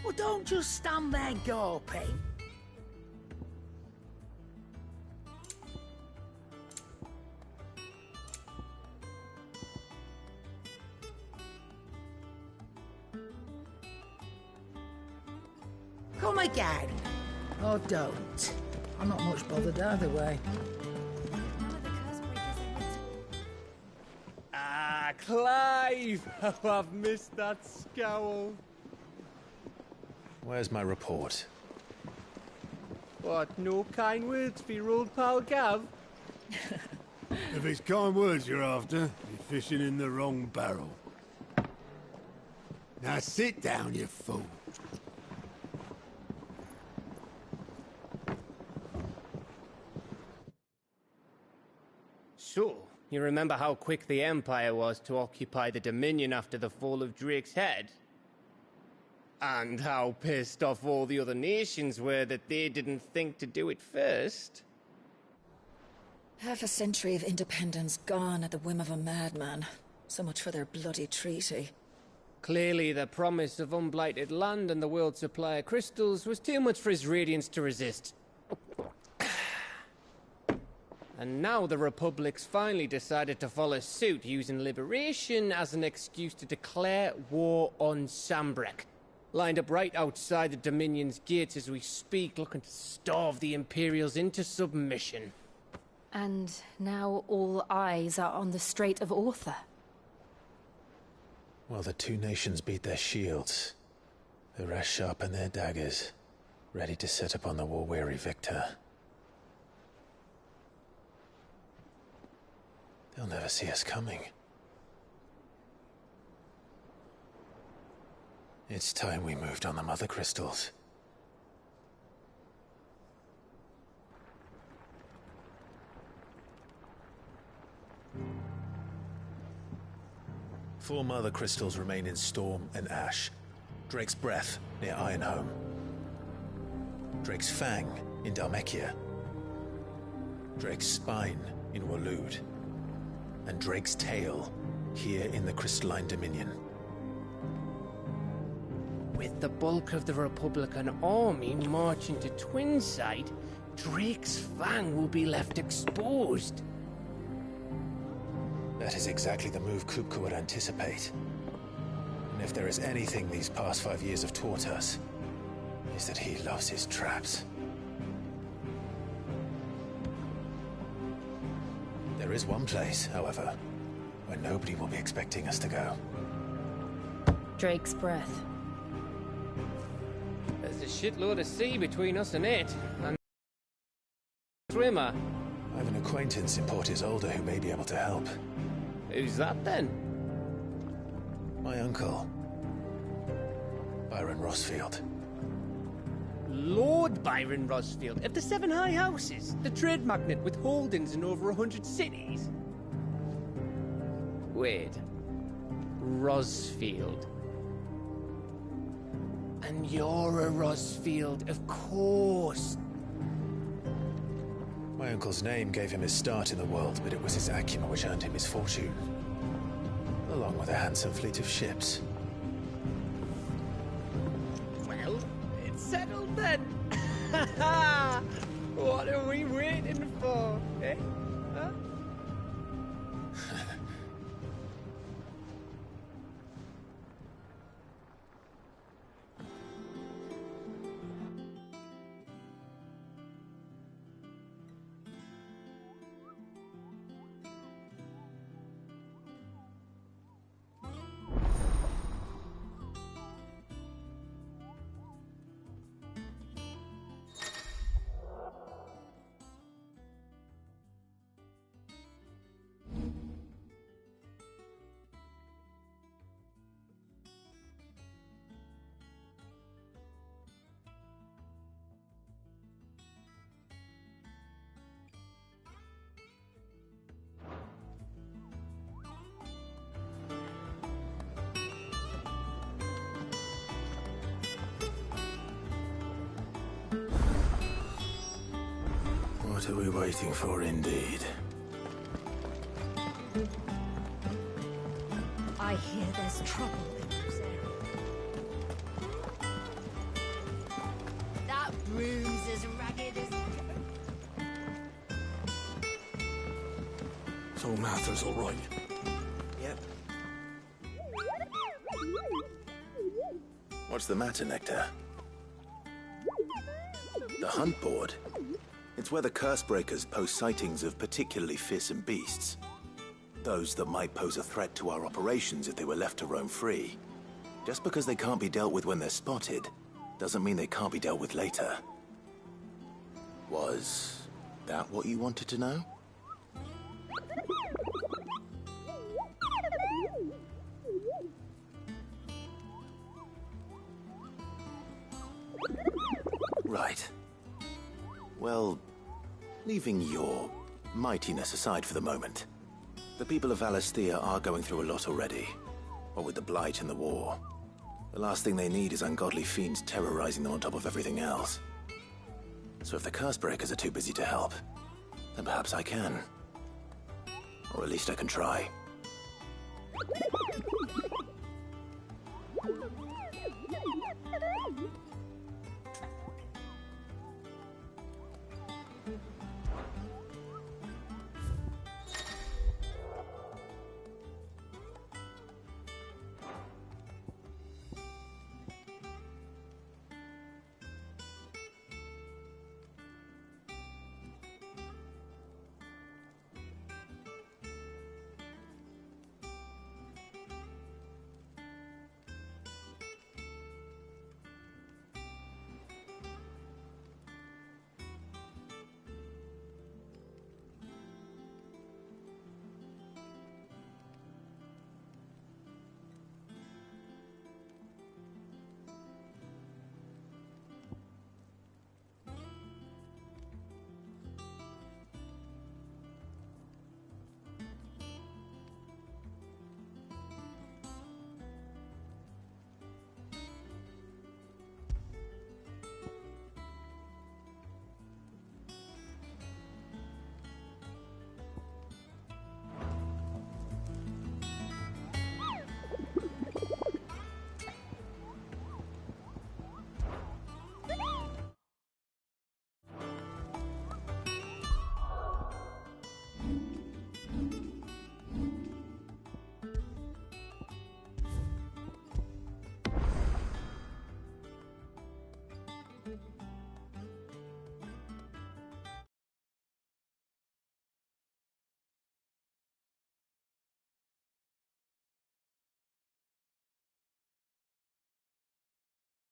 Well, don't just stand there gawping. Come again. Or don't. I'm not much bothered either way. Ah, Clive! Oh, I've missed that scowl. Where's my report? What, no kind words for your old pal Gav? If it's kind words you're after, you're fishing in the wrong barrel. Now sit down, you fool. So, you remember how quick the Empire was to occupy the Dominion after the fall of Drake's head? And how pissed off all the other nations were that they didn't think to do it first? Half a century of independence gone at the whim of a madman. So much for their bloody treaty. Clearly, the promise of unblighted land and the world's supply of crystals was too much for his radiance to resist. And now the Republic's finally decided to follow suit, using liberation as an excuse to declare war on Sambrek. Lined up right outside the Dominion's gates as we speak, looking to starve the Imperials into submission. And now all eyes are on the Strait of Author. Well, the two nations beat their shields. The rest sharpen their daggers, ready to set upon the war-weary victor. They'll never see us coming. It's time we moved on the Mother Crystals. Four Mother Crystals remain in Storm and Ash. Drake's Breath near Ironhome. Drake's Fang in Dhalmekia. Drake's Spine in Waloed. And Drake's Tail here in the Crystalline Dominion. With the bulk of the Republican army marching to Twinside, Drake's Fang will be left exposed. That is exactly the move Kupka would anticipate. And if there is anything these past 5 years have taught us, is that he loves his traps. There is one place, however, where nobody will be expecting us to go. Drake's Breath. There's a shitload of sea between us and it, and swimmer. I have an acquaintance in Port Isolde who may be able to help. Who's that then? My uncle, Byron Rossfield. Lord Byron Rossfield of the Seven High Houses, the trade magnate with holdings in over 100 cities. Wait, Rossfield. And you're a Rossfield, of course. My uncle's name gave him his start in the world, but it was his acumen which earned him his fortune. Along with a handsome fleet of ships. Well, it's settled then. What are we waiting for, eh? Huh? What are we waiting for, indeed? I hear there's trouble in those areas. That bruise as ragged as... So Martha's all right. Yep. What's the matter, Nectar? The hunt board? It's where the Cursebreakers post sightings of particularly fearsome beasts. Those that might pose a threat to our operations if they were left to roam free. Just because they can't be dealt with when they're spotted, doesn't mean they can't be dealt with later. Was that what you wanted to know? Right. Well, leaving your mightiness aside for the moment, the people of Valisthea are going through a lot already. What with the Blight and the war. The last thing they need is ungodly fiends terrorizing them on top of everything else. So if the Cursebreakers are too busy to help, then perhaps I can. Or at least I can try.